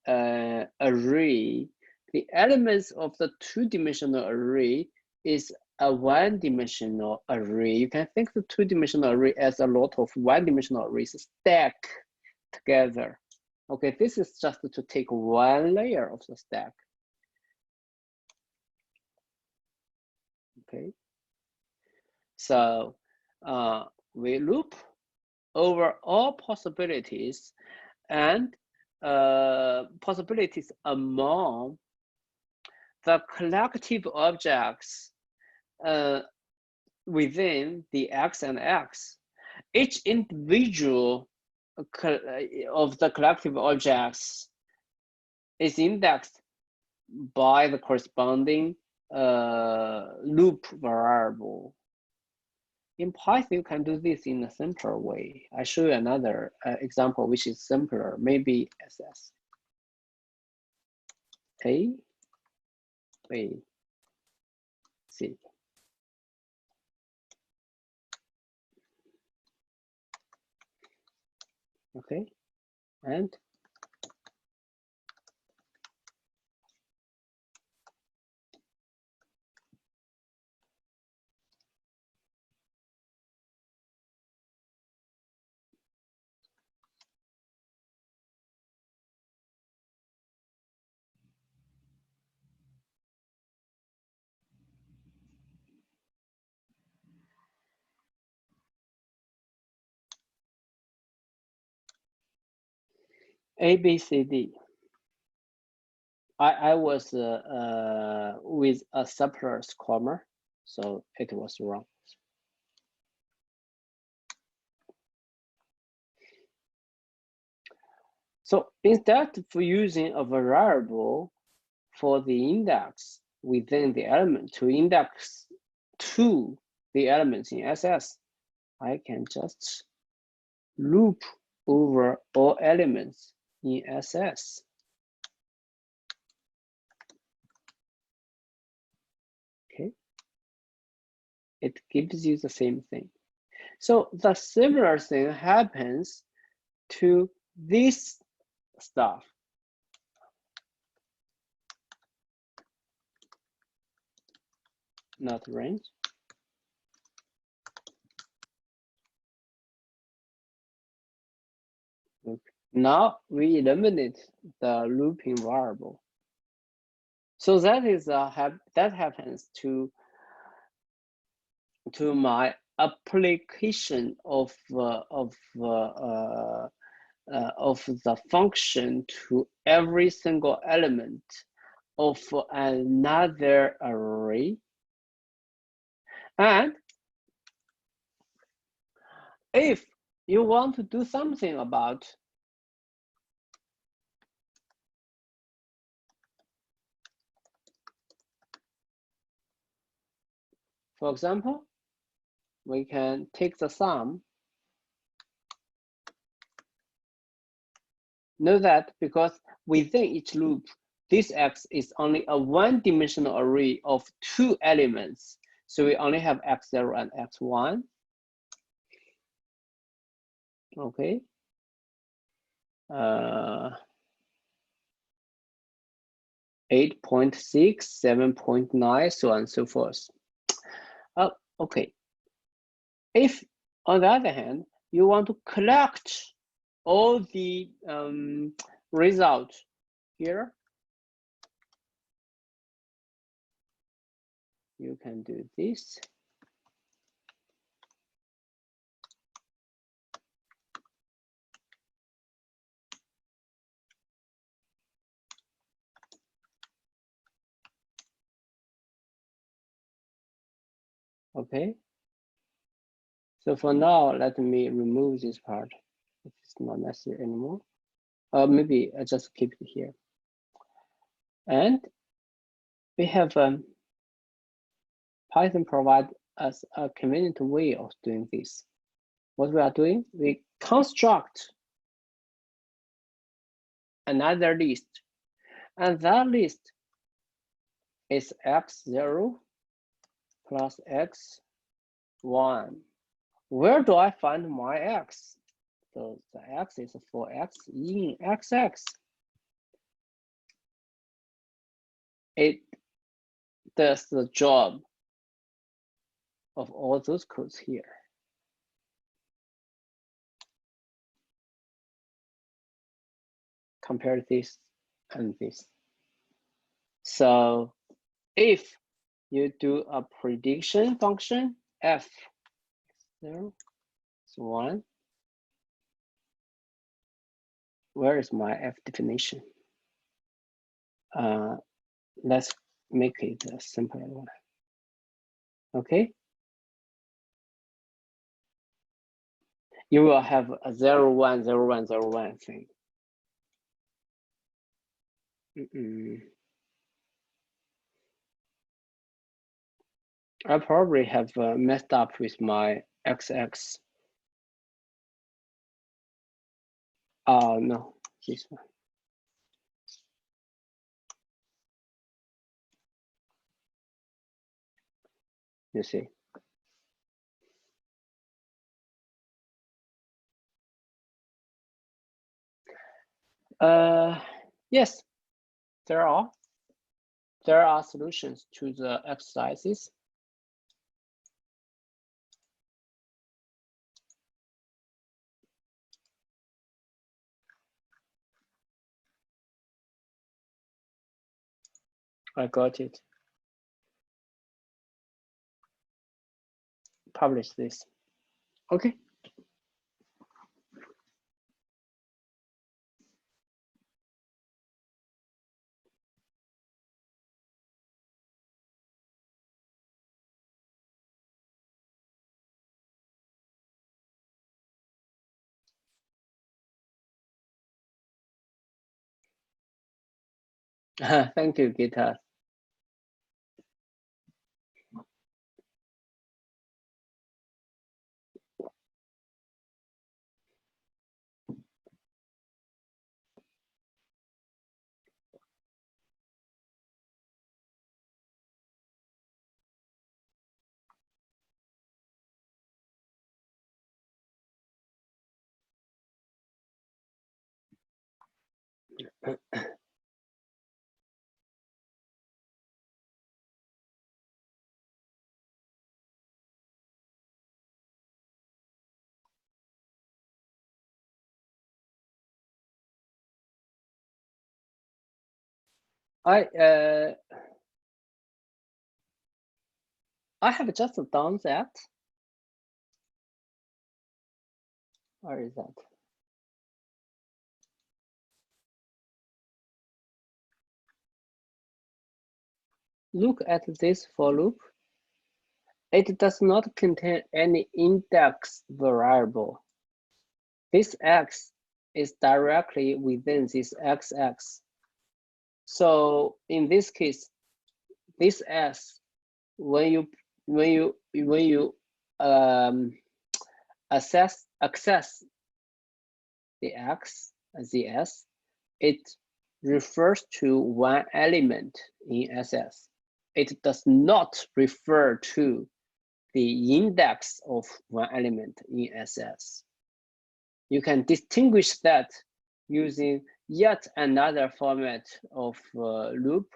array. The elements of the two-dimensional array is a one-dimensional array. You can think the two-dimensional array as a lot of one-dimensional arrays stacked together. Okay, this is just to take one layer of the stack. Okay, so we loop over all possibilities and possibilities among the collective objects within the X and X. Each individual of the collective objects is indexed by the corresponding loop variable. In Python, you can do this in a simpler way. I show you another example, which is simpler, maybe SS. A, B, C. Okay, and A, B, C, D. I was with a surplus comma, so it was wrong. So instead of using a variable for the index within the element to index to the elements in SS, I can just loop over all elements in SS. Okay, it gives you the same thing. So the similar thing happens to this stuff. Not range. Now we eliminate the looping variable. So that is that happens to my application of the function to every single element of another array. And if you want to do something about for example, we can take the sum. Know that because within each loop, this X is only a one-dimensional array of two elements. So we only have X0 and X1. Okay. 8.6, 7.9, so on and so forth. Okay. If, on the other hand, you want to collect all the results here, you can do this. Okay. So for now, let me remove this part. It's not necessary anymore. Maybe I just keep it here. And we have Python provide us a convenient way of doing this. What we are doing, we construct another list, and that list is X0 plus X1. Where do I find my X? So the X is for X in XX. It does the job of all those codes here. Compare this and this. So if you do a prediction function, F, 0, 1, where is my F definition? Let's make it a simpler one. Okay. You will have a 0, 1, 0, 1, 0, 1 thing. I probably have messed up with my XX. Oh, no, this one. You see. Yes, there are solutions to the exercises. I got it. Publish this. Okay. Thank you, Gita. I have just done that. Where is that? Look at this for loop. It does not contain any index variable. This x is directly within this xx. So in this case, this s, when you access the x, the s, it refers to one element in SS. It does not refer to the index of one element in SS. You can distinguish that using yet another format of loop.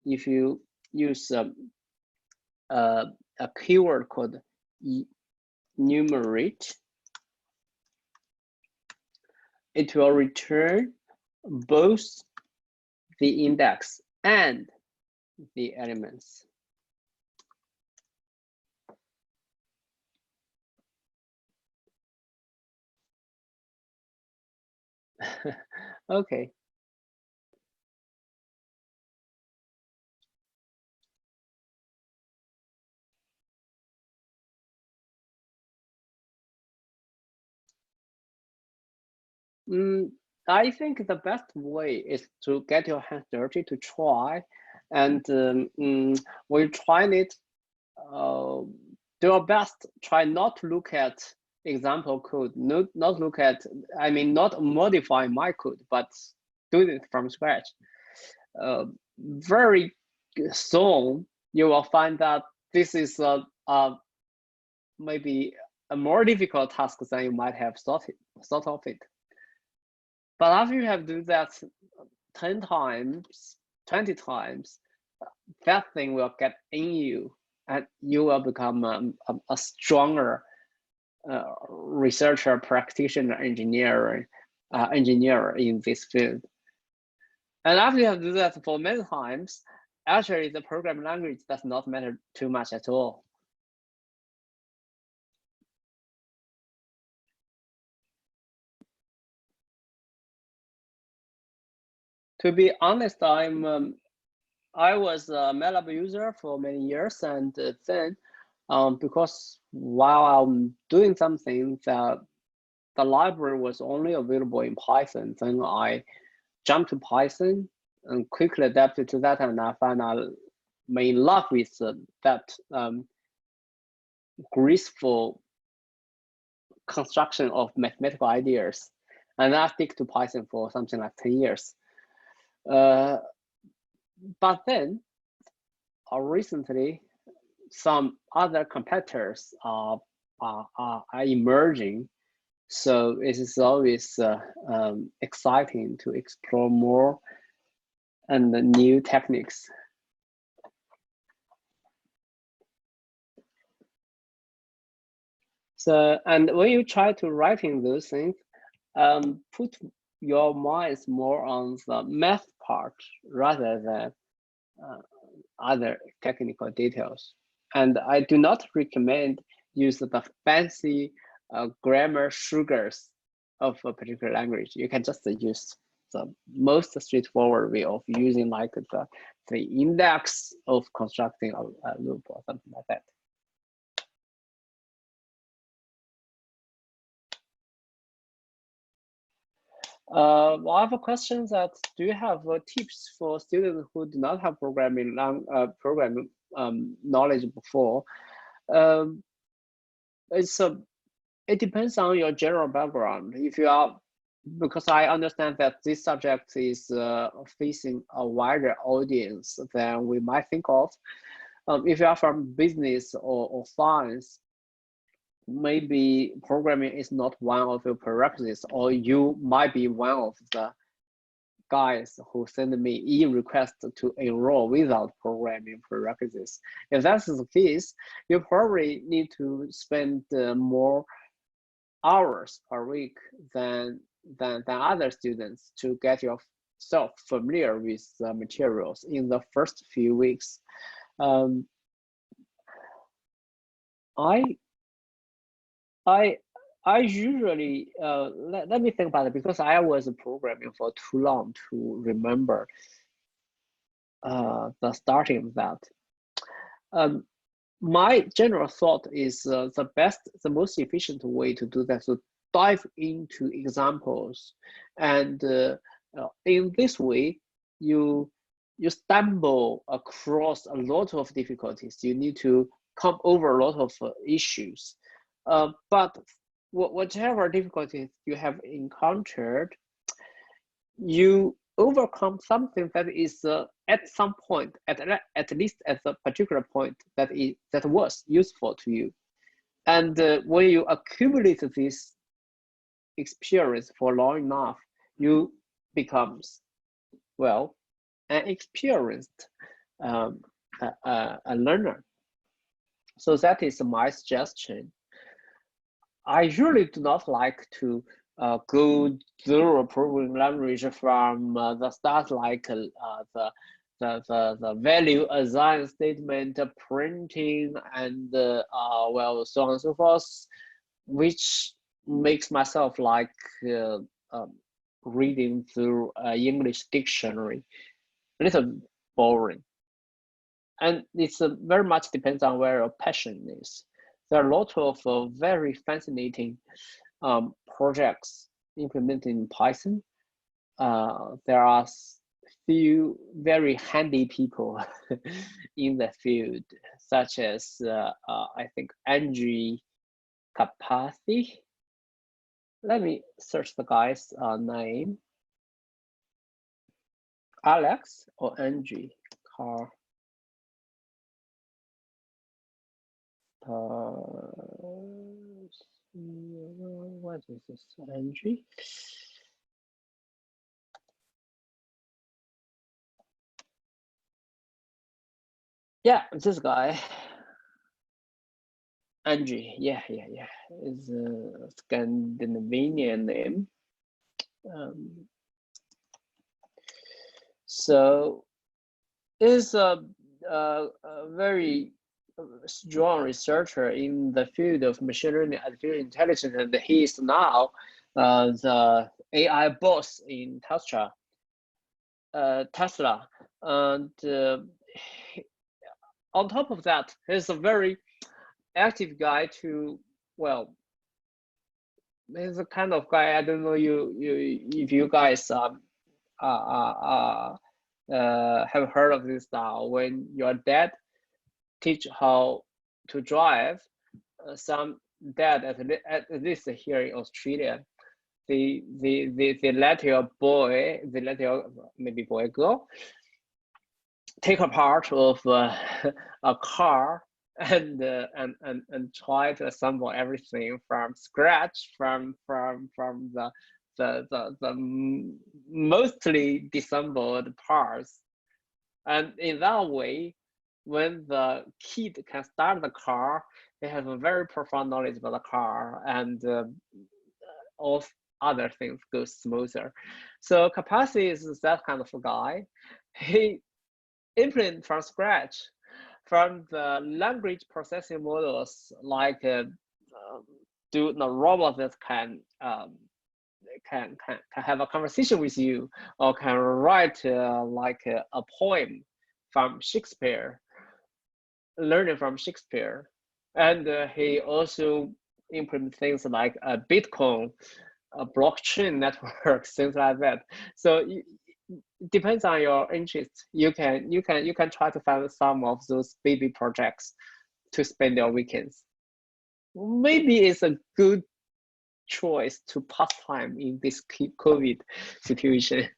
If you use a keyword called enumerate, it will return both the index and the elements. Okay. I think the best way is to get your hands dirty, to try, and when you try it, do your best. Try not to look at example code, not look at, I mean, not modify my code, but do it from scratch. Very soon, you will find that this is maybe a more difficult task than you might have thought of it. But after you have do that 10 times, 20 times, that thing will get in you, and you will become a stronger researcher, practitioner, engineer in this field. And after you have do that for many times, actually the programming language does not matter too much at all. To be honest, I'm I was a MATLAB user for many years, and then because while I'm doing something that the library was only available in Python, then I jumped to Python and quickly adapted to that, and I found I'm in love with that graceful construction of mathematical ideas, and I stick to Python for something like 10 years. But then, recently, some other competitors are emerging. So it is always exciting to explore more and new techniques. So, and when you try to writing those things, put your minds more on the math part rather than other technical details. And I do not recommend use the fancy grammar sugars of a particular language. You can just use the most straightforward way of using like the index of constructing a loop or something like that. I have a question that do you have tips for students who do not have programming knowledge before? It depends on your general background. If you are, because I understand that this subject is facing a wider audience than we might think of. If you are from business or science, maybe programming is not one of your prerequisites, or you might be one of the guys who send me e-request to enroll without programming prerequisites. If that's the case, you probably need to spend more hours per week than other students to get yourself familiar with the materials in the first few weeks. I usually let me think about it, because I was programming for too long to remember the starting of that. My general thought is the most efficient way to do that, to dive into examples, and in this way you stumble across a lot of difficulties. You need to come over a lot of issues. But whatever difficulties you have encountered, you overcome something that is at some point, at least at a particular point, that was useful to you. And when you accumulate this experience for long enough, you become, well, an experienced a learner. So that is my suggestion. I usually do not like to go through a programming language from the start, like the value assign statement, printing, and well, so on and so forth, which makes myself like reading through an English dictionary, a little boring. And it's very much depends on where your passion is. There are a lot of very fascinating projects implemented in Python. There are few very handy people in the field, such as I think Andrew Karpathy. Let me search the guy's name. Alex or Andrew Car. What is this, Andrew? Yeah, this guy. Andrew, yeah. Is a Scandinavian name. So is a very strong researcher in the field of machine learning, artificial intelligence, and he is now the AI boss in Tesla. And on top of that, he's a very active guy to, well, he's a kind of guy, I don't know if you guys have heard of this now. When your dad teach how to drive, some dad at least here in Australia, they let your boy, they let your maybe boy girl take a part of a car and try to assemble everything from scratch, from the mostly disassembled parts. And in that way, when the kid can start the car, they have a very profound knowledge about the car, and all other things go smoother. So Kapasi is that kind of a guy. He implement from scratch from the language processing models, like do the robot that can have a conversation with you, or can write like a poem from Shakespeare, learning from Shakespeare. And he also implement things like a Bitcoin, a blockchain network, things like that. So it depends on your interest. You can try to find some of those baby projects to spend your weekends. Maybe it's a good choice to pass time in this COVID situation.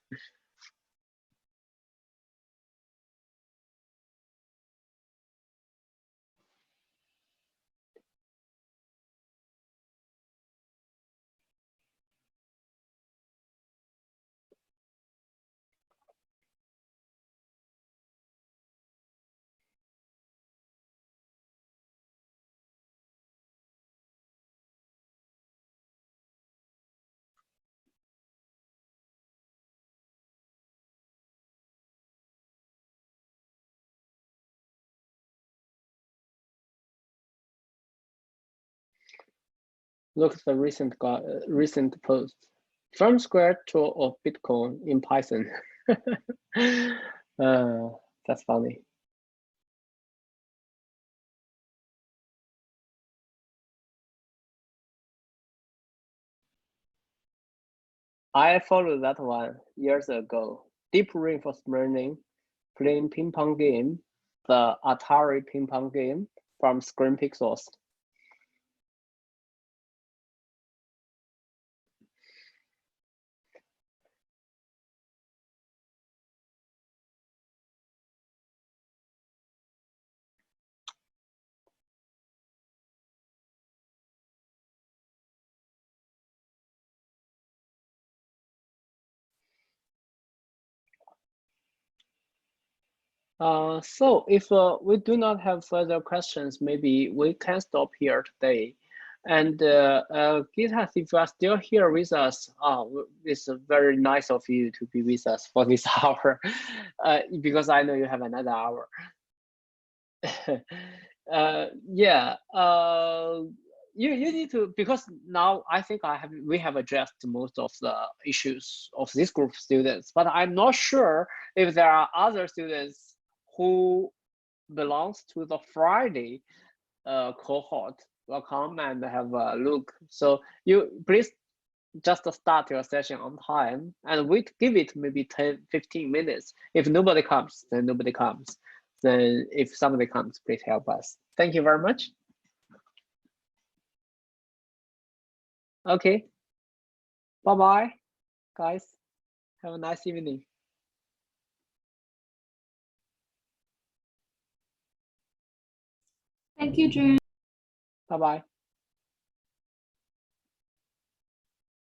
Look at the recent post. From scratch tour of Bitcoin in Python. That's funny. I followed that one years ago. Deep reinforcement learning, playing ping pong game, the Atari ping pong game from Screen Pixels. So if we do not have further questions, maybe we can stop here today. And Gita, if you are still here with us, it's very nice of you to be with us for this hour, because I know you have another hour. Yeah, you need to, because now I think we have addressed most of the issues of this group of students, but I'm not sure if there are other students who belongs to the Friday cohort will come and have a look. So you please just start your session on time and give it maybe 10-15 minutes. If nobody comes, then nobody comes. Then if somebody comes, please help us. Thank you very much. Okay. Bye-bye, guys. Have a nice evening. Thank you, June. Bye-bye.